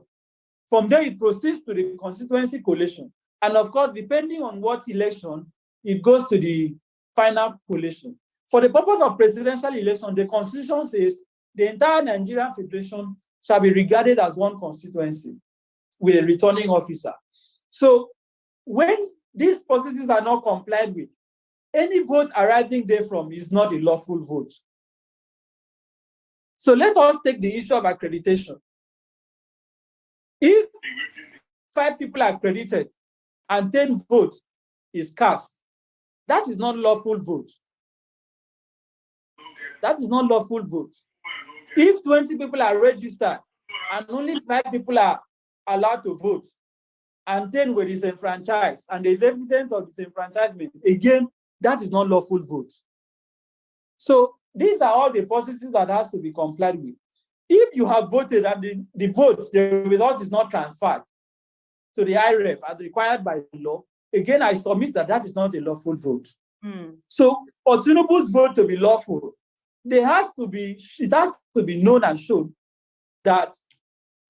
From there, it proceeds to the constituency collation. And of course, depending on what election, it goes to the final collation. For the purpose of presidential election, the Constitution says the entire Nigerian Federation shall be regarded as one constituency with a returning officer. So when these processes are not complied with, any vote arriving therefrom is not a lawful vote. So let us take the issue of accreditation. If 5 people are accredited and 10 votes is cast, that is not lawful vote. That is not lawful vote. If 20 people are registered and only 5 people are allowed to vote, and 10 were disenfranchised, and the evidence of disenfranchisement, again, that is not lawful vote. So these are all the processes that has to be complied with. If you have voted and the result is not transferred to the IREF as required by law, again, I submit that that is not a lawful vote. So for Tinubu's vote to be lawful, it has to be known and shown that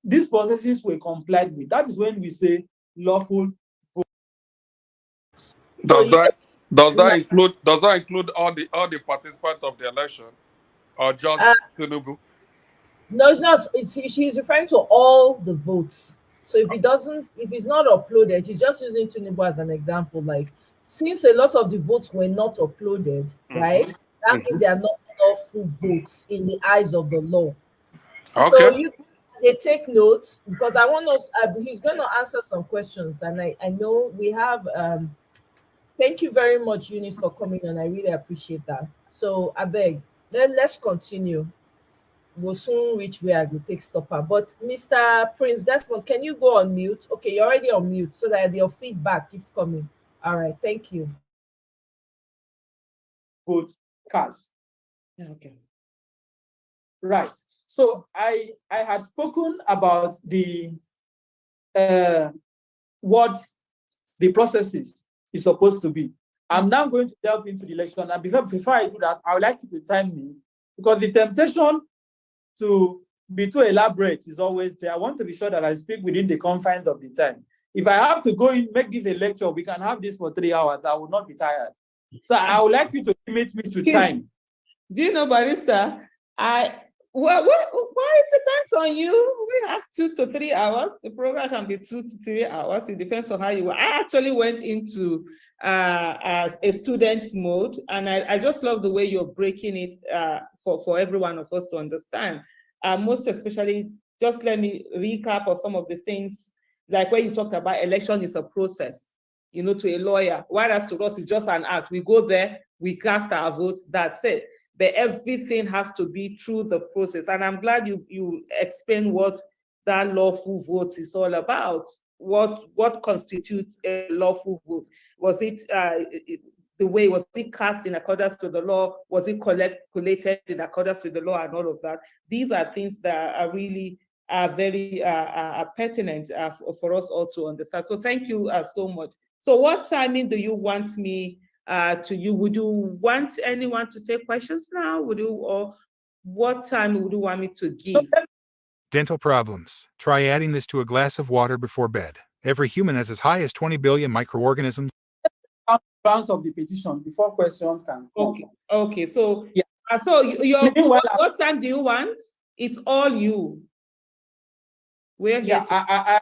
these processes were complied with. That is when we say lawful vote. Does that include all the participants of the election, or just Tinubu? No, it's not. She's referring to all the votes. So if it's not uploaded, she's just using Tinubu as an example. Like, since a lot of the votes were not uploaded, right? That means they are not lawful votes in the eyes of the law. Okay. So they take notes, because I want us. He's going to answer some questions, and I know we have. Thank you very much, Eunice, for coming on. I really appreciate that. So I beg, let's continue. We'll soon reach where I will take stopper. But Mr. Prince Desmond, can you go on mute? Okay, you're already on mute, so that your feedback keeps coming. All right, thank you. Vote cast. Okay. Right. So I had spoken about the what the processes is supposed to be. I'm now going to delve into the election. And before I do that, I would like you to time me, because the temptation to be too elaborate is always there. I want to be sure that I speak within the confines of the time. If I have to go in, make this a lecture, we can have this for 3 hours. I will not be tired. So I would like you to limit me to time. Do you know, Barrister? Well, it depends on you. We have 2 to 3 hours. The program can be 2 to 3 hours. It depends on how you. I actually went into as a student mode, and I just love the way you're breaking it for every one of us to understand. Most especially, just let me recap of some of the things, like when you talked about election is a process, to a lawyer, whereas to us it's just an act. We go there, we cast our vote, that's it. But everything has to be through the process. And I'm glad you explained what that lawful vote is all about. What constitutes a lawful vote? Was it was it cast in accordance to the law? Was it collated in accordance with the law and all of that? These are things that are really very pertinent for us all to understand. So thank you so much. So what timing do you want me to you? Would you want anyone to take questions now? Or what time would you want me to give? Dental problems. Try adding this to a glass of water before bed. Every human has as high as 20 billion microorganisms. Grounds of the petition before questions can come. Okay. So yeah. What time do you want? It's all you. We're here. Yeah,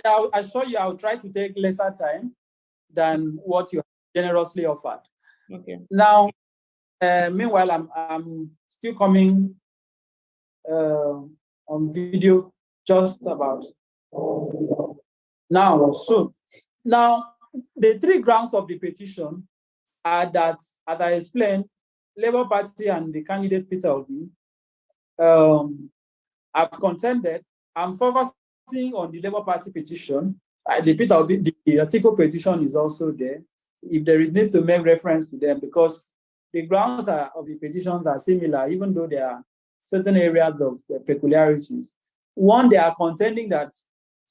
I assure you, I'll try to take lesser time than what you generously offered. Okay. Now, meanwhile, I'm still coming on video just about now or soon. Now, the 3 grounds of the petition are that, as I explained, Labour Party and the candidate Peter Obi have contended. I'm focusing on the Labour Party petition. The Peter Obi, the article petition is also there. If there is need to make reference to them, because the grounds of the petitions are similar, even though there are certain areas of peculiarities. One, they are contending that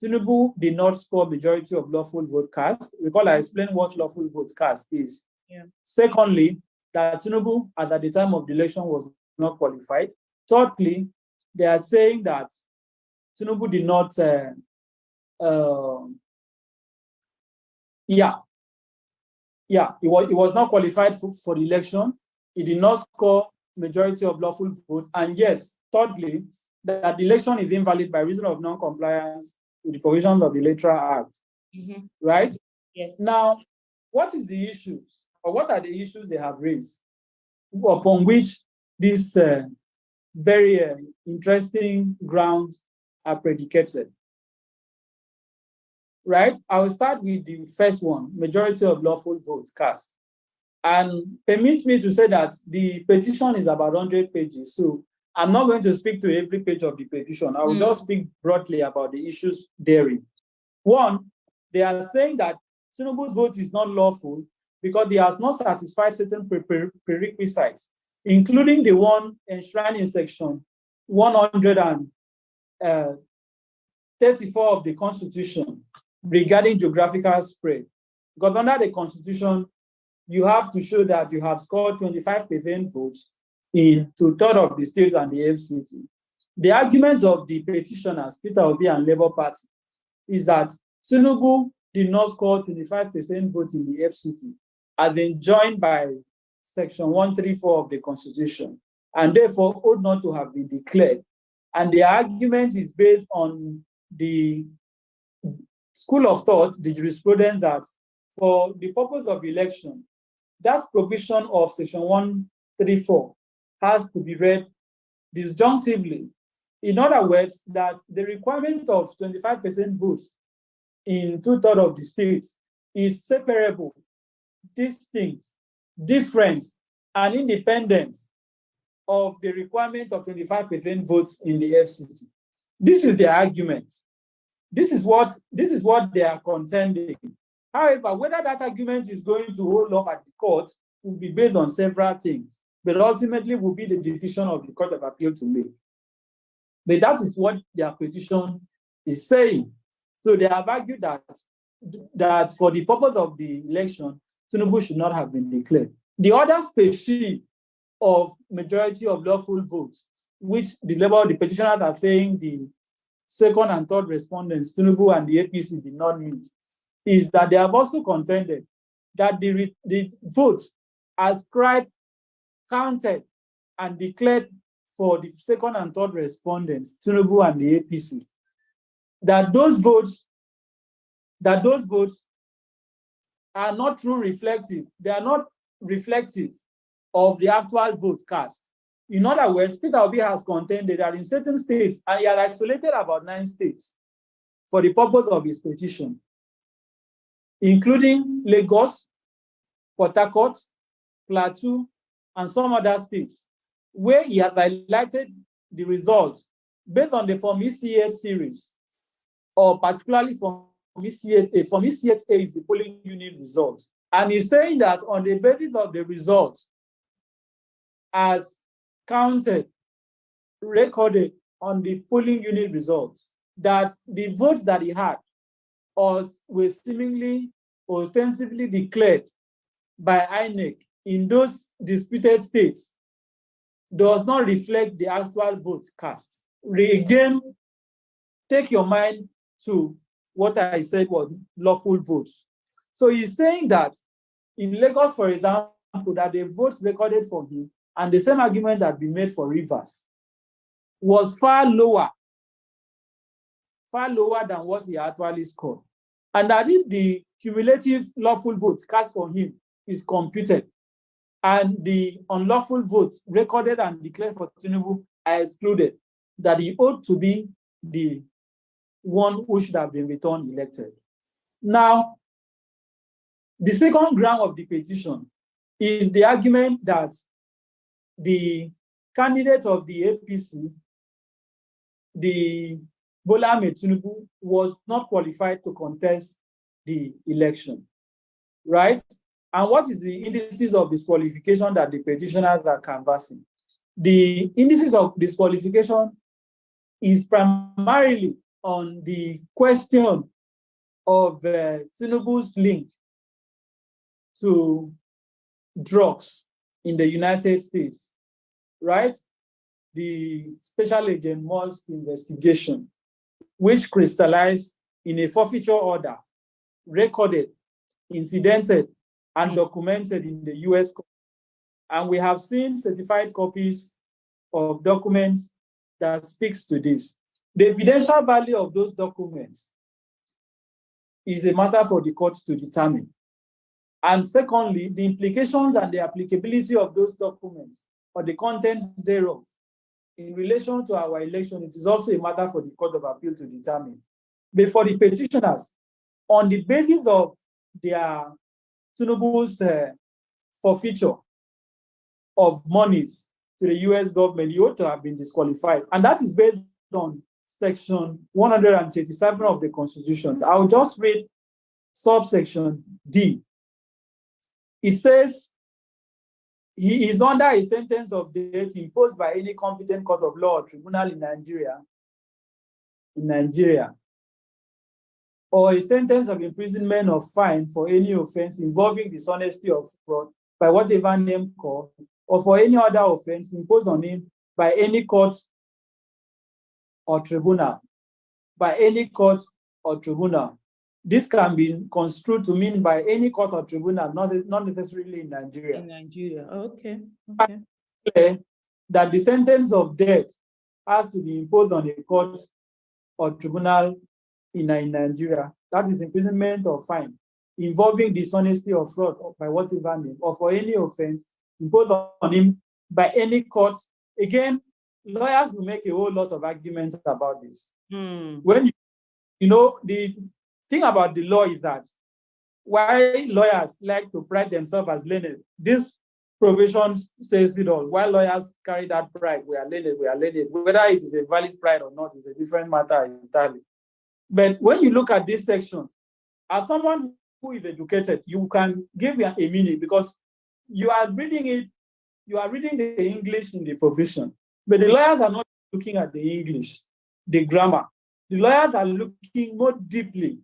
Tinubu did not score majority of lawful vote cast. Recall I explained what lawful vote cast is. Yeah. Secondly, that Tinubu, at the time of the election, was not qualified. Thirdly, they are saying that Tinubu did not, he was not qualified for the election. He did not score majority of lawful votes. And yes, thirdly, that the election is invalid by reason of non-compliance with the provisions of the Electoral Act. Mm-hmm. Right? Yes. Now, what is the issues, or what are the issues they have raised upon which this very interesting grounds are predicated. Right? I will start with the first one, majority of lawful votes cast. And permit me to say that the petition is about 100 pages. So I'm not going to speak to every page of the petition. I will just speak broadly about the issues therein. One, they are saying that Tinubu's vote is not lawful because he has not satisfied certain prerequisites, including the one enshrined in section 134 of the Constitution regarding geographical spread. Because under the Constitution, you have to show that you have scored 25% votes in 2/3 of the states and the FCT. The argument of the petitioners, Peter Obi and Labour Party, is that Tinubu did not score 25% votes in the FCT, as enjoined by section 134 of the Constitution, and therefore ought not to have been declared. And the argument is based on the school of thought, the jurisprudence, that for the purpose of election, that provision of section 134 has to be read disjunctively. In other words, that the requirement of 25% votes in 2/3 of the states is separable, distinct, different, and independent of the requirement of 25% votes in the FCT. This is their argument. This is what they are contending. However, whether that argument is going to hold up at the court will be based on several things, but ultimately will be the decision of the Court of Appeal to make. But that is what their petition is saying. So they have argued that for the purpose of the election, Tinubu should not have been declared. The other species of majority of lawful votes, which the petitioners are saying the second and third respondents, Tinubu and the APC, did not meet, is that they have also contended that the votes ascribed, counted, and declared for the second and third respondents, Tinubu and the APC, that those votes are not true reflective. They are not reflective of the actual vote cast. In other words, Peter Obi has contended that in certain states, and he has isolated about 9 states for the purpose of his petition, including Lagos, Port Harcourt, Plateau, and some other states, where he has highlighted the results based on the Form EC8 series, or particularly from EC8A. Form EC8A is the polling unit results. And he's saying that on the basis of the results as counted, recorded on the polling unit results, that the votes that he had were seemingly or ostensibly declared by Inec in those disputed states does not reflect the actual vote cast. Again, take your mind to what I said was lawful votes. So he's saying that in Lagos, for example, that the votes recorded for him and the same argument that been made for Rivers was far lower than what he actually scored. And that if the cumulative lawful votes cast for him is computed and the unlawful votes recorded and declared for Tinubu are excluded, that he ought to be the one who should have been returned elected. Now, the second ground of the petition is the argument that the candidate of the APC, the Bola Ahmed Tinubu, was not qualified to contest the election, right? And what is the indices of disqualification that the petitioners are canvassing? The indices of disqualification is primarily on the question of Tinubu's link to drugs in the United States, right? The Special Agent Musk investigation, which crystallized in a forfeiture order, recorded, incidented, and documented in the US. And we have seen certified copies of documents that speaks to this. The evidential value of those documents is a matter for the courts to determine. And secondly, the implications and the applicability of those documents or the contents thereof in relation to our election, it is also a matter for the Court of Appeal to determine. But for the petitioners, on the basis of their Tinubu's forfeiture of monies to the US government, you ought to have been disqualified. And that is based on section 137 of the Constitution. I'll just read subsection D. It says, he is under a sentence of death imposed by any competent court of law or tribunal in Nigeria, or a sentence of imprisonment or fine for any offense involving dishonesty or fraud by whatever name called, or for any other offense imposed on him by any court or tribunal, This can be construed to mean by any court or tribunal, not necessarily in Nigeria. In Nigeria, okay. Clear that the sentence of death has to be imposed on a court or tribunal in Nigeria. That is imprisonment or fine involving dishonesty or fraud by whatever name, or for any offense imposed on him by any court. Again, lawyers will make a whole lot of arguments about this. When the thing about the law is that why lawyers like to pride themselves as learned, this provision says it all. Why lawyers carry that pride, we are learned. Whether it is a valid pride or not is a different matter entirely. But when you look at this section, as someone who is educated, you can give it a meaning because you are reading it, you are reading the English in the provision, but the lawyers are not looking at the English, the grammar. The lawyers are looking more deeply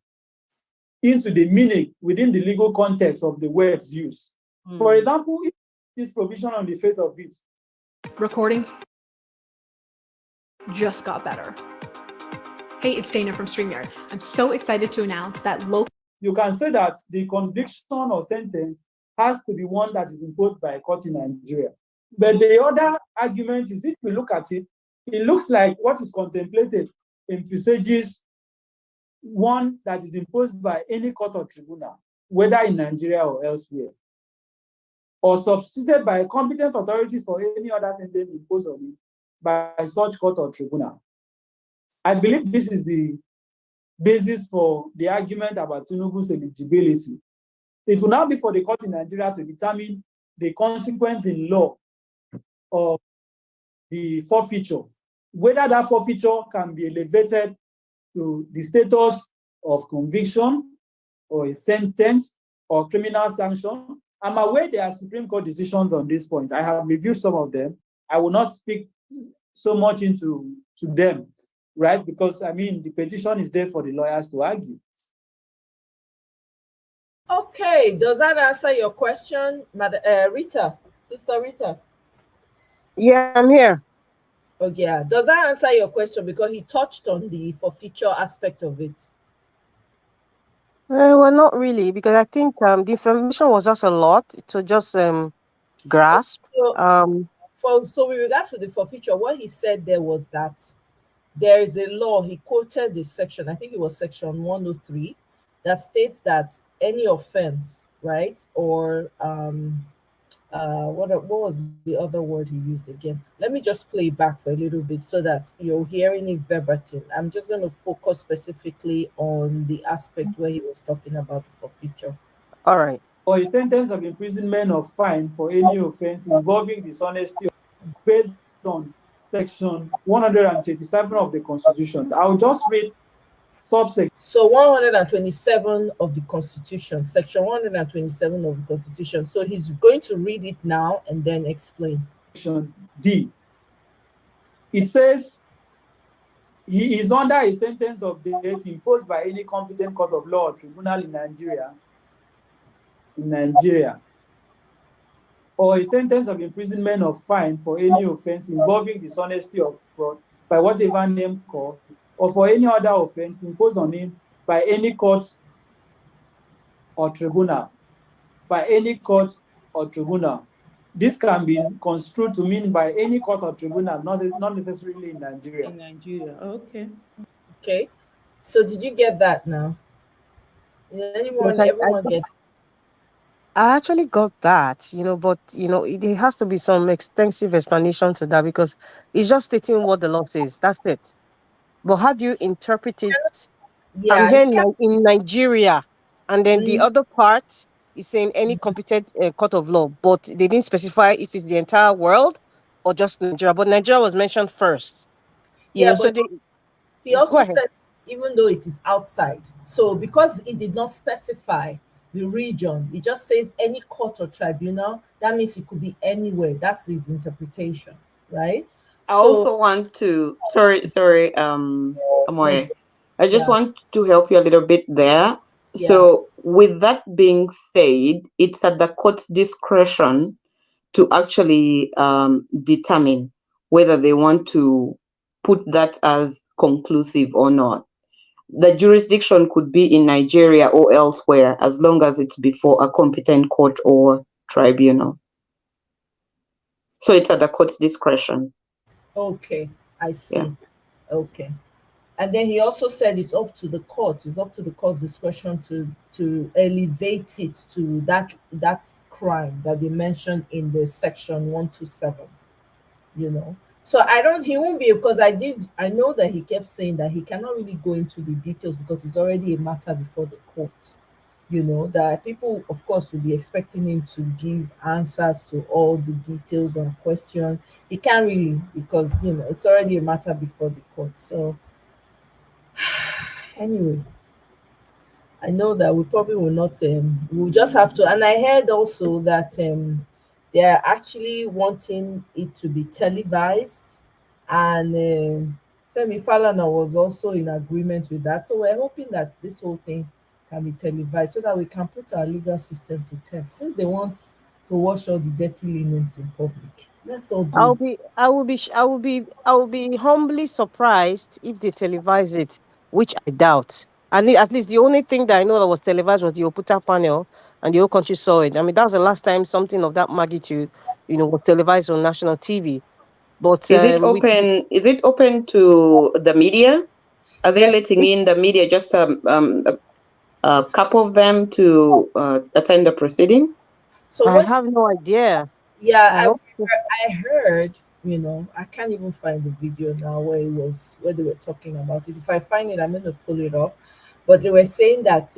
into the meaning within the legal context of the words used. For example, if this provision on the face of it. Recordings just got better. Hey, it's Dana from StreamYard. I'm so excited to announce that local. You can say that the conviction or sentence has to be one that is imposed by a court in Nigeria. But the other argument is, if we look at it, it looks like what is contemplated envisages one that is imposed by any court or tribunal, whether in Nigeria or elsewhere, or substituted by a competent authority for any other sentence imposed on it by such court or tribunal. I believe this is the basis for the argument about Tinubu's eligibility. It will now be for the court in Nigeria to determine the consequence in law of the forfeiture, whether that forfeiture can be elevated to the status of conviction or a sentence or criminal sanction. I'm aware there are Supreme Court decisions on this point. I have reviewed some of them. I will not speak so much into them, right? Because, I mean, the petition is there for the lawyers to argue. Okay, does that answer your question, Rita? Sister Rita? Yeah, I'm here. Oh, yeah. Does that answer your question? Because he touched on the forfeiture aspect of it. Well, not really, because I think the information was just a lot to just grasp. So with regards to the forfeiture, what he said there was that there is a law, he quoted this section, I think it was section 103, that states that any offense, right, or what was the other word he used again? Let me just play it back for a little bit so that you're hearing it verbatim. I'm just going to focus specifically on the aspect where he was talking about the forfeiture. All right. Or a sentence of imprisonment or fine for any offense involving dishonesty based on section 137 of the Constitution. I'll just read subsection. So 127 of the Constitution, section 127 of the Constitution. So he's going to read it now and then explain. Section D. It says, he is under a sentence of death imposed by any competent court of law or tribunal in Nigeria, or a sentence of imprisonment or fine for any offense involving dishonesty or fraud by whatever name called, or for any other offense imposed on him by any court or tribunal, This can be construed to mean by any court or tribunal, not necessarily in Nigeria. In Nigeria, okay. Okay. So did you get that now? Everyone get? I actually got that, but it has to be some extensive explanation to that because it's just stating what the law says. That's it. But how do you interpret it? I'm Yeah, here he can. in Nigeria, and then the Mm, other part is saying any competent court of law, but they didn't specify if it's the entire world or just Nigeria. But Nigeria was mentioned first, yeah, so but they he go also ahead. said even though it is outside, so because it did not specify the region, it just says any court or tribunal. That means it could be anywhere. That's his interpretation, right? I So, also want to, no, Amoy, I just yeah, want to help you a little bit there. yeah, So, with that being said, it's at the court's discretion to actually determine whether they want to put that as conclusive or not. The jurisdiction could be in Nigeria or elsewhere as long as it's before a competent court or tribunal. So, it's at the court's discretion. okay, I Yeah. see. Okay. And then he also said it's up to the court. It's up to the court's discretion to elevate it to that crime that they mentioned in the section 127. So I don't. He won't be, because I know that he kept saying that he cannot really go into the details because it's already a matter before the court. That people, of course, will be expecting him to give answers to all the details and questions. He can't really, because it's already a matter before the court. So anyway, I know that we probably will not. We'll just have to. And I heard also that they are actually wanting it to be televised, and Femi Falana was also in agreement with that. So we're hoping that this whole thing can be televised so that we can put our legal system to test. Since they want to wash all the dirty linens in public, let's all do it. I will be humbly surprised if they televise it, which I doubt. And at least the only thing that I know that was televised was the Oputa panel, and the whole country saw it. I mean, that was the last time something of that magnitude, was televised on national TV. But Is it open? Is it open to the media? Are they letting in the media, just a couple of them, to attend the proceeding? So I have no idea. Yeah, I hope so. I heard, I can't even find the video now where they were talking about it. If I find it, I'm gonna pull it up. But they were saying that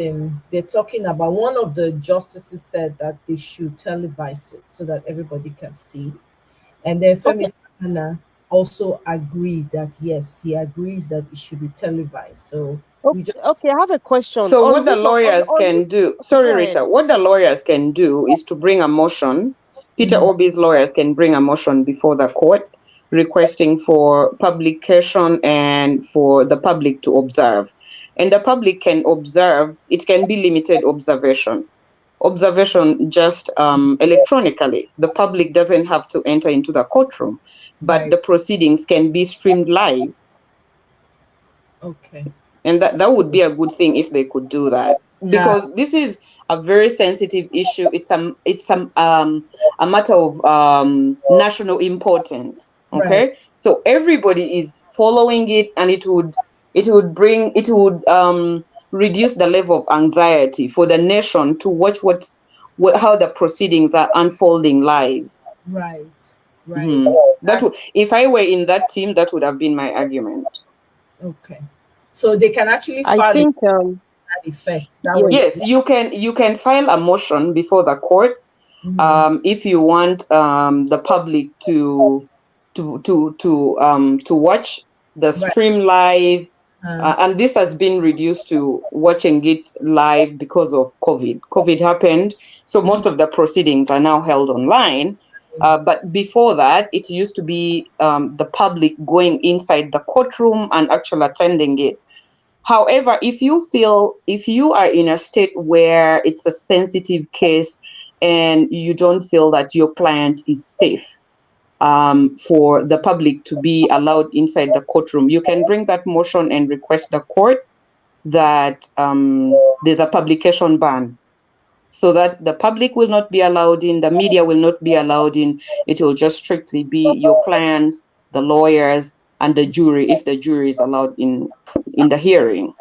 they're talking about, one of the justices said that they should televise it so that everybody can see. And then Femi Falana also agreed that yes, he agrees that it should be televised. So we just Okay, I have a question. So what the lawyers can do, sorry, Rita, what the lawyers can do is to bring a motion. Peter Obi's lawyers can bring a motion before the court requesting for publication and for the public to observe. And the public can observe, it can be limited observation just electronically. The public doesn't have to enter into the courtroom, but the proceedings can be streamed live. Okay. And that would be a good thing if they could do that, because this is a very sensitive issue. It's a matter of national importance. Okay, Right. so everybody is following it, and it would reduce the level of anxiety for the nation to watch how the proceedings are unfolding live. Right. That would, if I were in that team, that would have been my argument. Okay. So they can actually file that effect. Yes, you can file a motion before the court if you want the public to watch the stream live, and this has been reduced to watching it live because of COVID. COVID happened, so most of the proceedings are now held online. But before that, it used to be the public going inside the courtroom and actually attending it. However, if you are in a state where it's a sensitive case and you don't feel that your client is safe for the public to be allowed inside the courtroom, you can bring that motion and request the court that there's a publication ban, so that the public will not be allowed in, the media will not be allowed in. It will just strictly be your client, the lawyers, and the jury, if the jury is allowed in the hearing,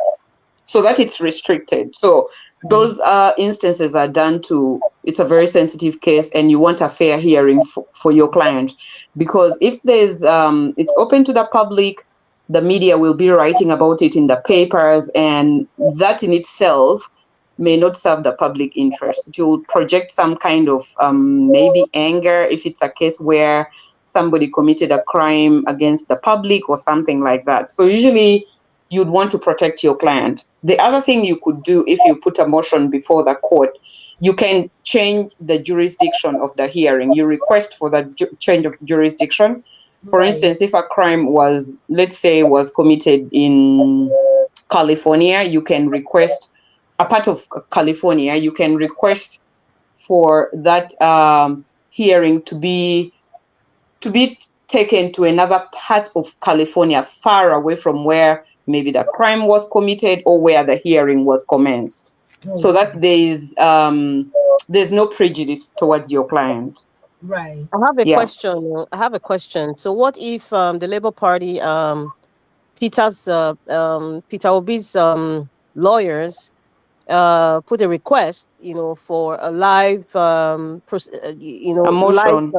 so that it's restricted. So those instances are done to, it's a very sensitive case and you want a fair hearing for your client. Because if there's, it's open to the public, the media will be writing about it in the papers, and that in itself may not serve the public interest. It will project some kind of maybe anger if it's a case where somebody committed a crime against the public or something like that. So usually you'd want to protect your client. The other thing you could do if you put a motion before the court, you can change the jurisdiction of the hearing. You request for the change of jurisdiction. For instance, if a crime was, let's say, was committed in California, you can request a part of California, you can request for that hearing to be taken to another part of California, far away from where maybe the crime was committed or where the hearing was commenced, so that there's no prejudice towards your client. Right. I have a question. I have a question. So what if the Labour Party, Peter Obi's lawyers put a request, for a live, a motion,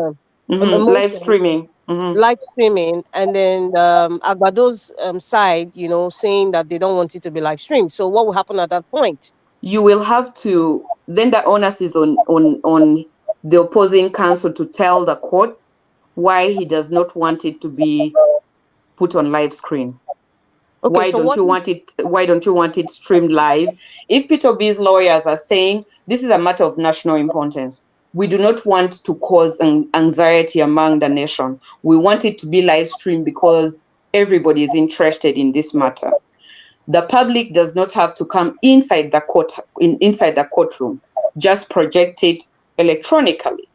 live streaming. Live streaming, and then Agbado's side, saying that they don't want it to be live streamed. So what will happen at that point? You will have to, then the onus is on the opposing counsel to tell the court why he does not want it to be put on live screen. Okay, why don't you want it streamed live? If Peter B's lawyers are saying this is a matter of national importance, we do not want to cause anxiety among the nation. We want it to be live streamed because everybody is interested in this matter. The public does not have to come inside the courtroom. Just project it electronically.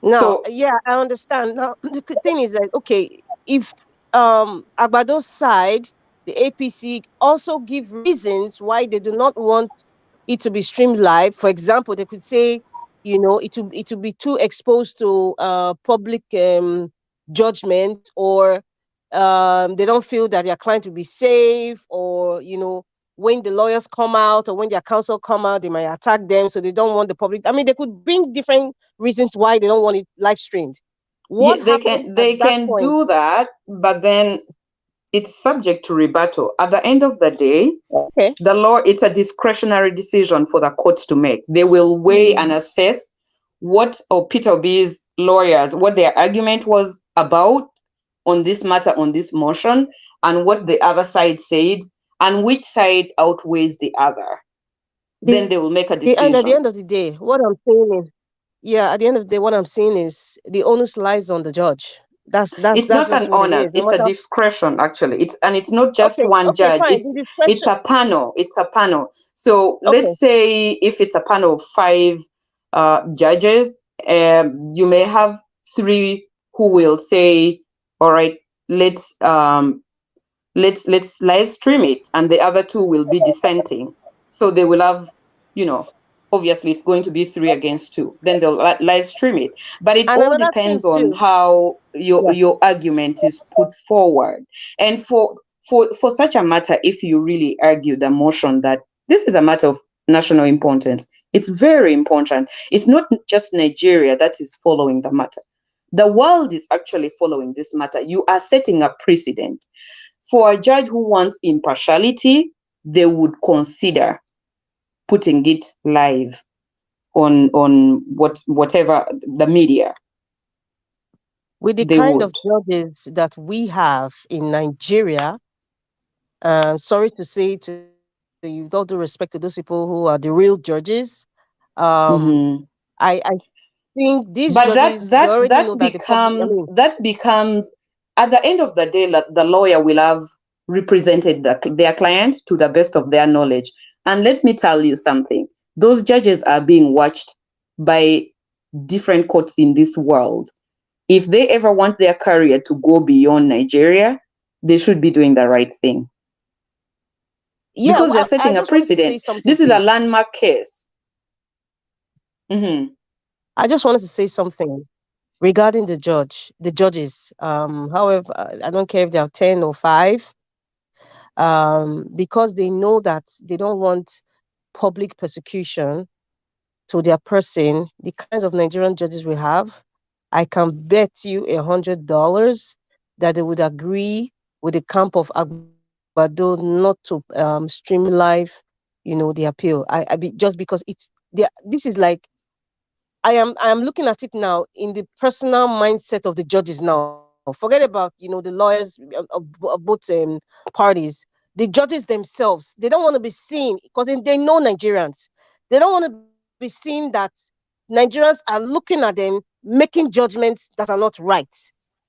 No, yeah, I understand. Now the thing is that, okay, if Agbado's side, the APC, also give reasons why they do not want it to be streamed live. For example, they could say, it will be too exposed to public judgment, or they don't feel that their client will be safe, or when the lawyers come out or when their counsel come out, they might attack them, so they don't want the public. I mean, they could bring different reasons why they don't want it live streamed. They can do that, but then it's subject to rebuttal. At the end of the day, the law, it's a discretionary decision for the courts to make. They will weigh and assess what Peter B's lawyers, what their argument was about on this matter, on this motion, and what the other side said, and which side outweighs the other. Then they will make a decision. At the end of the day, what I'm saying is, at the end of the day, what I'm saying is the onus lies on the judge. It's not an onus. It's a discretion, actually. It's not just one judge. It's a panel. It's a panel. So let's say if it's a panel of 5 judges, you may have 3 who will say, all right, let's live stream it, and the other 2 will be dissenting. So they will have, obviously it's going to be 3 against 2. Then they'll live stream it. But it all depends on how your argument is put forward. And for such a matter, if you really argue the motion that this is a matter of national importance, it's very important. It's not just Nigeria that is following the matter. The world is actually following this matter. You are setting a precedent. For a judge who wants impartiality, they would consider putting it live on whatever the media. With the kind of judges that we have in Nigeria, sorry to say, to you, with all due respect to those people who are the real judges, I think these judges that becomes at the end of the day, the lawyer will have represented their client to the best of their knowledge. And let me tell you something, those judges are being watched by different courts in this world. If they ever want their career to go beyond Nigeria, they should be doing the right thing. Because they're setting a precedent. This is a landmark case. I just wanted to say something regarding the judges. However, I don't care if they are 10 or 5, because they know that they don't want public persecution to their person, the kinds of Nigerian judges we have, I can bet you $100 that they would agree with the camp of Agbado not to stream live, the appeal. Just because this is like I am looking at it now in the personal mindset of the judges now. Forget about the lawyers of both parties. The judges themselves, they don't want to be seen because they know Nigerians. They don't want to be seen that Nigerians are looking at them making judgments that are not right.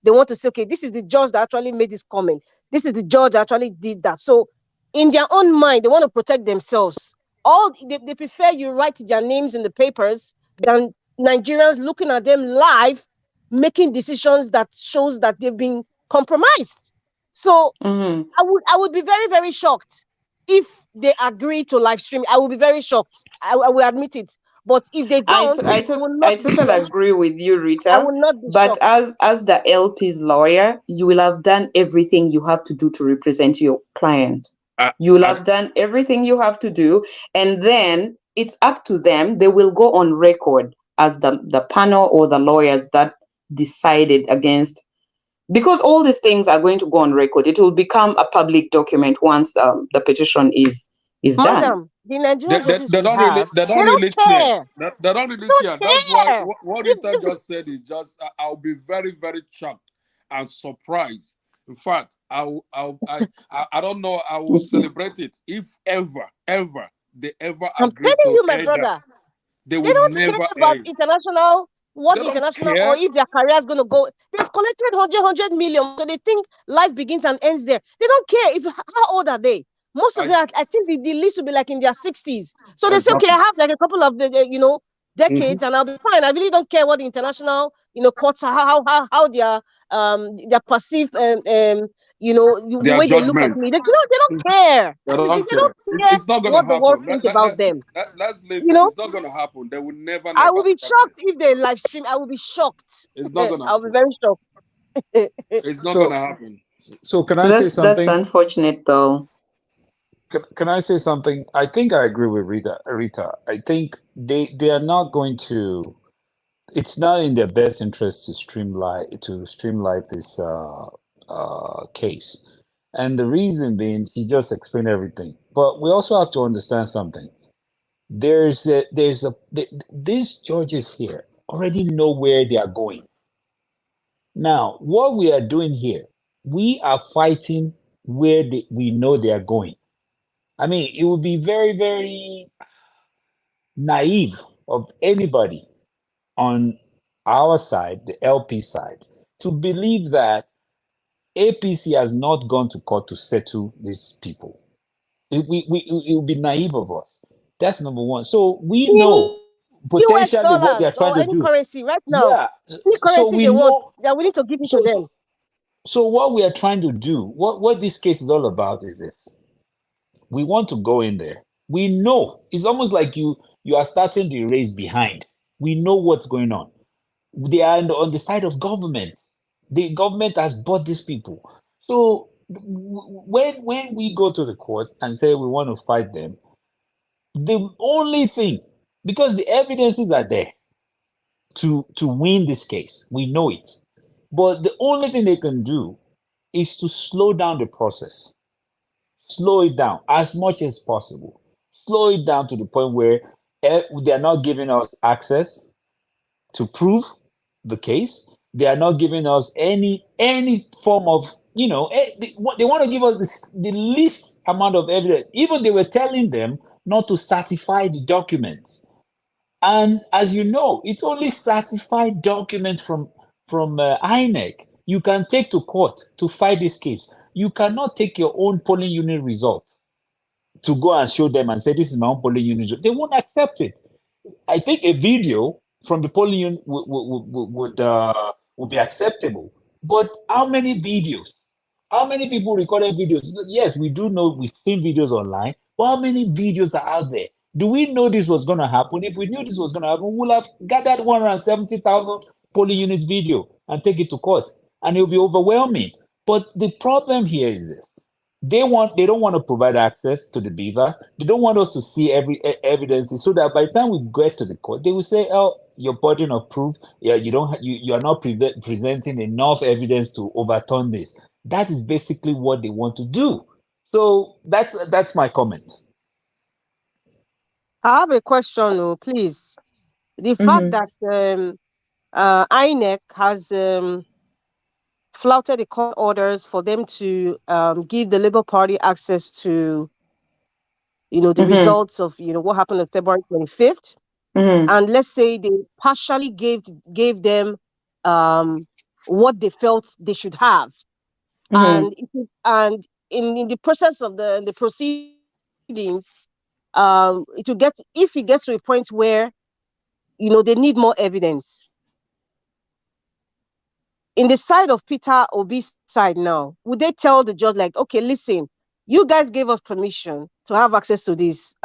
They want to say, okay, this is the judge that actually made this comment. This is the judge that actually did that. So in their own mind, they want to protect themselves. They prefer you write their names in the papers than Nigerians looking at them live, making decisions that shows that they've been compromised. So I would be very, very shocked if they agree to live stream. I will be very shocked. I will admit it. But if they don't, I will not I be totally shocked. agree with you, Rita. I will not be But shocked. as the LP's lawyer, you will have done everything you have to do to represent your client. You will have done everything you have to do, and then it's up to them. They will go on record as the panel or the lawyers that decided against, because all these things are going to go on record. It will become a public document once the petition is done. Madam, the Nigerian judges They we don't have, they they don't care. care. They don't really They care. don't That's why care. what Rita just said is just I'll be very, very shocked and surprised. In fact, I don't know. I will celebrate it if ever they ever I'm agree telling to you, my air brother. that. They They will don't never care air about it. international, They don't international, care. or if their career is going to go. They've collected 100 million, so they think life begins and ends there. They don't care. How old are they? Most of them, I think the list will be like in their 60s. So they say, okay, I have like a couple of, decades, and I'll be fine. I really don't care what the international, courts are, how their perceived, the Their way they look at judgment. me. They don't care. They They don't don't care. care It's not gonna what the world happen. think about them. Let's leave You it. know, It's not gonna happen. They will never I will be accept it. shocked if they live stream. I will be shocked. It's not gonna I'll be happen. very shocked. It's not gonna happen. So can I say That's something? unfortunate, though. Can I say something? I think I agree with Rita. I think they are not going to. It's not in their best interest to streamline this case, and the reason being, he just explained everything. But we also have to understand something. These judges here already know where they are going. Now, what we are doing here, we are fighting where we know they are going. I mean, it would be very, very naive of anybody on our side, the LP side, to believe that APC has not gone to court to settle these people. It would be naive of us. That's number one. So we know US potentially what they dollars are trying or to any do. currency right now. Yeah. Any So currency we they want, know. they're willing to give it to them. So what we are trying to do, what this case is all about is this. We want to go in there. We know it's almost like you are starting the race behind. We know what's going on. They are on the side of government. The government has bought these people. So when we go to the court and say we want to fight them, the only thing, because the evidences are there to win this case, we know it. But the only thing they can do is to slow down the process. Slow it down as much as possible. Slow it down to the point where they are not giving us access to prove the case. They are not giving us any form of, they want to give us the least amount of evidence. Even they were telling them not to certify the documents. And as you know, it's only certified documents from INEC you can take to court to fight this case. You cannot take your own polling unit result to go and show them and say, this is my own polling unit result. They won't accept it. I think a video from the polling unit would be acceptable. But how many videos? How many people recorded videos? Yes, we do know we've seen videos online, but how many videos are out there? Do we know this was going to happen? If we knew this was going to happen, we would have gathered 170,000 polling units video and take it to court, and it will be overwhelming. But the problem here is this. They don't want to provide access to the beaver. They don't want us to see every evidence, so that by the time we get to the court, they will say, "Oh, your burden of proof, yeah, you are not presenting enough evidence to overturn this." That is basically what they want to do. So that's my comment. I have a question, please. The fact that INEC has flouted the court orders for them to give the Labour Party access to, the results of, what happened on February 25th. And let's say they partially gave them what they felt they should have. And in the process of the proceedings, if it gets to a point where, they need more evidence. In the side of Peter Obi's side now, would they tell the judge, like, okay, listen, you guys gave us permission to have access to this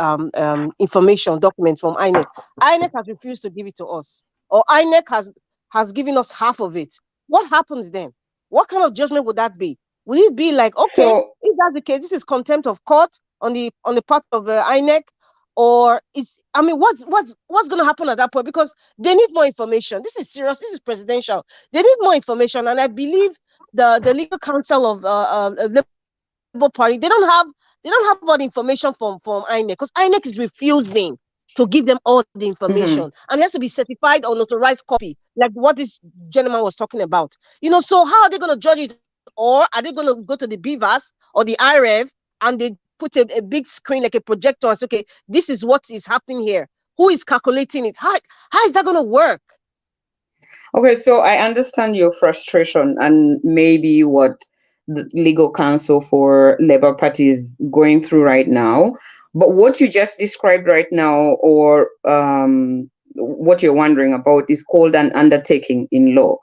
information documents from INEC. INEC has refused to give it to us, or INEC has given us half of it. What happens then? What kind of judgment would that be? Will it be like, okay, if that's the case, this is contempt of court on the part of INEC, or what's going to happen at that point? Because they need more information. This is serious. This is presidential. They need more information, and I believe the legal counsel of Labour Party, they don't have all the information from INEC, because INEC is refusing to give them all the information, and it has to be certified or notarized copy, like what this gentleman was talking about. So how are they going to judge it? Or are they going to go to the Beavers or the IREV and they put a big screen like a projector and say, okay, this is what is happening here. Who is calculating it? How is that going to work? Okay, so I understand your frustration and maybe what the legal counsel for Labour Party is going through right now. But what you just described right now, or what you're wondering about, is called an undertaking in law.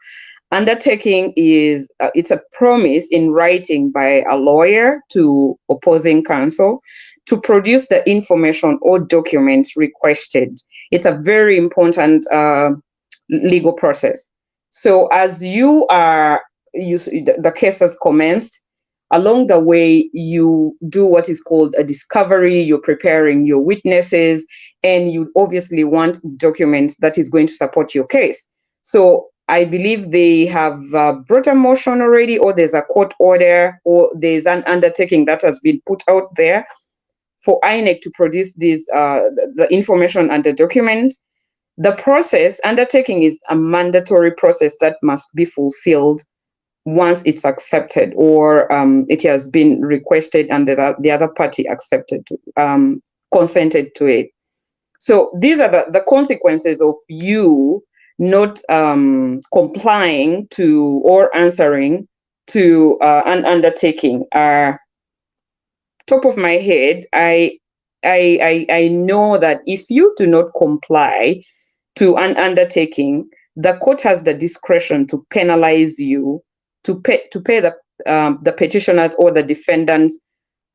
Undertaking is it's a promise in writing by a lawyer to opposing counsel to produce the information or documents requested. It's a very important legal process. So as the case has commenced, along the way, you do what is called a discovery. You're preparing your witnesses, and you obviously want documents that is going to support your case. So I believe they have brought a motion already, or there's a court order, or there's an undertaking that has been put out there for INEC to produce these the information and the documents. The process, undertaking, is a mandatory process that must be fulfilled once it's accepted, or it has been requested and the other party consented to it. So these are the consequences of you not complying to or answering to an undertaking. Top of my head, I know that if you do not comply to an undertaking, the court has the discretion to penalize you, to pay the petitioners or the defendants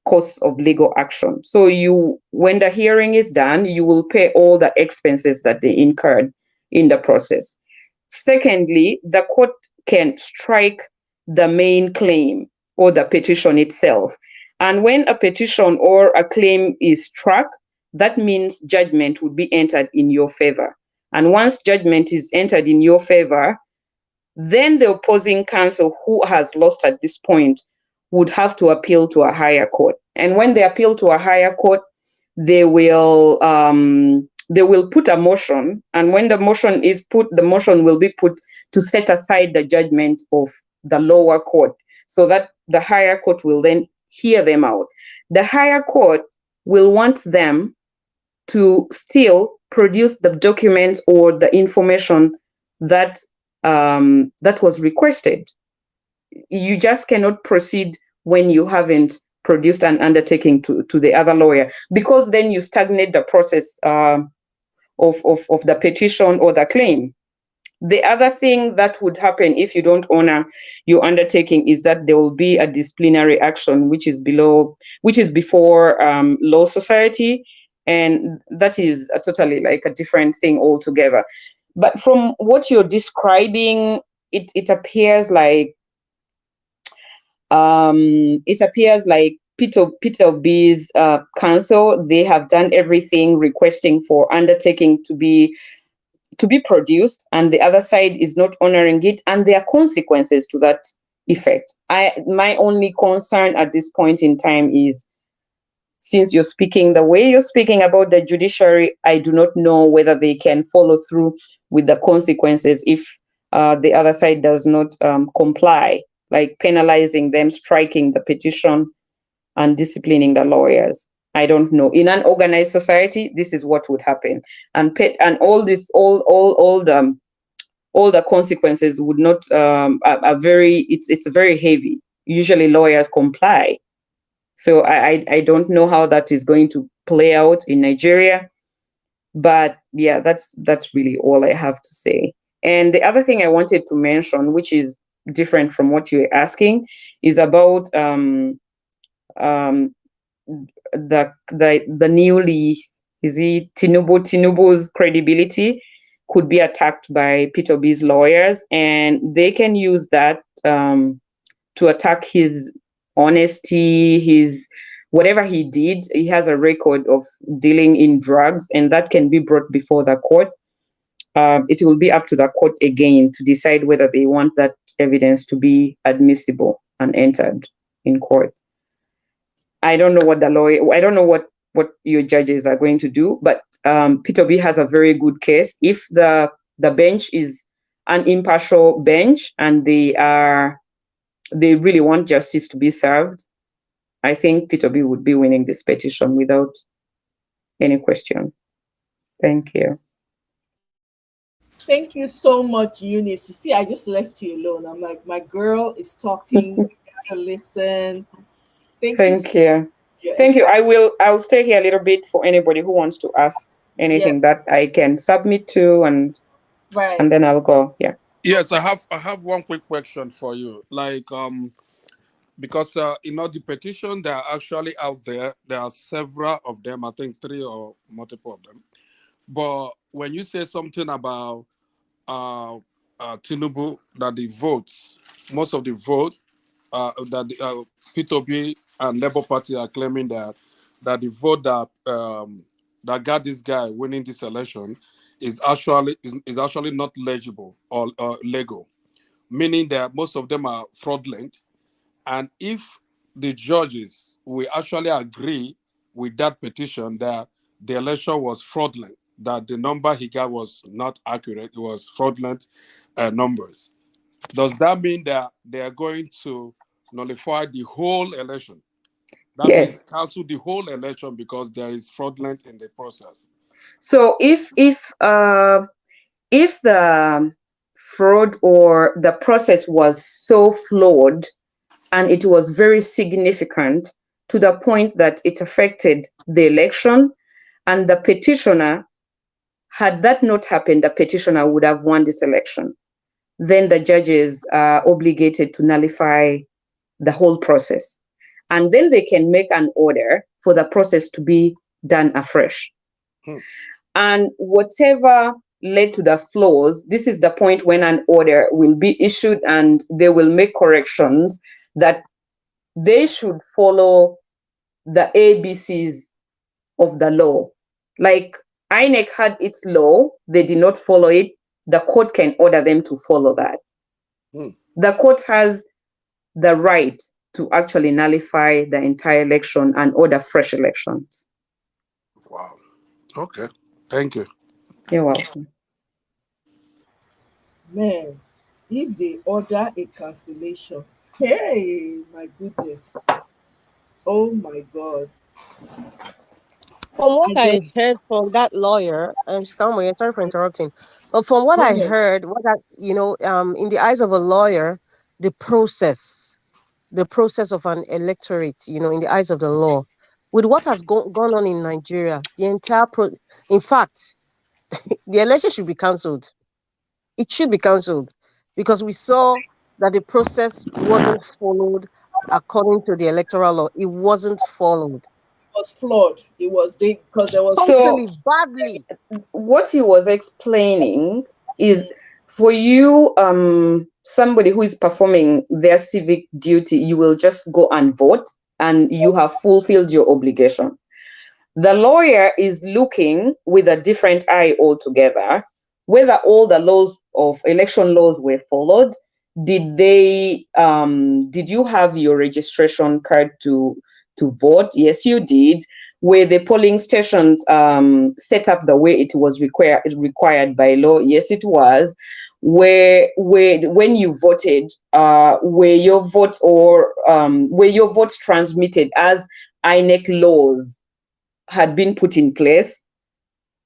costs of legal action. So when the hearing is done, you will pay all the expenses that they incurred in the process. Secondly, the court can strike the main claim or the petition itself. And when a petition or a claim is struck, that means judgment would be entered in your favor. And once judgment is entered in your favor, then the opposing counsel who has lost at this point would have to appeal to a higher court. And when they appeal to a higher court, they will put a motion. And when the motion is put, the motion will be put to set aside the judgment of the lower court, so that the higher court will then hear them out. The higher court will want them to still produce the documents or the information that was requested. You just cannot proceed when you haven't produced an undertaking to the other lawyer, because then you stagnate the process of the petition or the claim. The other thing that would happen if you don't honor your undertaking is that there will be a disciplinary action, which is before Law Society, and that is totally like a different thing altogether. But from what you're describing, it appears like Peter B's counsel, they have done everything requesting for undertaking to be produced, and the other side is not honoring it, and there are consequences to that effect. My only concern at this point in time is, since you're speaking the way you're speaking about the judiciary, I do not know whether they can follow through with the consequences if the other side does not comply, like penalizing them, striking the petition, and disciplining the lawyers. I don't know. In an organized society, this is what would happen, and all the consequences would not are very. It's very heavy. Usually, lawyers comply. So I don't know how that is going to play out in Nigeria, but yeah, that's really all I have to say. And the other thing I wanted to mention, which is different from what you're asking, is about the newly, is it Tinubu's credibility could be attacked by Peter B's lawyers, and they can use that to attack his honesty, his whatever he did. He has a record of dealing in drugs, and that can be brought before the court. It will be up to the court again to decide whether they want that evidence to be admissible and entered in court. I don't know what your judges are going to do, but Peter B has a very good case. If the bench is an impartial bench and they really want justice to be served, I think Peter B would be winning this petition without any question. Thank you. Thank you so much, Eunice. You see, I just left you alone. I'm like, my girl is talking. You gotta listen. Thank you. Thank you. I'll stay here a little bit for anybody who wants to ask anything that I can submit to, and then I'll go. Yeah. Yes, I have one quick question for you. Like because the petition that are actually out there, there are several of them, I think 3 or multiple of them. But when you say something about Tinubu, that the votes, most of the vote that the P2B and Labour Party are claiming that the vote that got this guy winning this election is actually not legible or legal, meaning that most of them are fraudulent. And if the judges will actually agree with that petition that the election was fraudulent, that the number he got was not accurate, it was fraudulent numbers, does that mean that they are going to nullify the whole election? That means cancel the whole election because there is fraudulent in the process. So if the fraud or the process was so flawed and it was very significant to the point that it affected the election, and the petitioner, had that not happened, the petitioner would have won this election, then the judges are obligated to nullify the whole process. And then they can make an order for the process to be done afresh. And whatever led to the flaws, this is the point when an order will be issued and they will make corrections that they should follow the ABCs of the law. Like INEC had its law, they did not follow it, the court can order them to follow that. The court has the right to actually nullify the entire election and order fresh elections. Wow. Okay. Thank you. You're welcome. Man, if they order a cancellation, hey, my goodness. Oh my God. From what I heard from that lawyer, sorry for interrupting, but from what I heard, in the eyes of a lawyer, the process of an electorate, in the eyes of the law, with what has gone on in Nigeria, the entire in fact, the election should be cancelled. It should be cancelled because we saw that the process wasn't followed according to the electoral law. It wasn't followed. Was flawed. It was because there was totally badly. What he was explaining is, for you, somebody who is performing their civic duty, you will just go and vote. and you have fulfilled your obligation. The lawyer is looking with a different eye altogether, whether all the laws of election laws were followed. Did you have your registration card to vote? Yes, you did. Were the polling stations set up the way it was required by law? Yes, it was. When you voted, were your votes transmitted as INEC laws had been put in place?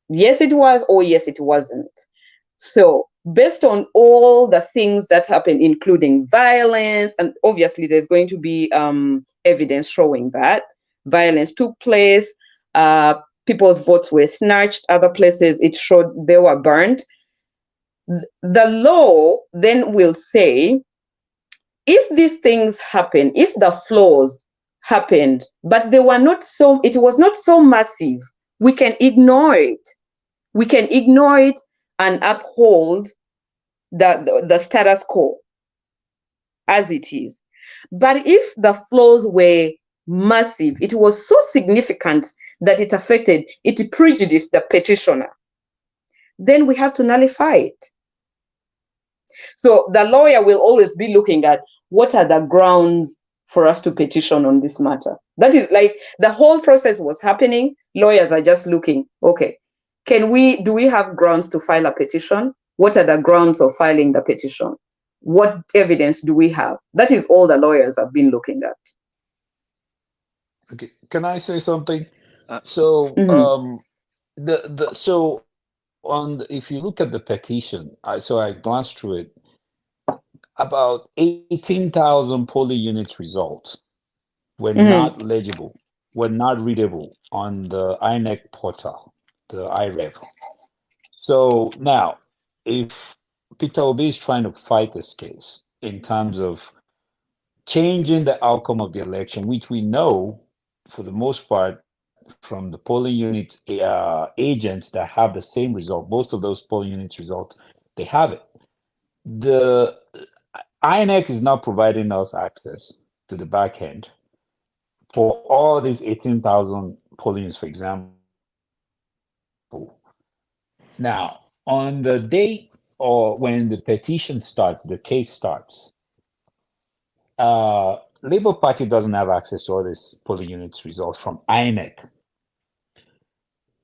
Yes, it was, or yes, it wasn't. So based on all the things that happened, including violence, and obviously there's going to be evidence showing that violence took place, people's votes were snatched, other places it showed they were burnt. The law then will say, if these things happen, if the flaws happened, but it was not so massive, we can ignore it. We can ignore it and uphold the status quo as it is. But if the flaws were massive, it was so significant that it prejudiced the petitioner, then we have to nullify it. So the lawyer will always be looking at what are the grounds for us to petition on this matter. That is like the whole process was happening. Lawyers are just looking, okay, do we have grounds to file a petition? What are the grounds of filing the petition? What evidence do we have? That is all the lawyers have been looking at. Okay, can I say something? If you look at the petition, I glanced through it. About 18,000 polling unit results were not legible, were not readable on the INEC portal, the IREV. So now, if Peter Obi is trying to fight this case in terms of changing the outcome of the election, which we know, for the most part, from the polling units agents that have the same result, most of those polling units results, they have it. The INEC is not providing us access to the back end for all these 18,000 polling units, for example. Now, on the day or when the petition starts, the case starts, Labour Party doesn't have access to all these polling units results from INEC.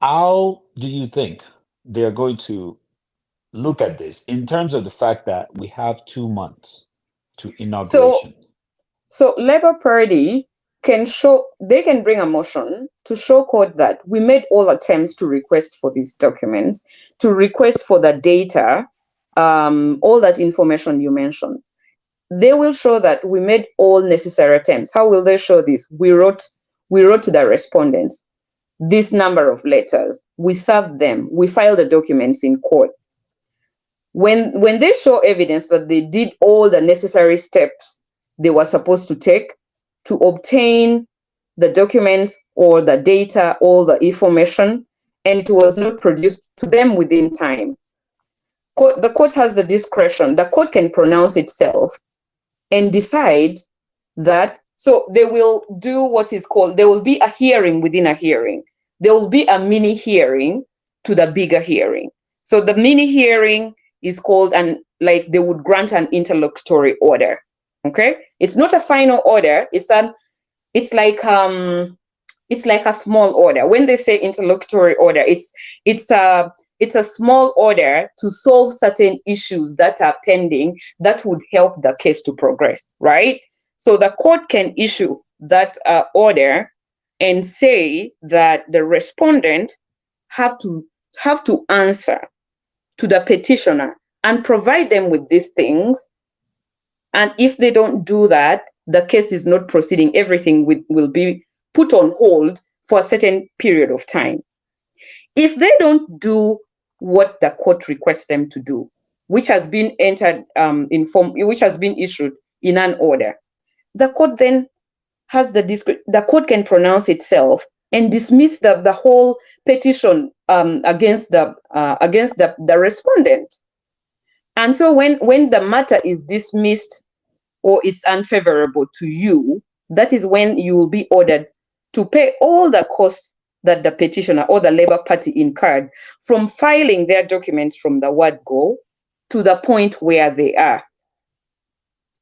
How do you think they're going to look at this in terms of the fact that we have 2 months to inauguration? So Labour Party can bring a motion to show court that we made all attempts to request for these documents, to request for the data, all that information you mentioned. They will show that we made all necessary attempts. How will they show this? We wrote to the respondents this number of letters. We served them. We filed the documents in court. When they show evidence that they did all the necessary steps they were supposed to take to obtain the documents or the data, all the information, and it was not produced to them within time, the court has the discretion. The court can pronounce itself and decide that, so they will do what is called, there will be a hearing within a hearing. There will be a mini hearing to the bigger hearing. So the mini hearing is called, and like they would grant an interlocutory order. Okay, it's not a final order. It's like a small order. When they say interlocutory order, it's a small order to solve certain issues that are pending that would help the case to progress, right? So the court can issue that order and say that the respondent have to answer to the petitioner and provide them with these things. And if they don't do that, the case is not proceeding. Everything will be put on hold for a certain period of time. If they don't do what the court requests them to do, which has been entered which has been issued in an order, the court then has the court can pronounce itself and dismiss the whole petition against the respondent. And so when the matter is dismissed or is unfavorable to you, that is when you will be ordered to pay all the costs that the petitioner or the Labour Party incurred from filing their documents from the word go to the point where they are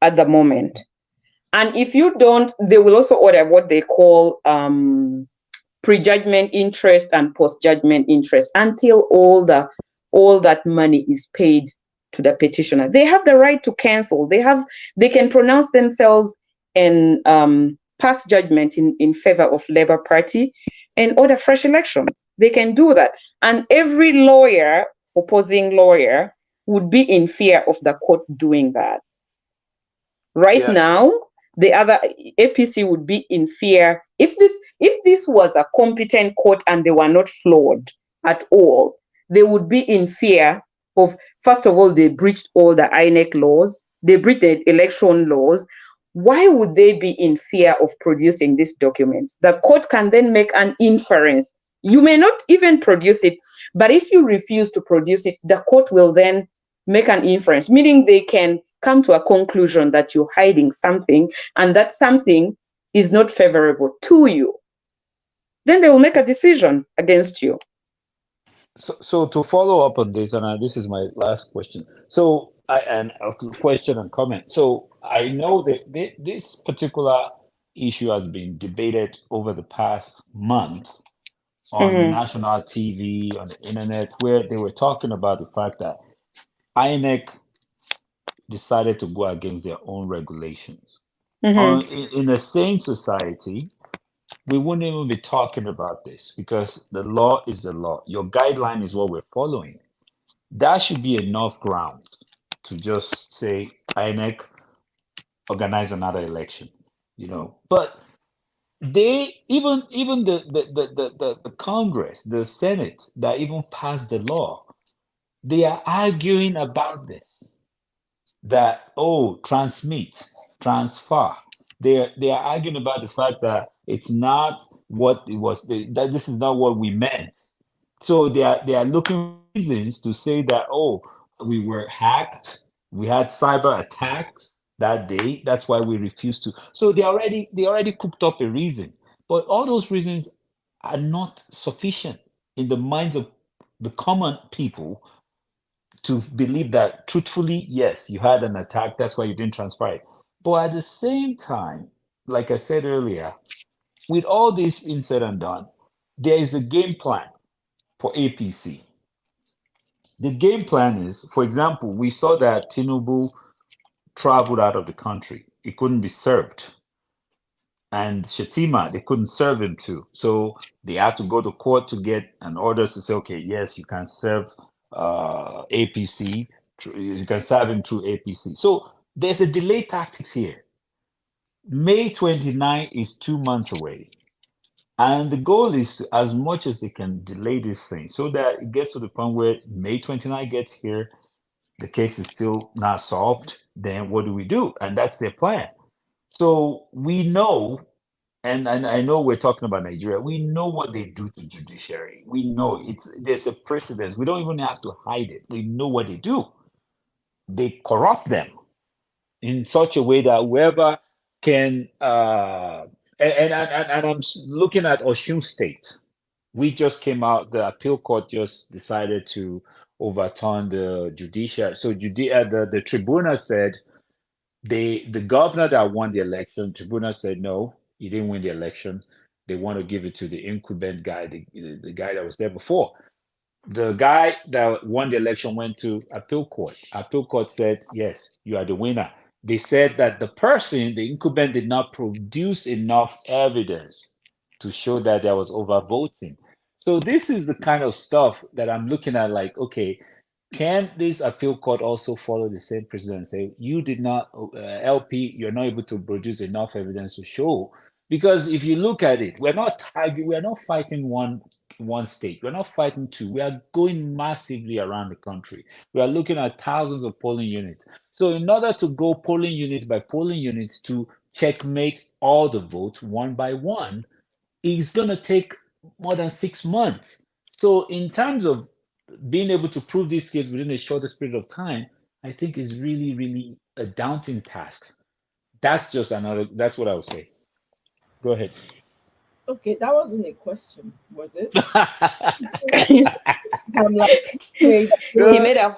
at the moment. And if you don't, they will also order what they call prejudgment interest and post-judgment interest until all that money is paid to the petitioner. They have the right to cancel. They can pronounce themselves and pass judgment in favor of Labour Party and order fresh elections. They can do that. And every lawyer, opposing lawyer, would be in fear of the court doing that. Right now, the other APC would be in fear. If this was a competent court and they were not flawed at all, they would be in fear of, first of all, they breached all the Inec laws, they breached the election laws. Why would they be in fear of producing these documents? The court can then make an inference. You may not even produce it, but if you refuse to produce it, the court will then make an inference, meaning they can come to a conclusion that you're hiding something and that something is not favorable to you. Then they will make a decision against you. So to follow up on this, and this is my last question. So question and comment. So I know that this particular issue has been debated over the past month on national TV, on the internet, where they were talking about the fact that Inec decided to go against their own regulations. In a sane society, we wouldn't even be talking about this because the law is the law. Your guideline is what we're following. That should be enough ground to just say, INEC, organize another election, But they even the Congress, the Senate that even passed the law, they are arguing about this. That transmit, transfer. They are arguing about the fact that it's not what it was. That this is not what we meant. So they are looking for reasons to say that we were hacked, we had cyber attacks that day. That's why we refused to. So they already cooked up a reason. But all those reasons are not sufficient in the minds of the common people to believe that truthfully, yes, you had an attack, that's why you didn't transfer it. But at the same time, like I said earlier, with all this being said and done, there is a game plan for APC. The game plan is, for example, we saw that Tinubu traveled out of the country. He couldn't be served. And Shetima, they couldn't serve him too. So they had to go to court to get an order to say, okay, yes, you can serve APC, you can serve him through APC. So there's a delay tactics here. May 29 is 2 months away. And the goal is to, as much as they can delay this thing so that it gets to the point where May 29 gets here, the case is still not solved. Then what do we do? And that's their plan. So we know, and I know we're talking about Nigeria, we know what they do to judiciary. We know there's a precedence. We don't even have to hide it. We know what they do. They corrupt them in such a way that whoever can, and I'm looking at Osun State. We just came out, the appeal court just decided to overturn the judiciary. So the tribunal said, the governor that won the election, tribunal said, no, he didn't win the election. They want to give it to the incumbent guy, the guy that was there before. The guy that won the election went to appeal court. Appeal court said, yes, you are the winner. They said that the person, the incumbent, did not produce enough evidence to show that there was overvoting. So this is the kind of stuff that I'm looking at like, okay, can this appeal court also follow the same precedent and say, you did not, LP, you're not able to produce enough evidence to show? Because if you look at it, we're not fighting one state. We're not fighting two. We are going massively around the country. We are looking at thousands of polling units. So in order to go polling units by polling units to checkmate all the votes one by one, it's going to take more than 6 months. So in terms of being able to prove this case within a shortest period of time, I think is really, really a daunting task. That's what I would say. Go ahead. Okay, that wasn't a question, was it? I'm like, wait, He made a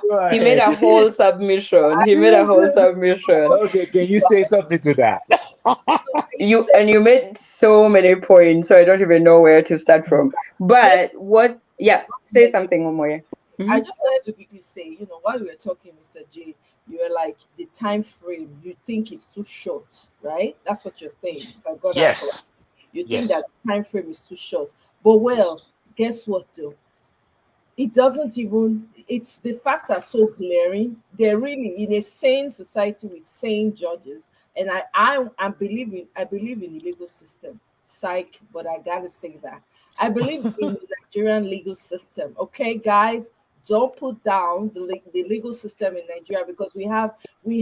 whole submission. He made a whole submission. Okay, can you say something to that? You made so many points, so I don't even know where to start from. But what? Yeah, say something, Omoye. I just wanted to quickly say, while we were talking, Mr. J, you were like, the time frame, you think it's too short, right? That's what you're saying. If I got that Yes. correct. You think Yes. that the time frame is too short. But well, guess what though? It doesn't even, it's the facts are so glaring. They're really in a sane society with sane judges. And I believe in the legal system. Psych, but I gotta say that. I believe in the Nigerian legal system. Okay, guys, don't put down the legal system in Nigeria because we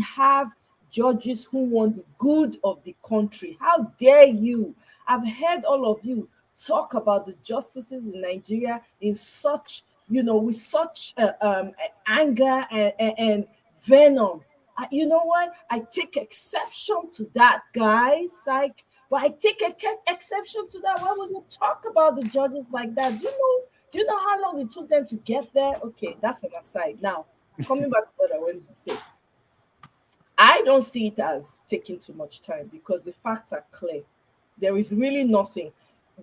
have judges who want the good of the country. How dare you? I've heard all of you talk about the justices in Nigeria in such, with such anger and venom. You know what? I take exception to that, guys. Like, but I take exception to that. Why would you talk about the judges like that? Do you know how long it took them to get there? Okay, that's an aside. Now, coming back to what I wanted to say, I don't see it as taking too much time because the facts are clear. There is really nothing.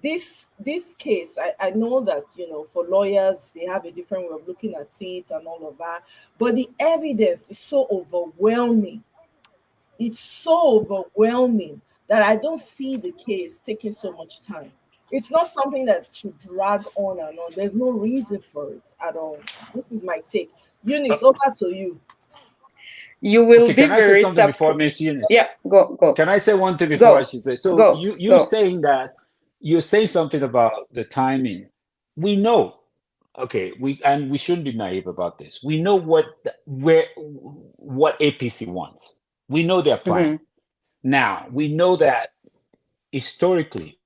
This case, I know that for lawyers they have a different way of looking at it and all of that, but the evidence is so overwhelming. It's so overwhelming that I don't see the case taking so much time. It's not something that should drag on and on. There's no reason for it at all. This is my take. Eunice, over to you. You will be Can I say very something before Miss Eunice? Yeah, go. Can I say one thing before she says? So Go. you're saying that you're saying something about the timing. We know, okay, we shouldn't be naive about this. We know what APC wants. We know their plan. Now we know that historically,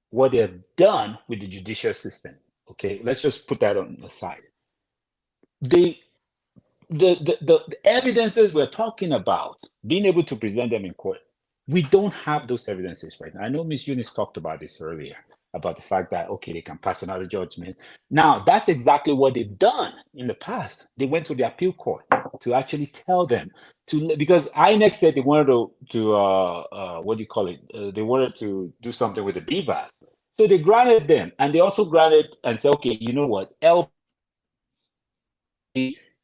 what they have done with the judicial system. Okay, let's just put that on the side. The evidences we're talking about, being able to present them in court, we don't have those evidences right now. I know Ms. Eunice talked about this earlier, about the fact that, okay, they can pass another judgment. Now, that's exactly what they've done in the past. They went to the appeal court to actually tell them because INEC said they wanted to what do you call it? They wanted to do something with the BVAS. So they granted them, and they also granted and said, okay, you know what,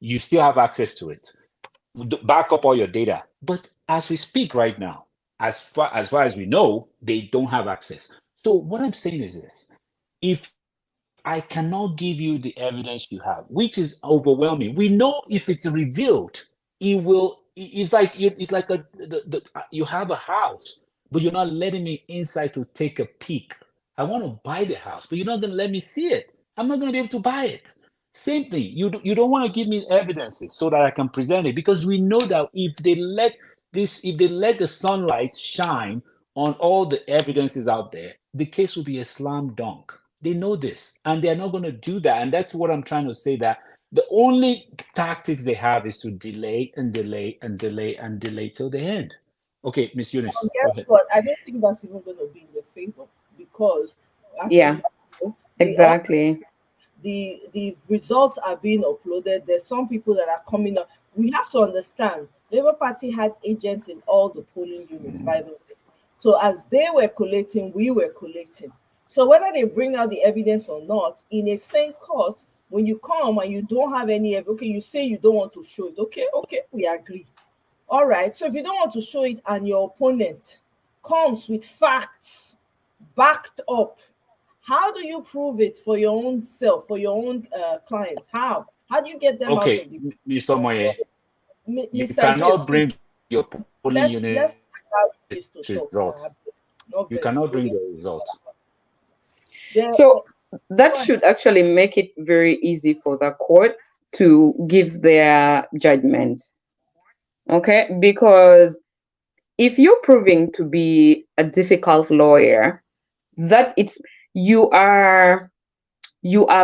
you still have access to it. Back up all your data. But as we speak right now, as far as we know, they don't have access. So what I'm saying is this: if I cannot give you the evidence you have, which is overwhelming, we know if it's revealed, it will. It's like you have a house, but you're not letting me inside to take a peek. I want to buy the house, but you're not going to let me see it. I'm not going to be able to buy it. Same thing. You don't want to give me evidences so that I can present it, because we know that if they let the sunlight shine on all the evidences out there, the case will be a slam dunk. They know this, and they're not going to do that. And that's what I'm trying to say, that the only tactics they have is to delay and delay and delay and delay till the end. Okay, Miss Eunice. Guess what? I don't think that's even going to be in their favor because exactly. The results are being uploaded. There's some people that are coming up. We have to understand, Labour Party had agents in all the polling units, by the way. So as they were collating, we were collating. So whether they bring out the evidence or not, in a sane court, when you come and you don't have any evidence, okay, you say you don't want to show it. Okay, we agree. All right. So if you don't want to show it and your opponent comes with facts backed up, how do you prove it for your own self, for your own clients? How do you get them out of the... Mr. Moye, you cannot bring your polling unit results. You cannot bring the results. So that should actually make it very easy for the court to give their judgment. Okay, because if you're proving to be a difficult lawyer, that you are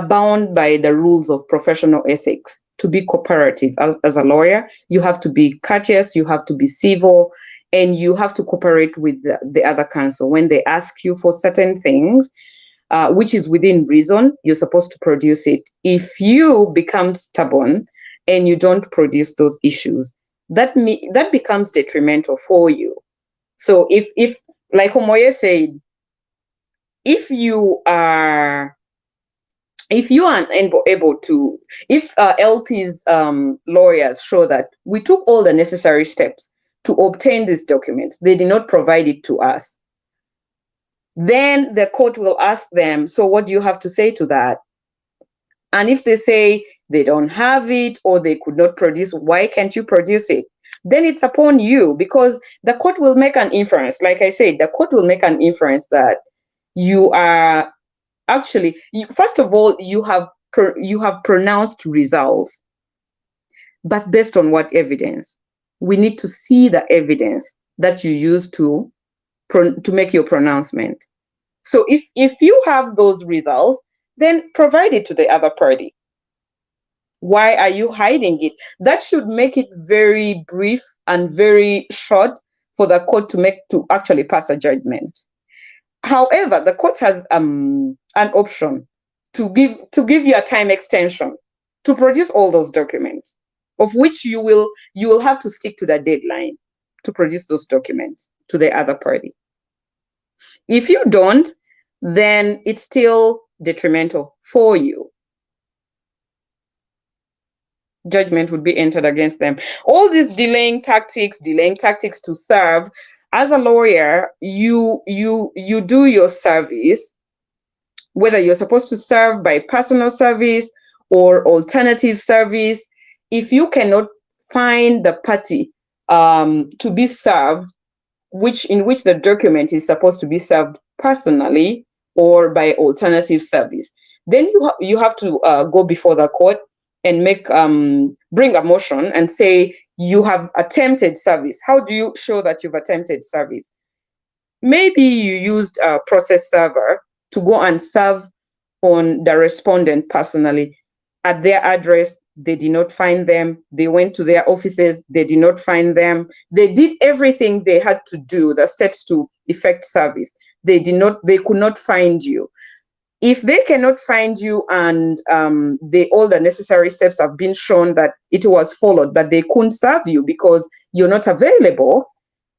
bound by the rules of professional ethics to be cooperative. As a lawyer, you have to be courteous, you have to be civil, and you have to cooperate with the other counsel. When they ask you for certain things, which is within reason, you're supposed to produce it. If you become stubborn and you don't produce those issues, that becomes detrimental for you. So if like Omoye said, if you are able to, if LP's lawyers show that we took all the necessary steps to obtain these documents, they did not provide it to us, then the court will ask them, so what do you have to say to that? And if they say they don't have it or they could not produce, why can't you produce it? Then it's upon you, because the court will make an inference. Like I said, the court will make an inference that you are actually, first of all, you have pronounced results, but based on what evidence? We need to see the evidence that you use to make your pronouncement. So if you have those results, then provide it to the other party. Why are you hiding it? That should make it very brief and very short for the court to actually pass a judgment. However, the court has an option to give you a time extension to produce all those documents, of which you will have to stick to the deadline to produce those documents to the other party. If you don't, then it's still detrimental for you. Judgment would be entered against them. All these delaying tactics to serve. As a lawyer, you do your service, whether you're supposed to serve by personal service or alternative service. If you cannot find the party to be served, in which the document is supposed to be served personally or by alternative service, then you have to go before the court and bring a motion and say you have attempted service. How do you show that you've attempted service? Maybe you used a process server to go and serve on the respondent personally. At their address, they did not find them. They went to their offices, they did not find them. They did everything they had to do, the steps to effect service. They could not find you. If they cannot find you and all the necessary steps have been shown that it was followed, but they couldn't serve you because you're not available,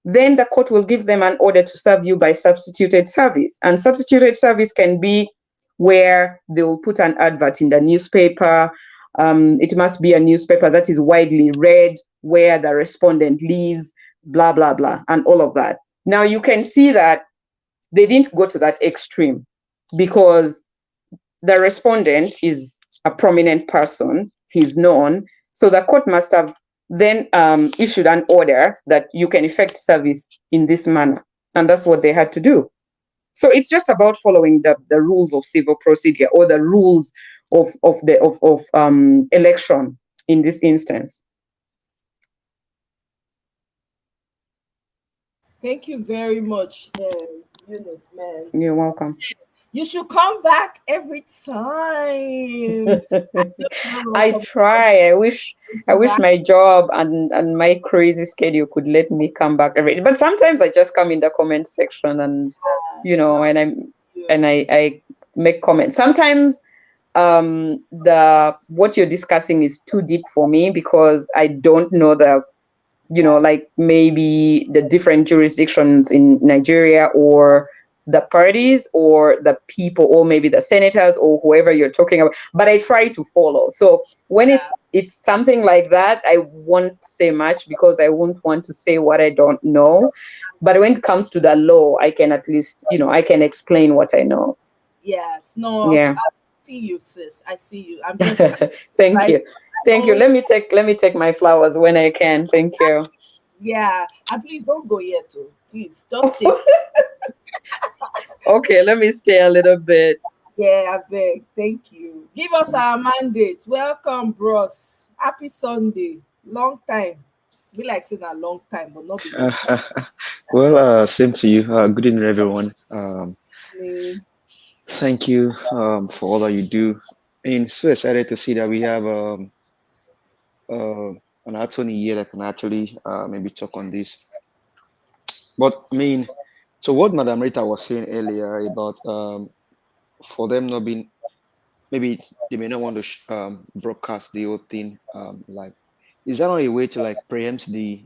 then the court will give them an order to serve you by substituted service. And substituted service can be where they will put an advert in the newspaper. It must be a newspaper that is widely read, where the respondent lives, blah, blah, blah, and all of that. Now you can see that they didn't go to that extreme, because the respondent is a prominent person, he's known, so the court must have then issued an order that you can effect service in this manner, and that's what they had to do. So it's just about following the rules of civil procedure, or the rules of election in this instance. Thank you very much, Eunice, man. You're welcome. You should come back every time. I try. I wish my job and my crazy schedule could let me come back but sometimes I just come in the comment section and and I make comments. Sometimes what you're discussing is too deep for me, because I don't know like maybe the different jurisdictions in Nigeria, or the parties, or the people, or maybe the senators, or whoever you're talking about, but I try to follow. So when it's something like that, I won't say much, because I won't want to say what I don't know. But when it comes to the law, I can at least, I can explain what I know. Yes, no, yeah. I see you, sis. I see you. I'm just Thank you. Let me take my flowers when I can. Thank you. Yeah, and please don't go yet, too. Please just stay. Okay, let me stay a little bit. Yeah, I beg. Thank you. Give us our mandate. Welcome, bros. Happy Sunday. Long time. We like saying a long time, but not well, same to you. Good evening, everyone. Thank you for all that you do. And so excited to see that we have an attorney here that can actually maybe talk on this. But I mean, so what Madam Rita was saying earlier about for them not being, maybe they may not want to broadcast the whole thing live. Is that not a way to like preempt the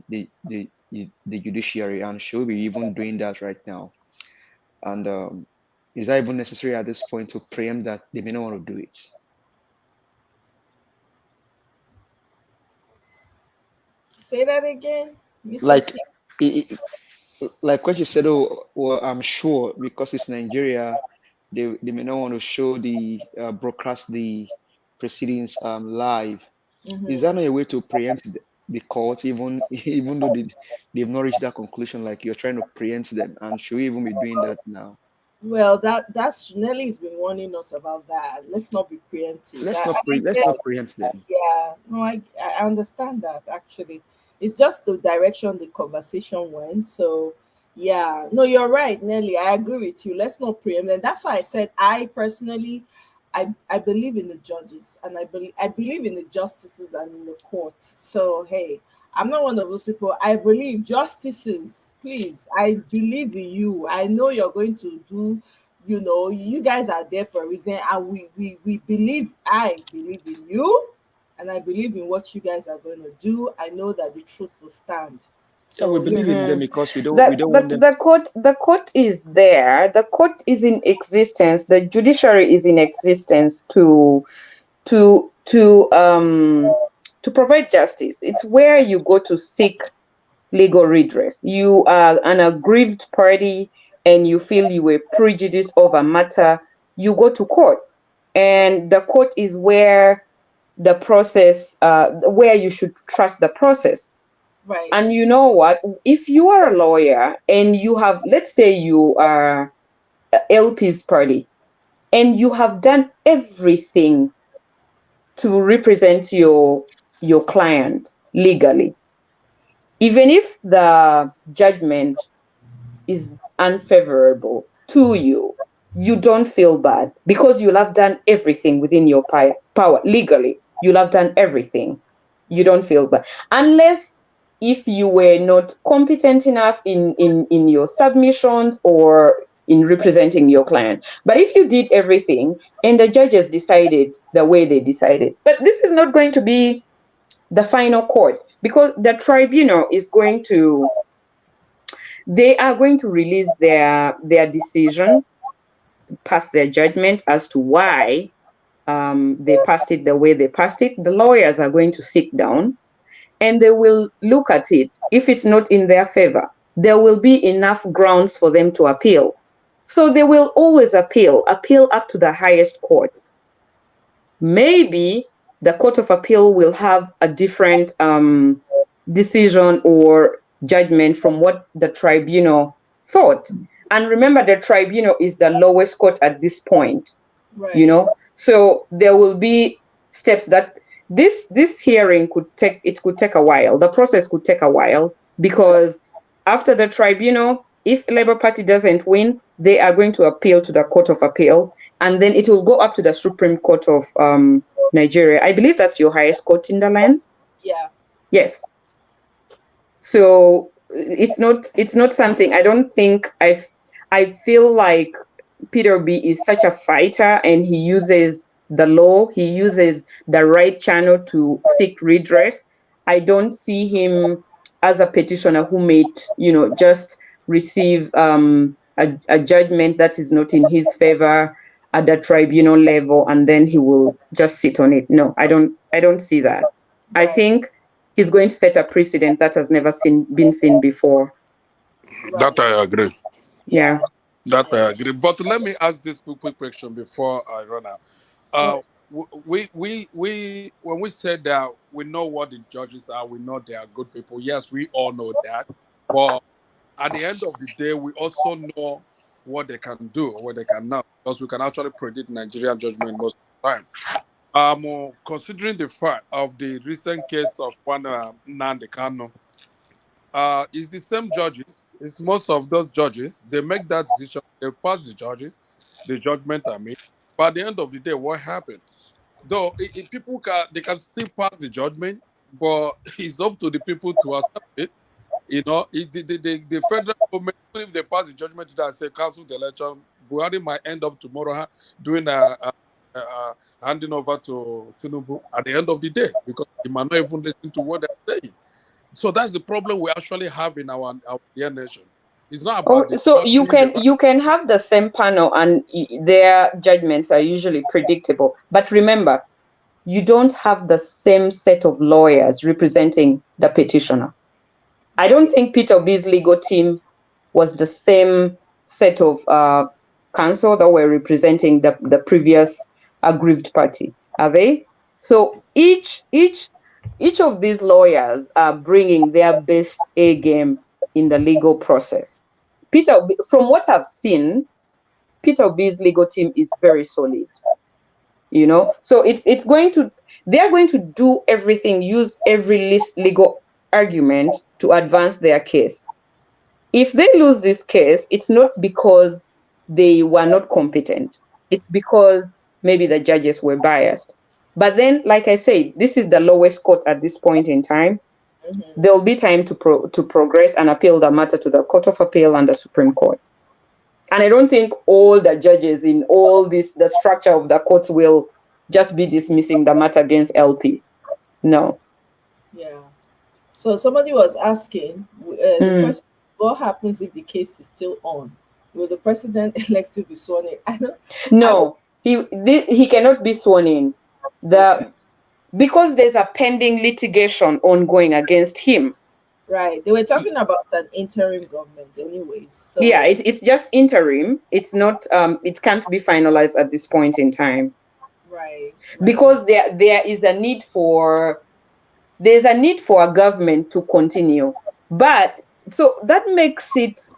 judiciary? And should we be even doing that right now? And is that even necessary at this point to preempt that they may not want to do it? Say that again, Mr. Like, T. like what you said. Oh, well, I'm sure because it's Nigeria, they may not want to show the broadcast the proceedings live. Is that not a way to preempt the court, even even though they've not reached that conclusion? Like you're trying to preempt them, and should we even be doing that now? Well, that's Nelly's been warning us about that. Let's not be preemptive. Let's not preempt them. Yeah, no, I understand that actually. It's just the direction the conversation went. So yeah, no, you're right, Nelly. I agree with you. Let's not preempt, and that's why I said I personally, I believe in the judges, and I believe in the justices and in the court. So hey, I'm not one of those people. I believe justices, please. I believe in you. I know you're going to do. You guys are there for a reason, and we believe. I believe in you, and I believe in what you guys are going to do. I know that the truth will stand. Yeah, we So believe in them because we don't The, want them. the court is there. The court is in existence. The judiciary is in existence to provide justice. It's where you go to seek legal redress. You are an aggrieved party and you feel you were prejudiced over a matter, you go to court. And the court is where the process, where you should trust the process. right. And you know what? If you are a lawyer and you have, let's say you are LP's party, and you have done everything to represent your client legally, even if the judgment is unfavorable to you, you don't feel bad because you'll have done everything within your power legally. You'll have done everything. You don't feel bad unless if you were not competent enough in your submissions or in representing your client. But if you did everything and the judges decided the way they decided, but this is not going to be the final court because the tribunal is going to, they are going to release their decision, pass their judgment as to why they passed it the way they passed it. The lawyers are going to sit down and they will look at it. If it's not in their favor, there will be enough grounds for them to appeal. So they will always appeal up to the highest court. Maybe the Court of Appeal will have a different decision or judgment from what the tribunal thought. And remember, the tribunal is the lowest court at this point. Right. So there will be steps that this hearing could take a while. The process could take a while because after the tribunal, if Labour Party doesn't win, they are going to appeal to the Court of Appeal, and then it will go up to the Supreme Court of Nigeria. I believe that's your highest court in the land. Yeah. Yes. So it's not something, I don't think, I feel like Peter B is such a fighter and he uses the law, he uses the right channel to seek redress. I don't see him as a petitioner who may, just receive a judgment that is not in his favor at the tribunal level and then he will just sit on it. No, I don't see that. I think he's going to set a precedent that has never been seen before. That I agree. Yeah. That I agree. But let me ask this quick question before I run out. We when we said that we know what the judges are, we know they are good people. Yes, we all know that. But at the end of the day, we also know what they can do, what they cannot, because we can actually predict Nigerian judgment most of the time. Considering the fact of the recent case of one Nnamdi Kanu, it's the same judges. It's most of those judges. They make that decision. They pass the judges. The judgment are made. But at the end of the day, what happened? Though people can still pass the judgment, but it's up to the people to accept it. You know, the federal government, even if they pass the judgment today and say cancel the election, Buhari might end up tomorrow doing a handing over to Tinubu at the end of the day because he might not even listen to what they're saying. So that's the problem we actually have in our dear nation. It's not about the So you country, can have the same panel and their judgments are usually predictable. But remember, you don't have the same set of lawyers representing the petitioner. I don't think Peter Obi's legal team was the same set of counsel that were representing the previous aggrieved party. Are they? So each of these lawyers are bringing their best A game in the legal process. From what I've seen, Peter Obi's legal team is very solid. You know, so they're going to do everything, use every legal argument to advance their case. If they lose this case, it's not because they were not competent. It's because maybe the judges were biased. But then, like I said, this is the lowest court at this point in time. Mm-hmm. There'll be time to progress and appeal the matter to the Court of Appeal and the Supreme Court. And I don't think all the judges in all this, the structure of the courts will just be dismissing the matter against LP. No. Yeah. So somebody was asking the question, what happens if the case is still on? Will the president elect to be sworn in? No, he cannot be sworn in. Because there's a pending litigation ongoing against him. Right. They were talking about an interim government anyways. So yeah, it's just interim. It's not it can't be finalized at this point in time. Right. Because there is a need for a government to continue. But so that makes it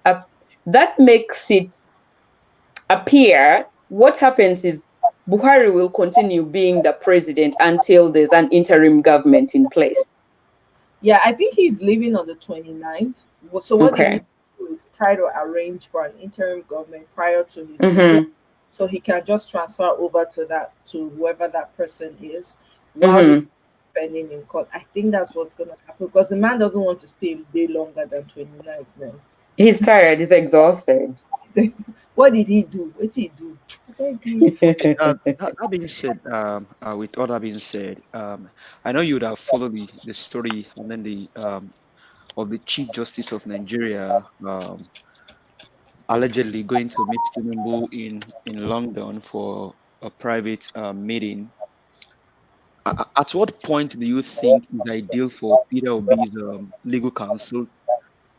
appear what happens is Buhari will continue being the president until there's an interim government in place. Yeah, I think he's leaving on the 29th. So what he needs to do is try to arrange for an interim government prior to his leaving, so he can just transfer over to whoever that person is while this pending in court. I think that's what's going to happen because the man doesn't want to stay a day longer than 29th. Man. He's tired. He's exhausted. What did he do? What did he do? That being said, with all that being said, I know you would have followed the story and then the of the Chief Justice of Nigeria allegedly going to meet Tinubu in London for a private meeting. At what point do you think is ideal for Peter Obi's legal counsel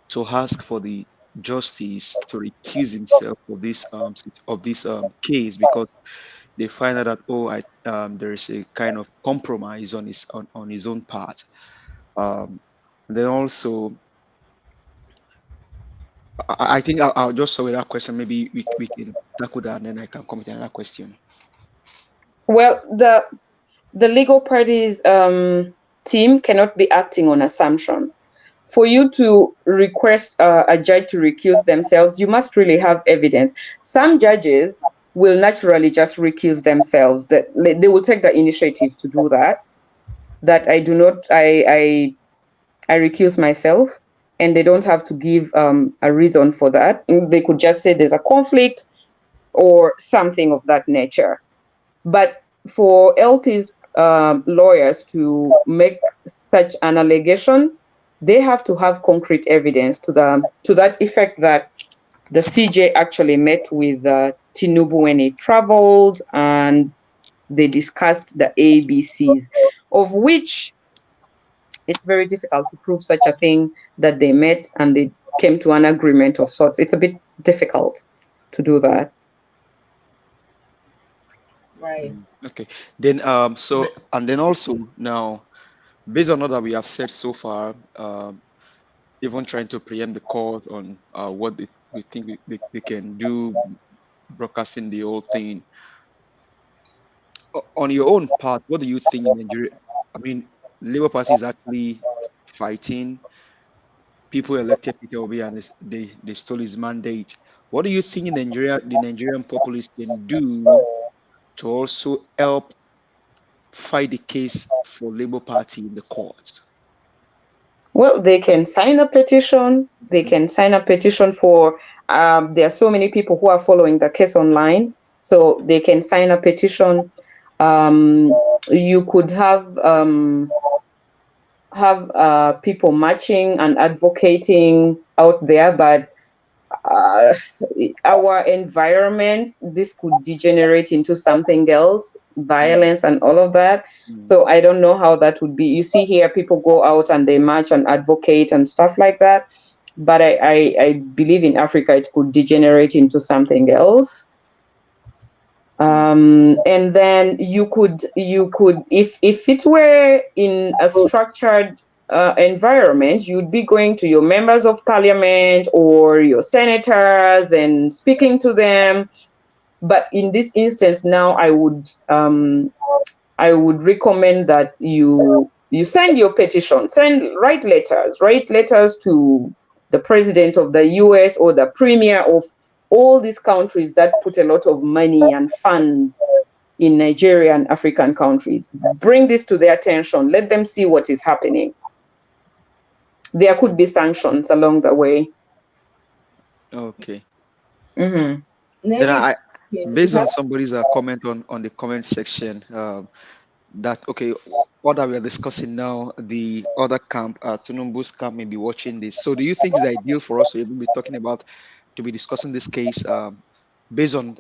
to ask for the justice to recuse himself of this case, because they find out that there is a kind of compromise on his own part. Then also, I think I'll just start with that question. Maybe we can tackle that, and then I can come with another question. Well, the legal parties team cannot be acting on assumption. For you to request a judge to recuse themselves, you must really have evidence. Some judges will naturally just recuse themselves. That they will take the initiative to do that. That I do not. I recuse myself, and they don't have to give a reason for that. They could just say there's a conflict or something of that nature. But for LP's lawyers to make such an allegation, they have to have concrete evidence to that effect that the CJ actually met with Tinubu when he traveled and they discussed the ABCs, of which it's very difficult to prove such a thing, that they met and they came to an agreement of sorts. It's a bit difficult to do that. Right. Okay. Then and then also now, based on all that we have said so far, even trying to preempt the court on what we think they can do, broadcasting the whole thing. On your own part, what do you think in Nigeria? I mean, Labour Party is actually fighting. People elected Peter Obi and they stole his mandate. What do you think in Nigeria the Nigerian populace can do to also help fight the case for Labour Party in the court? Well, they can sign a petition. They can sign a petition for, there are so many people who are following the case online. So they can sign a petition. You could have people marching and advocating out there, but our environment, this could degenerate into something else, violence and all of that. So I don't know how that would be. You see here, people go out and they march and advocate and stuff like that. But I believe in Africa, it could degenerate into something else. And then you could, if it were in a structured environment, you'd be going to your members of parliament or your senators and speaking to them. But in this instance, now I would recommend that you send your petition, write letters to the president of the US or the premier of all these countries that put a lot of money and funds in Nigeria and African countries. Bring this to their attention. Let them see what is happening. There could be sanctions along the way. Okay. Mm-hmm. Then based on somebody's comment on the comment section, that what that we are discussing now, the other camp, Tunumbu's camp, may be watching this. So do you think it's ideal for us to be discussing this case based on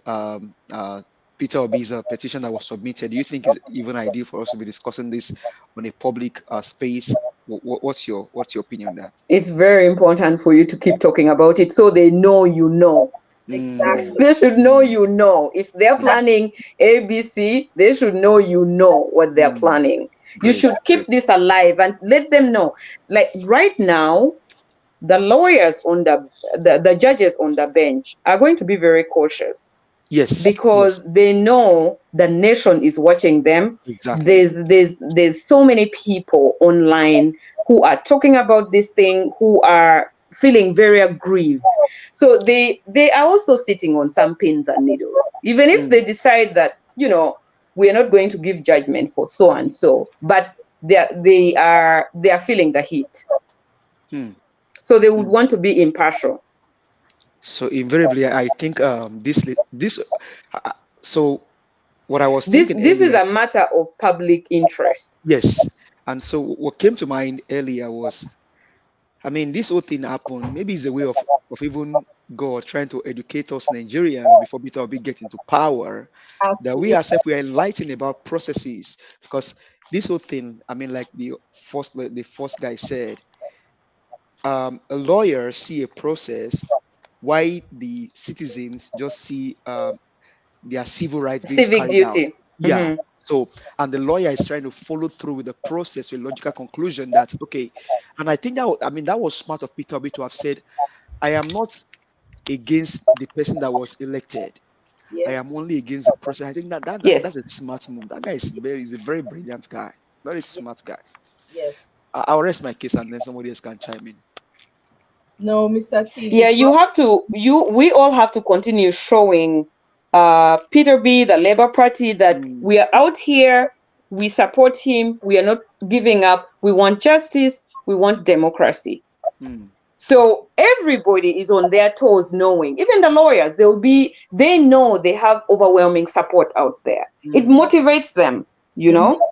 Peter Obi's petition that was submitted? Do you think it's even ideal for us to be discussing this on a public space? What's your opinion on that? It's very important for you to keep talking about it so they know you know. Exactly. They should know you know. If they're planning ABC, they should know you know what they're planning. You should keep this alive and let them know. Like right now, the lawyers on the judges on the bench are going to be very cautious. Yes. Because they know the nation is watching them. Exactly. There's so many people online who are talking about this thing, who are feeling very aggrieved. So they are also sitting on some pins and needles. Even if they decide that, we are not going to give judgment for so and so, but they are feeling the heat. So they would want to be impartial. So invariably, I think so what I was thinking this earlier, is a matter of public interest. Yes. And so what came to mind earlier was, this whole thing happened. Maybe it's a way of even God trying to educate us Nigerians before Peter Obi get into power. Absolutely. That we ourselves, we are enlightened about processes. Because this whole thing, like the first guy said, a lawyer see a process, why the citizens just see their civil rights being civic duty. Out. Yeah. So, and the lawyer is trying to follow through with the process with logical conclusion that, and I think that was smart of Peter Obi to have said, I am not against the person that was elected. Yes. I am only against the process. I think that's a smart move. That guy is a very brilliant guy, very smart guy. Yes. I'll rest my case and then somebody else can chime in. No, Mr. T. Yeah, we all have to continue showing Peter B, the Labour Party, that we are out here, we support him, we are not giving up, we want justice, we want democracy. So everybody is on their toes knowing, even the lawyers, they know they have overwhelming support out there. It motivates them,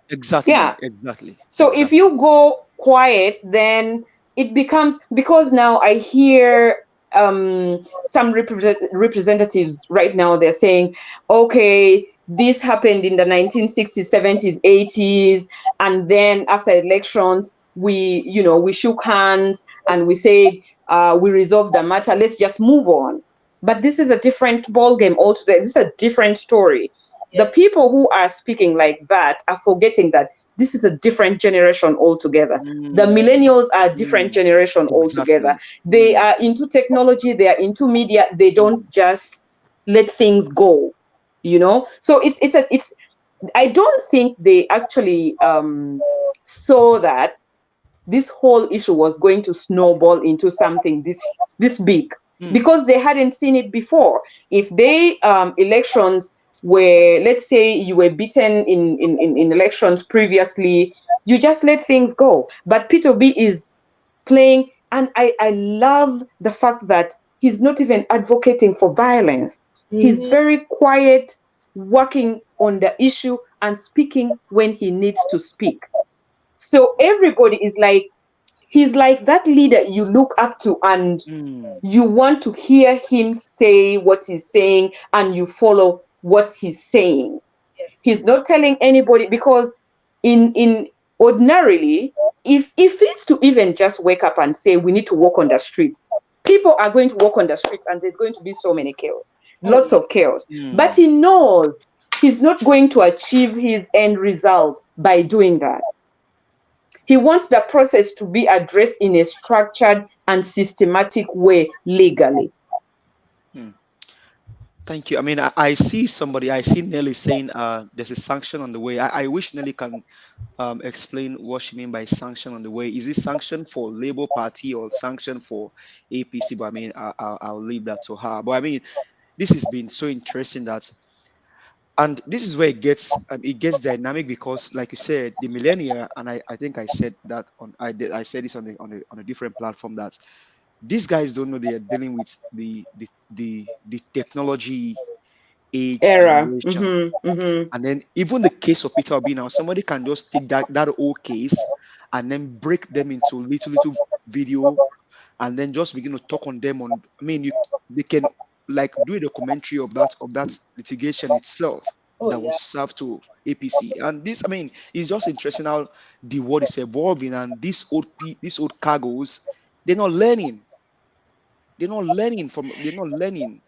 Exactly. Yeah. Exactly. So if you go quiet, then it becomes, because now I hear some representatives right now, they're saying, okay, this happened in the 1960s, 70s, 80s, and then after elections, we shook hands and we said, we resolved the matter, let's just move on. But this is a different ballgame altogether. This is a different story. The people who are speaking like that are forgetting that this is a different generation altogether. The millennials are a different generation altogether. They are into technology, they are into media, they don't just let things go, So it's I don't think they actually saw that this whole issue was going to snowball into something this big, because they hadn't seen it before. If they elections where, let's say you were beaten in elections previously, you just let things go. But Peter B is playing. And I love the fact that he's not even advocating for violence. He's very quiet, working on the issue and speaking when he needs to speak. So everybody is like, he's like that leader you look up to and you want to hear him say what he's saying and you follow what he's saying. Yes. He's not telling anybody, because in ordinarily, if it's to even just wake up and say we need to walk on the streets, people are going to walk on the streets and there's going to be so many chaos, lots of chaos. But he knows he's not going to achieve his end result by doing that. He wants the process to be addressed in a structured and systematic way legally. Thank you. I mean, I see Nelly saying there's a sanction on the way. I wish Nelly can explain what she means by sanction on the way. Is it sanction for Labour Party or sanction for APC? But I mean, I'll leave that to her. But I mean, this has been so interesting and this is where it gets dynamic, because like you said, the millennia, and I think I said that I said this on a different platform, that these guys don't know they are dealing with the technology age Era. generation. And then even the case of Peter Obi now, somebody can just take that old case and then break them into little video and then just begin to talk on them they can like do a documentary of that litigation itself that was served to APC. And this, I mean, it's just interesting how the world is evolving, and these old cargoes, they're not learning. They're not learning.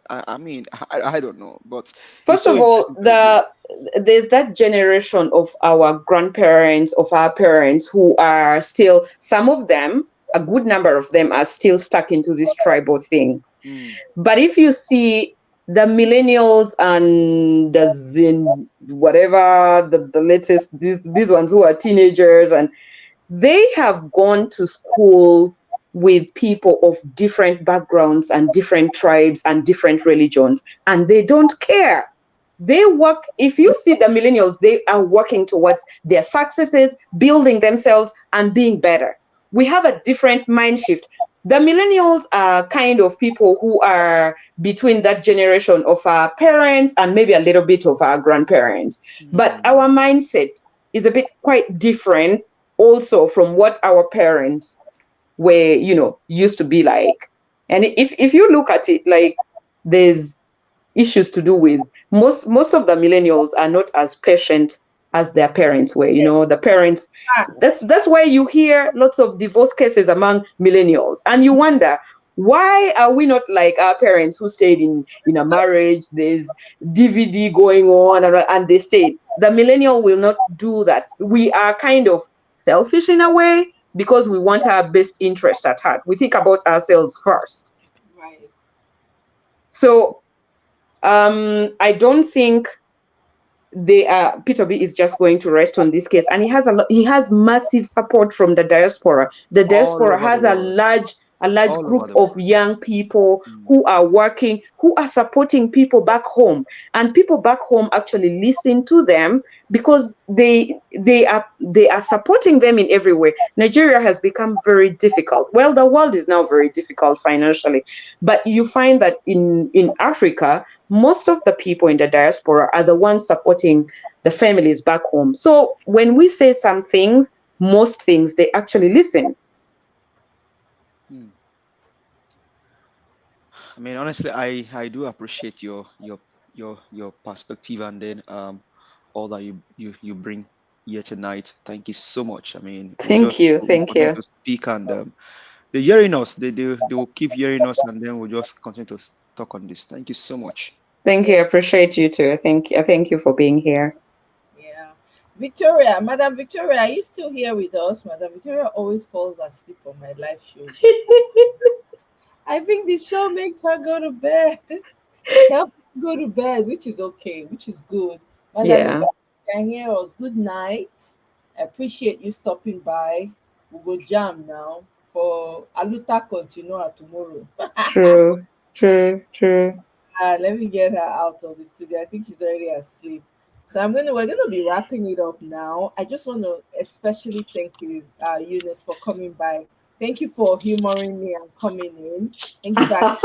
I mean, I don't know, but first of all, there's that generation of our grandparents, of our parents, who are still, some of them, a good number of them, are still stuck into this tribal thing. But if you see the millennials and the Zen, whatever, the latest, these ones who are teenagers, and they have gone to school with people of different backgrounds and different tribes and different religions, and they don't care. They work, if you see the millennials, they are working towards their successes, building themselves and being better. We have a different mind shift. The millennials are kind of people who are between that generation of our parents and maybe a little bit of our grandparents. But our mindset is a bit quite different also from what our parents were, used to be like. And if you look at it, like, there's issues to do with most of the millennials are not as patient as their parents were. The parents, that's why you hear lots of divorce cases among millennials, and you wonder, why are we not like our parents who stayed in a marriage, there's DVD going on, and they stayed? The millennial will not do that. We are kind of selfish in a way because we want our best interest at heart. We think about ourselves first. Right. So I don't think Peter B is just going to rest on this case, and he has massive support from the diaspora. The diaspora has a large group of young people who are working, who are supporting people back home, and people back home actually listen to them because they are supporting them in every way. Nigeria has become very difficult. Well, the world is now very difficult financially, but you find that in Africa, most of the people in the diaspora are the ones supporting the families back home. So when we say some things, most things, they actually listen. I mean, honestly, I do appreciate your perspective, and then all that you bring here tonight. Thank you so much. I mean, thank you to speak, and they're hearing us. They will keep hearing us, and then we'll just continue to talk on this. Thank you so much. Thank you. I appreciate you too. Thank you for being here. Yeah. Victoria, Madam Victoria, are you still here with us? Madam Victoria always falls asleep on my live shows. I think the show makes her go to bed. Help go to bed, which is okay, which is good. Madam Victoria, you can hear us. Good night. I appreciate you stopping by. We'll go jam now for Aluta Continua tomorrow. True. Let me get her out of the studio. I think she's already asleep. So we're gonna be wrapping it up now. I just want to especially thank you, Eunice, for coming by Thank you for humoring me and coming in. Thank you guys.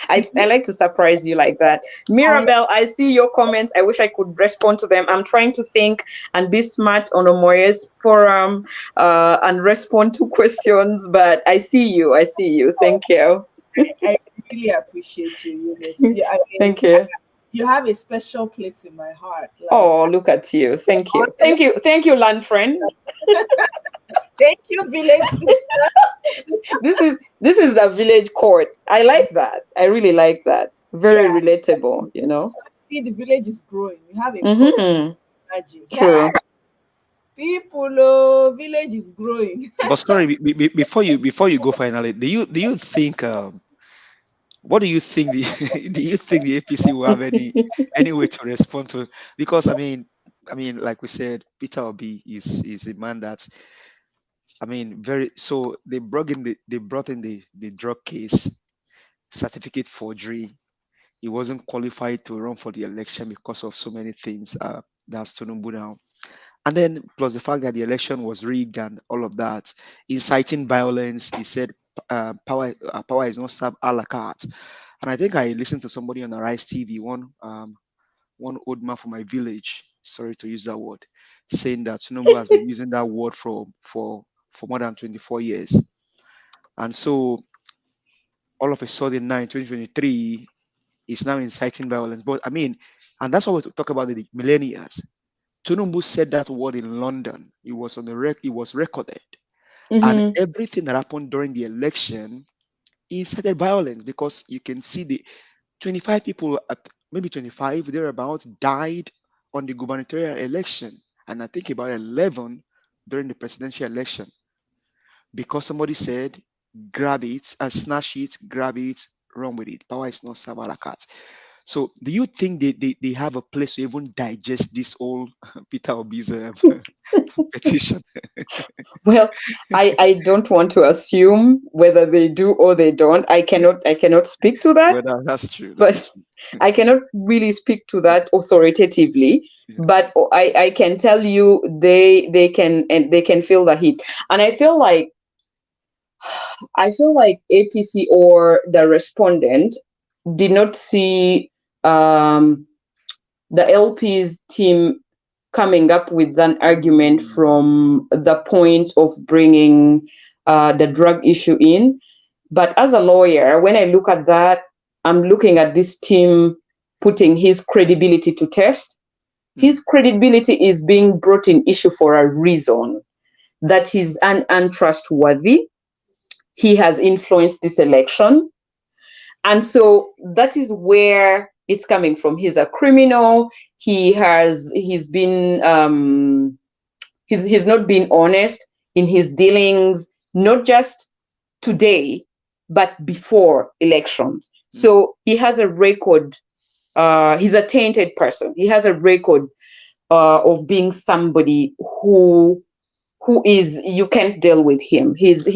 I like to surprise you like that. Mirabelle, I see your comments. I wish I could respond to them. I'm trying to think and be smart on Omoye's forum and respond to questions, but I see you. I see you. Thank you. I really appreciate you, Eunice. Yeah, Thank you. You have a special place in my heart. Like, Oh, look at you. Thank you. Thank you. Thank you, land friend. Thank you, village sister. This is the village court. I like that. I really like that. Very relatable, you know. So, see, the village is growing. We have a Mm-hmm. magic. True. People, village is growing. But sorry, before you go finally, do you think what do you think the do you think the APC will have any way to respond to? Because like we said, Peter Obi is a man that very so they brought in the drug case, certificate forgery. He wasn't qualified to run for the election because of so many things. That's Tinubu now. And then plus the fact that the election was rigged and all of that, inciting violence. He said power is not served a la carte. And I think I listened to somebody on Arise TV, one old man from my village, sorry to use that word, saying that Tinubu has been using that word for more than 24 years. And so all of a sudden now in 2023, it's now inciting violence. But and that's why we talk about the millennials. Tinubu said that word in London. It was on the it was recorded. And everything that happened during the election incited violence, because you can see the 25 people, maybe 25 thereabouts, died on the gubernatorial election, and I think about 11 during the presidential election, because somebody said, grab it, snatch it, grab it, run with it. Power is not served a la carte. So do you think they have a place to even digest this whole Peter Obi's petition? Well, I don't want to assume whether they do or they don't. I cannot speak to that. Well, that's true. But I cannot really speak to that authoritatively. Yeah. But I can tell you they can feel the heat. And I feel like APC or the respondent did not see the LP's team coming up with an argument from the point of bringing the drug issue in. But as a lawyer, when I look at that, I'm looking at this team putting his credibility to test. His credibility is being brought in issue for a reason, that he's untrustworthy. He has influenced this election. And so that is where it's coming from. He's a criminal. He's not been honest in his dealings, not just today, but before elections. So he has a record. He's a tainted person. He has a record of being somebody who is, you can't deal with him. He's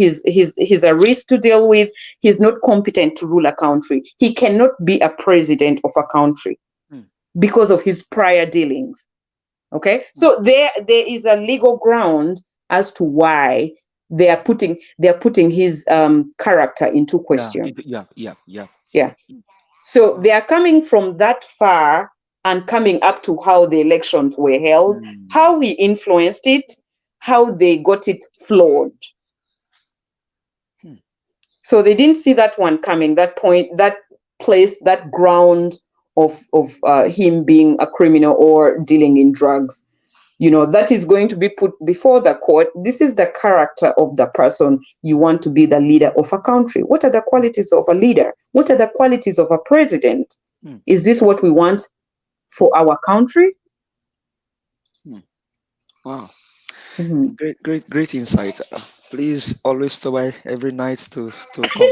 a risk to deal with. He's not competent to rule a country. He cannot be a president of a country because of his prior dealings. Okay, so there is a legal ground as to why they are putting his character into question. Yeah. So they are coming from that far and coming up to how the elections were held, how he influenced it, how they got it flawed. So they didn't see that one coming, that point, that place, that ground of him being a criminal or dealing in drugs. You know, that is going to be put before the court. This is the character of the person you want to be the leader of a country. What are the qualities of a leader? What are the qualities of a president? Is this what we want for our country? Wow. Great insight. Please always stop by every night to come.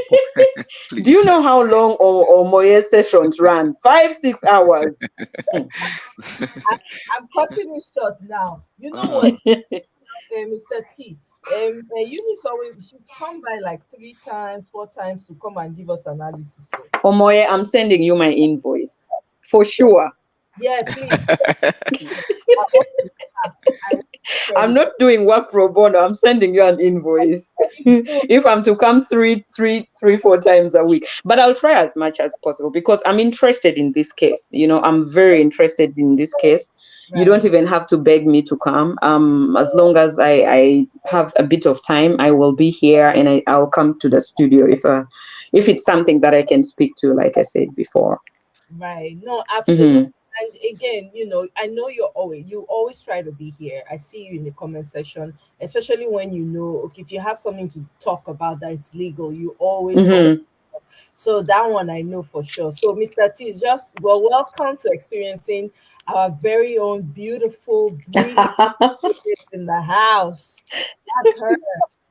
Do you know how long Omoye sessions ran? 5-6 hours. I'm cutting it short now. You know what, Mr. T? Eunice always, she's come by like 3 times, 4 times to come and give us analysis. Omoye, I'm sending you my invoice for sure. Yeah, please. I'm not doing work pro bono. I'm sending you an invoice if I'm to come 4 times a week. But I'll try as much as possible because I'm interested in this case. You know, I'm very interested in this case. You don't even have to beg me to come. As long as I have a bit of time, I will be here and I'll come to the studio if it's something that I can speak to, like I said before. Right. No, absolutely. And again, I know you always try to be here. I see you in the comment section, especially when okay, if you have something to talk about that it's legal, you always so that one I know for sure. So Mr. T, welcome to experiencing our very own beautiful, brilliant in the house. That's her.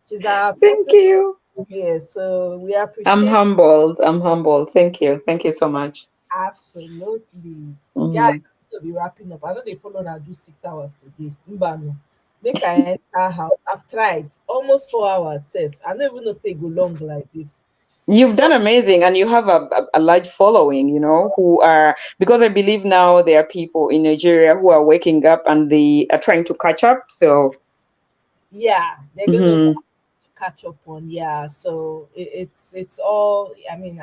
She's our Thank you. Here. So we appreciate I'm humbled. Thank you so much. Absolutely. Yeah, I to be wrapping up. I know they follow now do 6 hours today. Mbano. Make I enter house. I've tried almost 4 hours safe. I don't even know say go long like this. You've done amazing, and you have a large following, who are, because I believe now there are people in Nigeria who are waking up and they are trying to catch up. So yeah, they're gonna catch up on. Yeah, so it's all, I mean,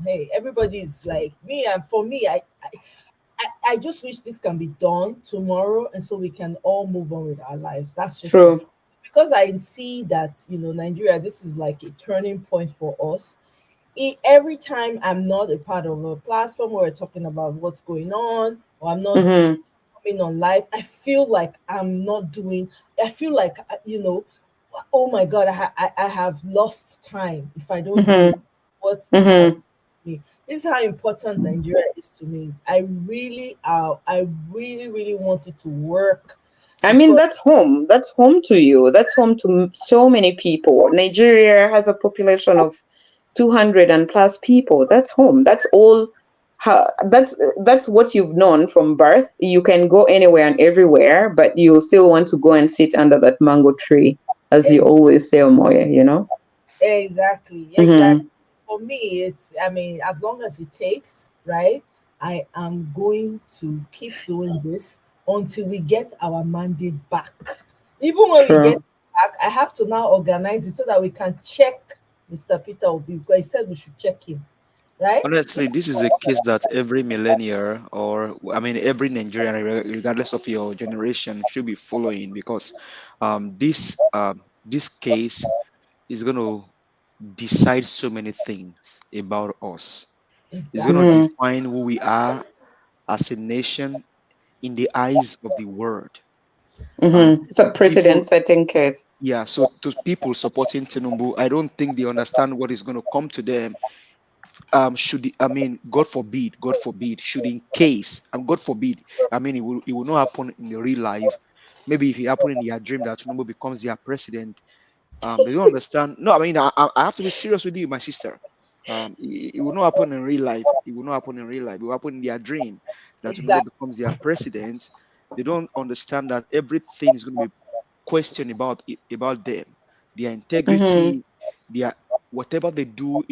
hey, everybody's like me, and for me, I just wish this can be done tomorrow, and so we can all move on with our lives. That's just true. Because I see that Nigeria, this is like a turning point for us. Every time I'm not a part of a platform where we're talking about what's going on, or I'm not coming on live, I feel like I'm not doing. I feel like oh my God, I have lost time if I don't do what this is how important Nigeria is to me. I really want it to work. I mean, that's home. That's home to you. That's home to so many people. Nigeria has a population of 200 and plus people. That's home. That's all. That's what you've known from birth. You can go anywhere and everywhere, but you still want to go and sit under that mango tree, as you always say, Omoye. Exactly. For me, it's, I mean, as long as it takes, right? I am going to keep doing this until we get our mandate back. Even when we get it back, I have to now organize it so that we can check Mr. Peter Obi, because he said we should check him, right? Honestly, this is a case that every millennial, or I mean every Nigerian, regardless of your generation, should be following, because this case is going to decide so many things about us. It's going to define who we are as a nation in the eyes of the world. It's a precedent-setting case. Yeah, so to people supporting Tinubu, I don't think they understand what is going to come to them. God forbid, should in case, and God forbid, it will not happen in the real life. Maybe if it happen in their dream that Tinubu becomes their president, they don't understand. No, I have to be serious with you, my sister. It will not happen in real life. It will happen in their dream that Tinubu becomes their president. They don't understand that everything is going to be questioned about them, their integrity, their whatever they do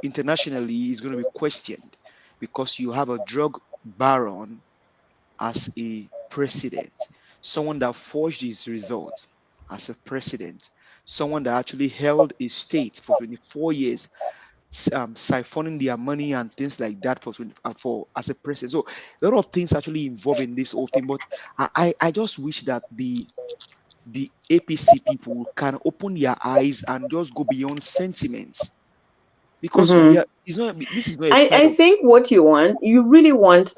internationally is going to be questioned, because you have a drug baron as a president, someone that forged his results as a president, someone that actually held a state for 24 years, siphoning their money and things like that for as a president. So a lot of things actually involved in this whole thing. But I just wish that the APC people can open their eyes and just go beyond sentiments, because this is not a I think what you really want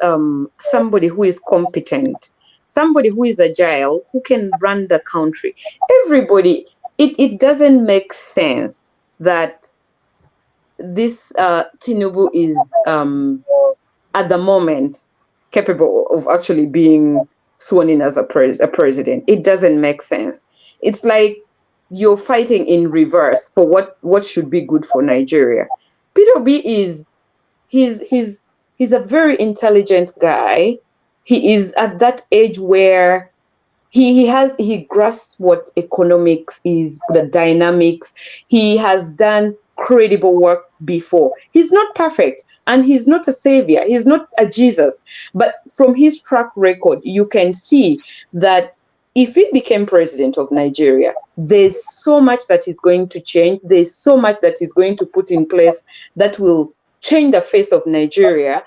somebody who is competent, somebody who is agile, who can run the country. Everybody, it doesn't make sense that this Tinubu is at the moment capable of actually being sworn in as a president. It doesn't make sense. It's like you're fighting in reverse for what should be good for Nigeria. Peter B he's a very intelligent guy. He is at that age where he grasps what economics is, the dynamics. He has done credible work before. He's not perfect and he's not a savior. He's not a Jesus. But from his track record, you can see that if he became president of Nigeria, there's so much that is going to change. There's so much that he's going to put in place that will change the face of Nigeria.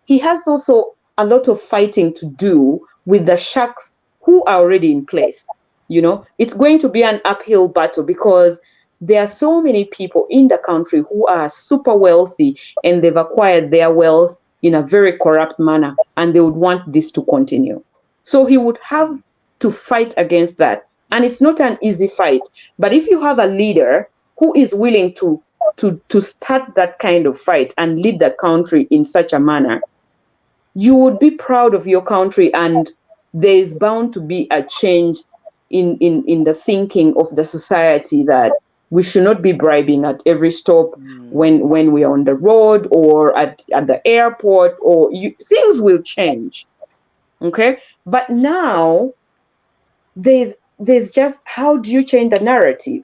He has also a lot of fighting to do with the sharks who are already in place. You know, it's going to be an uphill battle because there are so many people in the country who are super wealthy and they've acquired their wealth in a very corrupt manner, and they would want this to continue. So he would have to fight against that. And it's not an easy fight. But if you have a leader who is willing to start that kind of fight and lead the country in such a manner, you would be proud of your country, and there is bound to be a change in the thinking of the society that we should not be bribing at every stop when we are on the road or at the airport, or things will change. Okay? But now there's just, how do you change the narrative?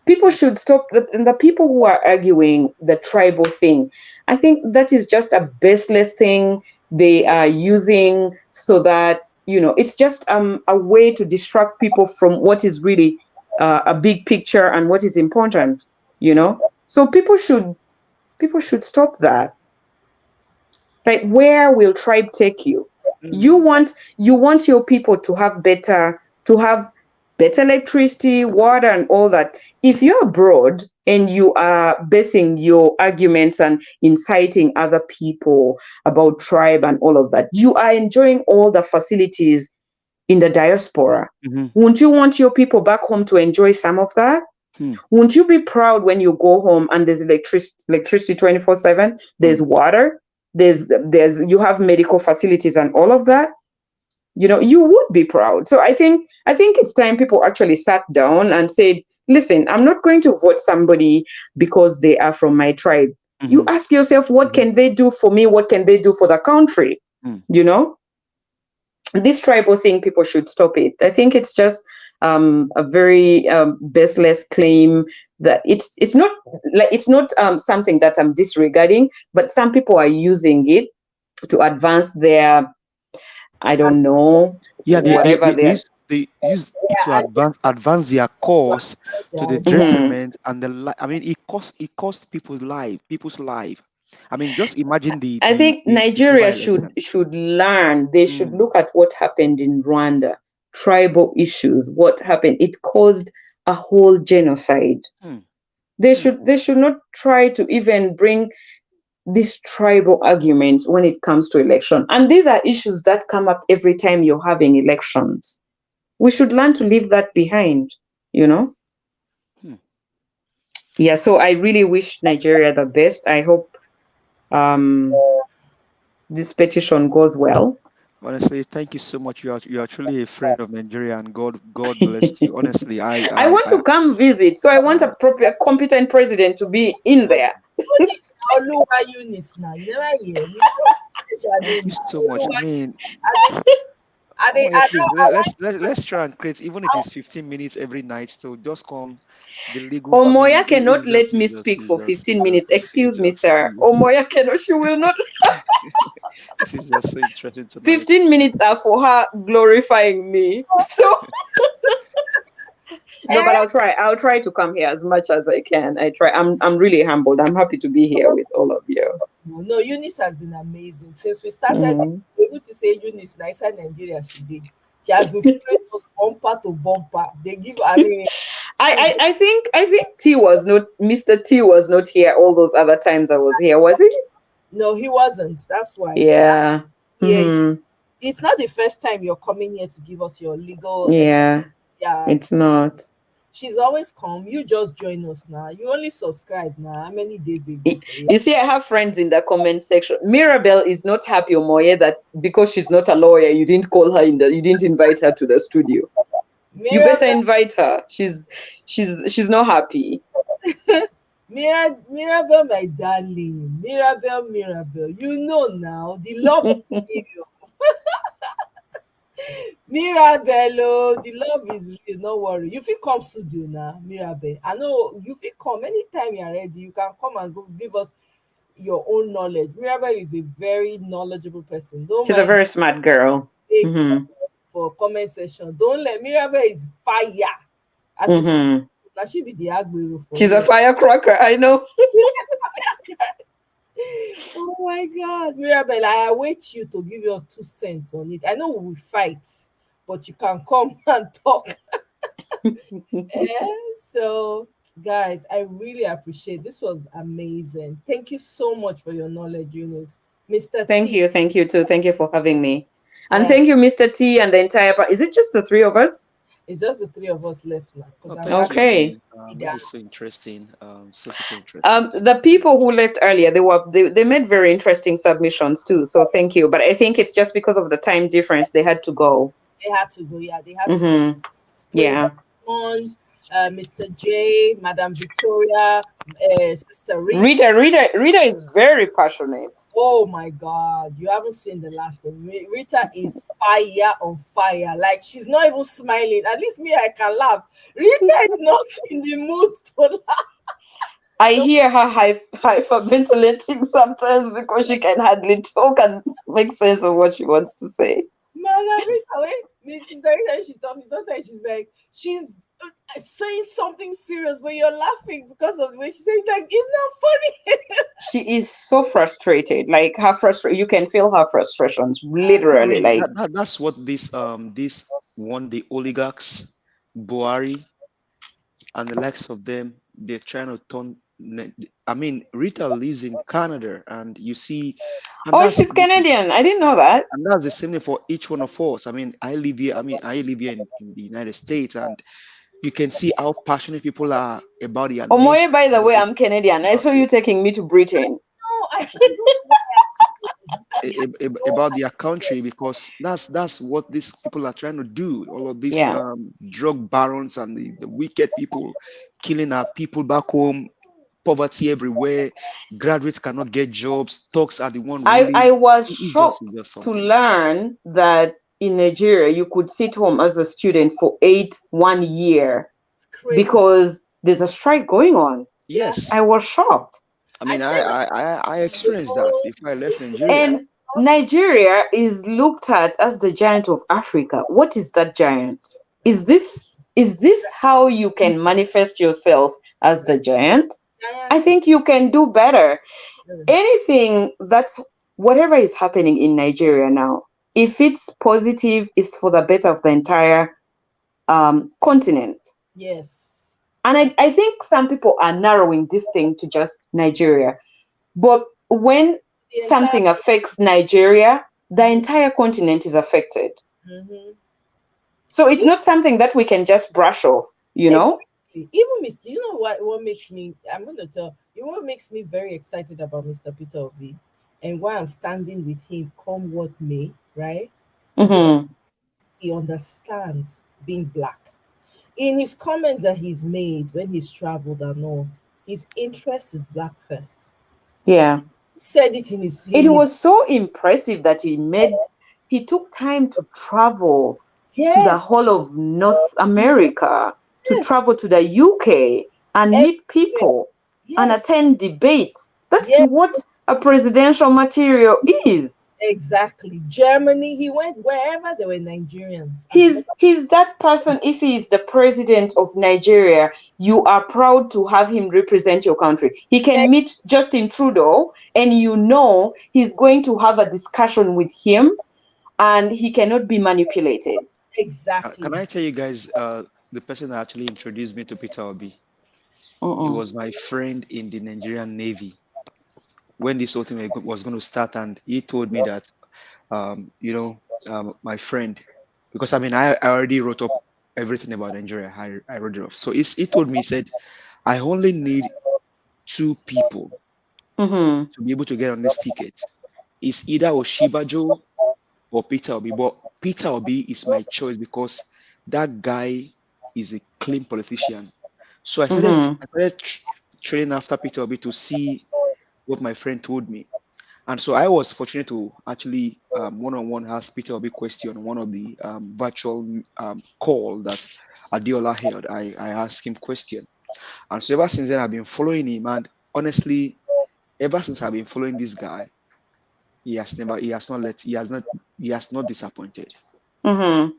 People should stop, the people who are arguing the tribal thing, I think that is just a baseless thing they are using so that, you know, it's just a way to distract people from what is really a big picture and what is important, you know? So people should stop that. Like, where will tribe take you? You want your people to have better electricity, water, and all that. If you're abroad and you are basing your arguments and inciting other people about tribe and all of that, you are enjoying all the facilities in the diaspora. Won't you want your people back home to enjoy some of that? Won't you be proud when you go home and there's electricity 24/7, there's water, there's you have medical facilities and all of that? You know, you would be proud. So I think it's time people actually sat down and said, listen, I'm not going to vote somebody because they are from my tribe. You ask yourself, what can they do for me? What can they do for the country? You know, this tribal thing, people should stop it. I think it's just a very baseless claim that it's not something that I'm disregarding, but some people are using it to advance their, I don't know, whatever they use it to advance their cause to the detriment and the. I mean, it costs people's life. I mean, just imagine I think Nigeria should learn. They should look at what happened in Rwanda, tribal issues. What happened? It caused a whole genocide. They should not try to even bring these tribal arguments when it comes to election. And these are issues that come up every time you're having elections. We should learn to leave that behind, you know? Yeah, so I really wish Nigeria the best. I hope this petition goes well. Honestly, thank you so much. You are truly a friend of Nigeria, and God bless you. Honestly, I want to come visit, so I want a proper, competent president to be in there. Thank you so much. I mean, let's try and create, even if it's 15 minutes every night. So just come. The legal. Omoya cannot let me speak for 15 minutes. Excuse me, sir. Omoya cannot. She will not. This is just so interesting to 15 minutes are for her glorifying me. So no, but I'll try to come here as much as I can. I'm really humbled. I'm happy to be here with all of you. No, Eunice has been amazing since we started. Able to say Eunice, inside Nigeria, she did. She has been following us bumper to bumper. They give. I mean, I think Mr. T was not here all those other times I was here, was he? No, he wasn't. That's why. Yeah. It's not the first time you're coming here to give us your legal. Yeah. It's not. She's always come. You just join us now. You only subscribe now. How many days ago? You see, I have friends in the comment section. Mirabel is not happy, Omoye, that because she's not a lawyer, you didn't call her you didn't invite her to the studio. You better invite her. She's not happy. Mirabel, my darling. Mirabel. You know now the love of you. Mirabel, the love is real, no worry. You fit come studio now, Mirabel. I know you fit come anytime you're ready. You can come and give us your own knowledge. Mirabel is a very knowledgeable person. Don't She's a mind very smart girl. beg Mm-hmm. for comment section. Don't let Mirabel is fire. As she said, Mm-hmm. now she be the agbero for She's a here. firecracker, I know. Oh my God, Mirabel, I await you to give your 2 cents on it. I know we will fight, but you can come and talk. So, guys, I really appreciate this. Was amazing. Thank you so much for your knowledge, Eunice. Mr. Thank T. you. Thank you too. Thank you for having me. And Yeah, thank you, Mr. T, and the entire. Is it just the three of us? it's just the three of us left now because Oh, I'm thank back. you Okay. again. This is so interesting. So interesting. The people who left earlier, they made very interesting submissions too. So thank you. But I think it's just because of the time difference they had to go. They had to go. Yeah, they had to go. Mm-hmm. Prince Yeah. Desmond, Mr. J, Madam Victoria, Sister Rita. Rita is very passionate. Oh my God, you haven't seen the last one. Rita is fire on fire. Like she's not even smiling. At least me, I can laugh. Rita is not in the mood to laugh. I hear her hyperventilating sometimes because she can hardly talk and make sense of what she wants to say. Madam Rita, wait, Mrs. Rita, she's talking. Sometimes she's saying something serious, but you're laughing because of the way she says. Like it's not funny. She is so frustrated. Like her frustration, you can feel her frustrations I literally. mean, Like that's what this one the oligarchs, Buhari, and the likes of them, they're trying to turn. I mean, Rita lives in Canada, and you see, and oh, she's Canadian. I didn't know that. and that's the same thing for each one of us. I mean, I live here. I mean, I live here in the United States, and you can see how passionate people are about their Omoye, nation. by the way, I'm Canadian. I saw you taking me to Britain. No, I don't know why About their country, because that's what these people are trying to do. All of these Yeah. drug barons and the wicked people killing our people back home, poverty everywhere, graduates cannot get jobs, thugs are the one ruling. I was It's shocked just to something. learn that in Nigeria you could sit home as a student for 1 year crazy. because there's a strike going on. Yes. I was shocked. I mean, I experienced that before I left Nigeria. And Nigeria is looked at as the giant of Africa. What is that giant? Is this how you can manifest yourself as the giant? I think you can do better. Anything that's whatever is happening in Nigeria now, if it's positive, it's for the better of the entire continent. Yes. And I think some people are narrowing this thing to just Nigeria. But when something affects Nigeria, the entire continent is affected. Mm-hmm. So it's not something that we can just brush off, you know? Even you know what makes me, I'm going to tell you what makes me very excited about Mr. Peter Obi and why I'm standing with him come what may, right? Mm-hmm. He understands being black. In his comments that he's made when he's traveled and all, his interest is black first. Yeah. He said it in his. It was so impressive that he took time to travel to the whole of North America, to travel to the UK and meet people and attend debates. That's what a presidential material is. Exactly. Germany, he went wherever there were Nigerians. He's that person. If he is the president of Nigeria, you are proud to have him represent your country. He can meet Justin Trudeau and you know he's going to have a discussion with him and he cannot be manipulated. Exactly. Can I tell you guys, the person that actually introduced me to Peter Obi, he was my friend in the Nigerian Navy when this whole thing was going to start, and he told me that, my friend, because I mean, I already wrote up everything about Nigeria. I wrote it off. So he told me, he said, I only need 2 people to be able to get on this ticket. It's either Oshibajo or Peter Obi. But Peter Obi is my choice because that guy is a clean politician. So I started training after Peter Obi to see what my friend told me. And so I was fortunate to actually one-on-one ask Peter Obi question on one of the virtual call that Adiola held. I asked him question. And so ever since then, I've been following him. And honestly, ever since I've been following this guy, he has not disappointed. Mm-hmm.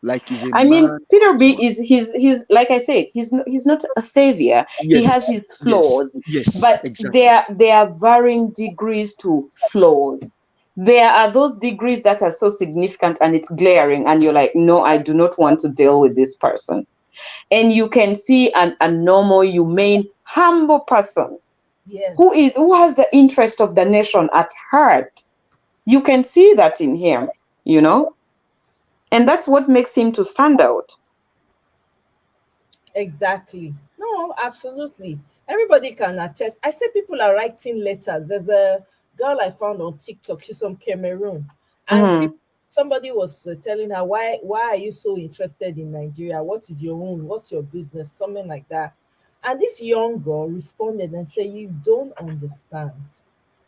Like he's a I mean, man. Peter B is he's like I said, he's not a savior. He has Yes, his flaws, yes, but exactly. there are varying degrees to flaws. There are those degrees that are so significant and it's glaring, and you're like, no, I do not want to deal with this person. And you can see a normal, humane, humble person Yes. who has the interest of the nation at heart. You can see that in him, and that's what makes him to stand out. Exactly. No, absolutely. Everybody can attest. I say people are writing letters. There's a girl I found on TikTok. She's from Cameroon, and Mm-hmm. somebody was telling her, why are you so interested in Nigeria? What is your own? What's your business? Something like that. And this young girl responded and said, "You don't understand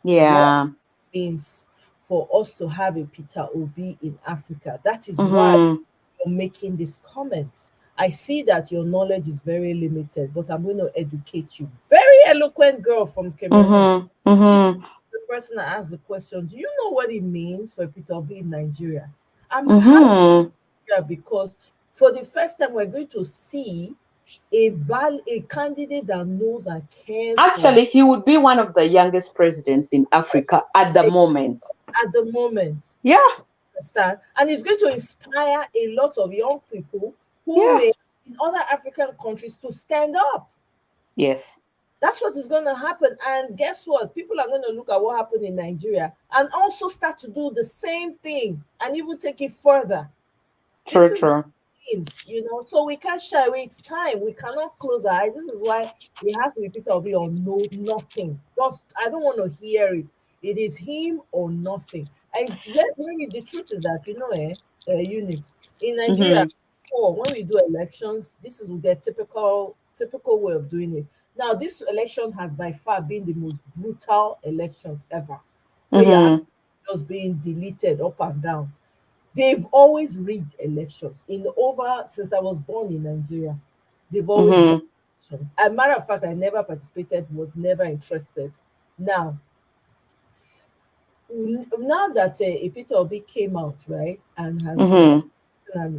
what Yeah. it means for us to have a Peter Obi in Africa. That is why Mm-hmm. you're making this comment. I see that your knowledge is very limited, but I'm going to educate you." Very eloquent girl from Cameroon. Mm-hmm. She's Mm-hmm. the person that asked the question, "Do you know what it means for Peter Obi in Nigeria?" I'm happy Mm-hmm. because for the first time we're going to see a candidate that knows and cares for Actually, he would be one of the youngest presidents in Africa at the moment. at the moment. Yeah. Understand? And it's going to inspire a lot of young people who Yeah. may in other African countries to stand up. Yes. That's what is going to happen. And guess what? People are going to look at what happened in Nigeria and also start to do the same thing and even take it further. This is True. things. So we can't shy away. It's time. We cannot close our eyes. This is why it has to be Peter Obi or no nothing. Just I don't want to hear it. It is him or nothing. And maybe the truth is that Eunice, in Nigeria, Mm-hmm. before when we do elections, this is their typical way of doing it. Now, this election has by far been the most brutal elections ever, where you have Mm-hmm. just being deleted up and down. They've always rigged elections since I was born in Nigeria. They've always rigged Mm-hmm. elections. As a matter of fact, I never participated, was never interested. Now, now that Peter Obi came out, right, and Mm-hmm.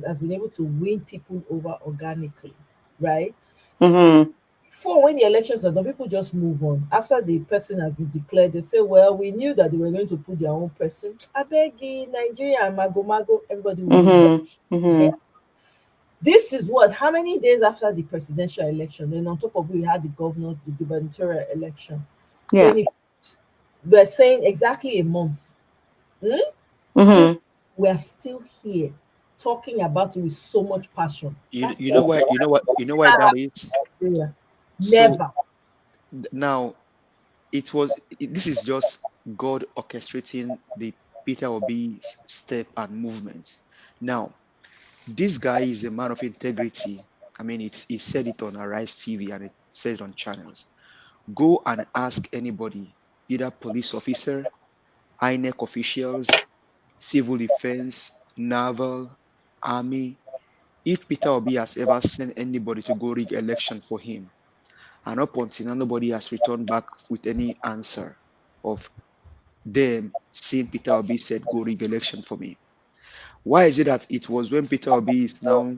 has been able to win people over organically, right? Mm-hmm. Before, when the elections are done, people just move on. After the person has been declared, they say, "Well, we knew that they were going to put their own person." I beg you, Nigeria and Mago, everybody will move on. Mm-hmm. Yeah. Mm-hmm. This is what, how many days after the presidential election? Then on top of it, we had the gubernatorial election. So Yeah. we're saying exactly a month. Hmm? So Mm-hmm. we're still here talking about it with so much passion. You, That's you know why that is. Nigeria. So Never. now this is just God orchestrating the Peter Obi step and movement. Now, this guy is a man of integrity. I mean, he said it on Arise TV and it said it on channels. Go and ask anybody, either police officer, INEC officials, civil defense, naval, army, if Peter Obi has ever sent anybody to go rig election for him. And up until now, nobody has returned back with any answer of them seeing Peter Obi said, go rig election for me. Why is it that it was when Peter Obi is now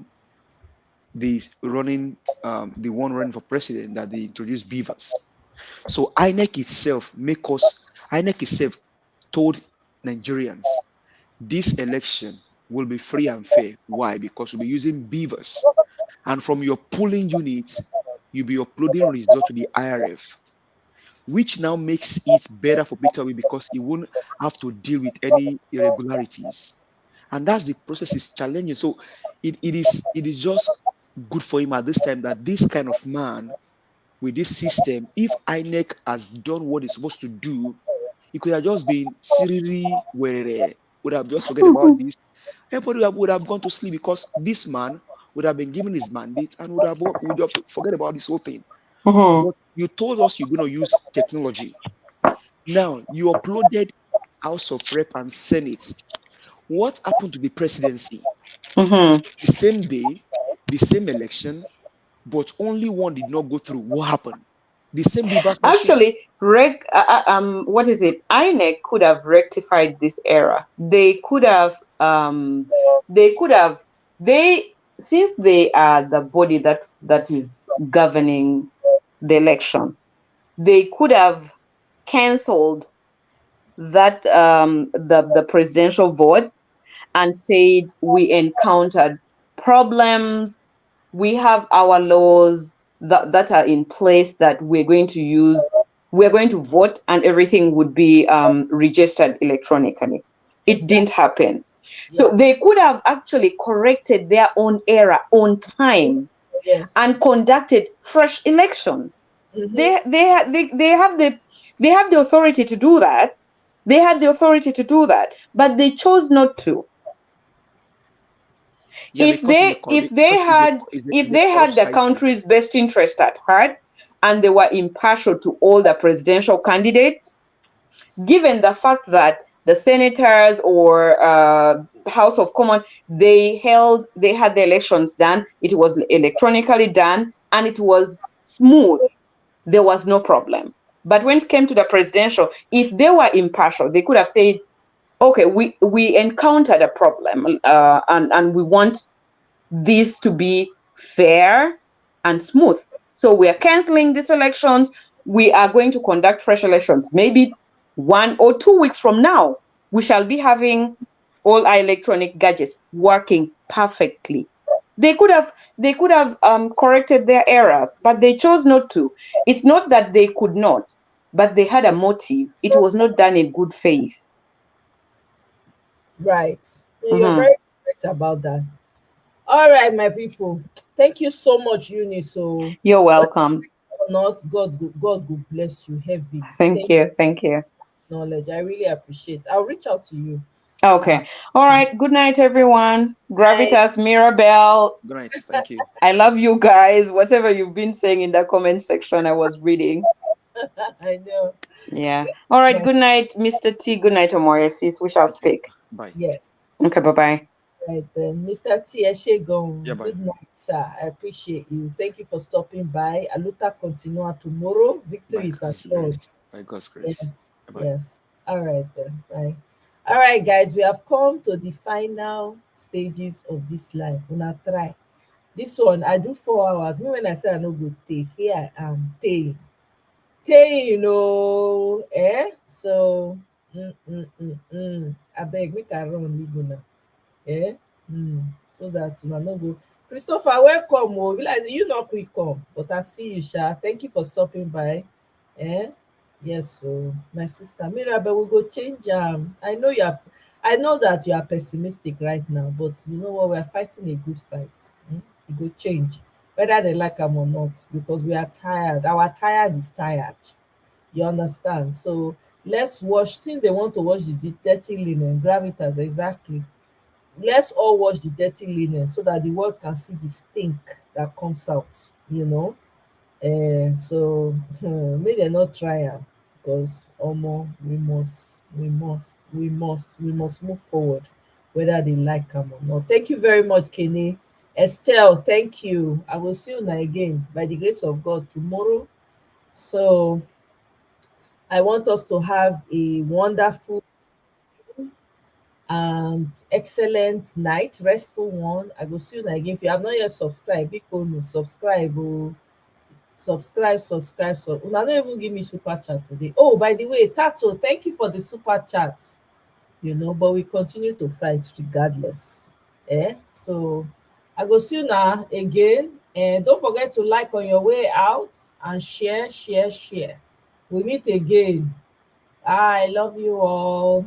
the one running for president that they introduced beavers? So INEC itself told Nigerians this election will be free and fair. Why? Because we'll be using beavers. And from your polling units, you'll be uploading results to the IRF, which now makes it better for Peter Obi because he won't have to deal with any irregularities. And that's the process is challenging. So it is just good for him at this time that this kind of man with this system, if INEC has done what it's supposed to do, it could have just been Siriri where would have just forget about this. Everybody would have gone to sleep because this man would have been given his mandate and would have forget about this whole thing. Mm-hmm. But you told us you're going to use technology. Now you uploaded House of Rep and Senate. What happened to the presidency? Mm-hmm. The same day, the same election, but only one did not go through. What happened? The same reverse machine. Actually, what is it? INEC could have rectified this error. They could have, since they are the body that is governing the election, they could have cancelled that the presidential vote and said we encountered problems. We have our laws that are in place that we're going to use. We're going to vote and everything would be registered electronically. It didn't happen. So they could have actually corrected their own error on time and conducted fresh elections. They have the authority to do that. They had the authority to do that, but they chose not to. Yeah, If they had the country's best interest at heart and they were impartial to all the presidential candidates, given the fact that the senators or House of Commons, they had the elections done, it was electronically done, and it was smooth. There was no problem. But when it came to the presidential, if they were impartial, they could have said, okay, we encountered a problem and we want this to be fair and smooth. So we are canceling these elections. We are going to conduct fresh elections. Maybe 1 or 2 weeks from now, we shall be having all our electronic gadgets working perfectly. They could have corrected their errors, but they chose not to. It's not that they could not, but they had a motive. It was not done in good faith. Right. You're very correct about that. All right, my people. Thank you so much, Eunice. So you're welcome. Not God will bless you heavy. Thank you. Knowledge. I really appreciate. I'll reach out to you. Okay. All right. Good night, everyone. Gravitas, Mirabelle. Good night. Thank you. I love you guys. Whatever you've been saying in the comment section, I was reading. I know. Yeah. All right. Good night, Mr. T. Good night, Omoriasis. We shall speak. Bye. Yes. Okay. Bye-bye. Right then. Mr. T. Eshegon. Yeah, bye. Good night, sir. I appreciate you. Thank you for stopping by. Aluta continua tomorrow. Victory is assured. By God's grace. Yes. Bye-bye. Yes. All right then. Bye. All right, guys, we have come to the final stages of this life. Una try. This one, I do 4 hours. Me, when I say I no go take, here I am, staying, you know, So, I beg, make I run, leave una, so that una no go. Christopher, welcome. Oh, like you not quick come, but I see you, Sha. Thank you for stopping by. Yes, so my sister Mirabel, we go change. I know that you are pessimistic right now, but you know what? We are fighting a good fight. It will change, whether they like them or not, because we are tired. Our tired is tired. You understand? So let's wash. Since they want to wash the dirty linen, gravitas exactly. Let's all wash the dirty linen so that the world can see the stink that comes out. You know. So may they not try am, because we must move forward, whether they like am or not. Thank you very much, Kenny. Estelle, thank you. I will see you now again by the grace of God tomorrow. So I want us to have a wonderful and excellent night, restful one. I will see you now again. If you have not yet subscribed, subscribe. Subscribe. Una don't even give me super chat today. Oh, by the way, Tato, thank you for the super chat. You know, but we continue to fight regardless. So I go see you now again. And don't forget to like on your way out and share. We meet again. I love you all.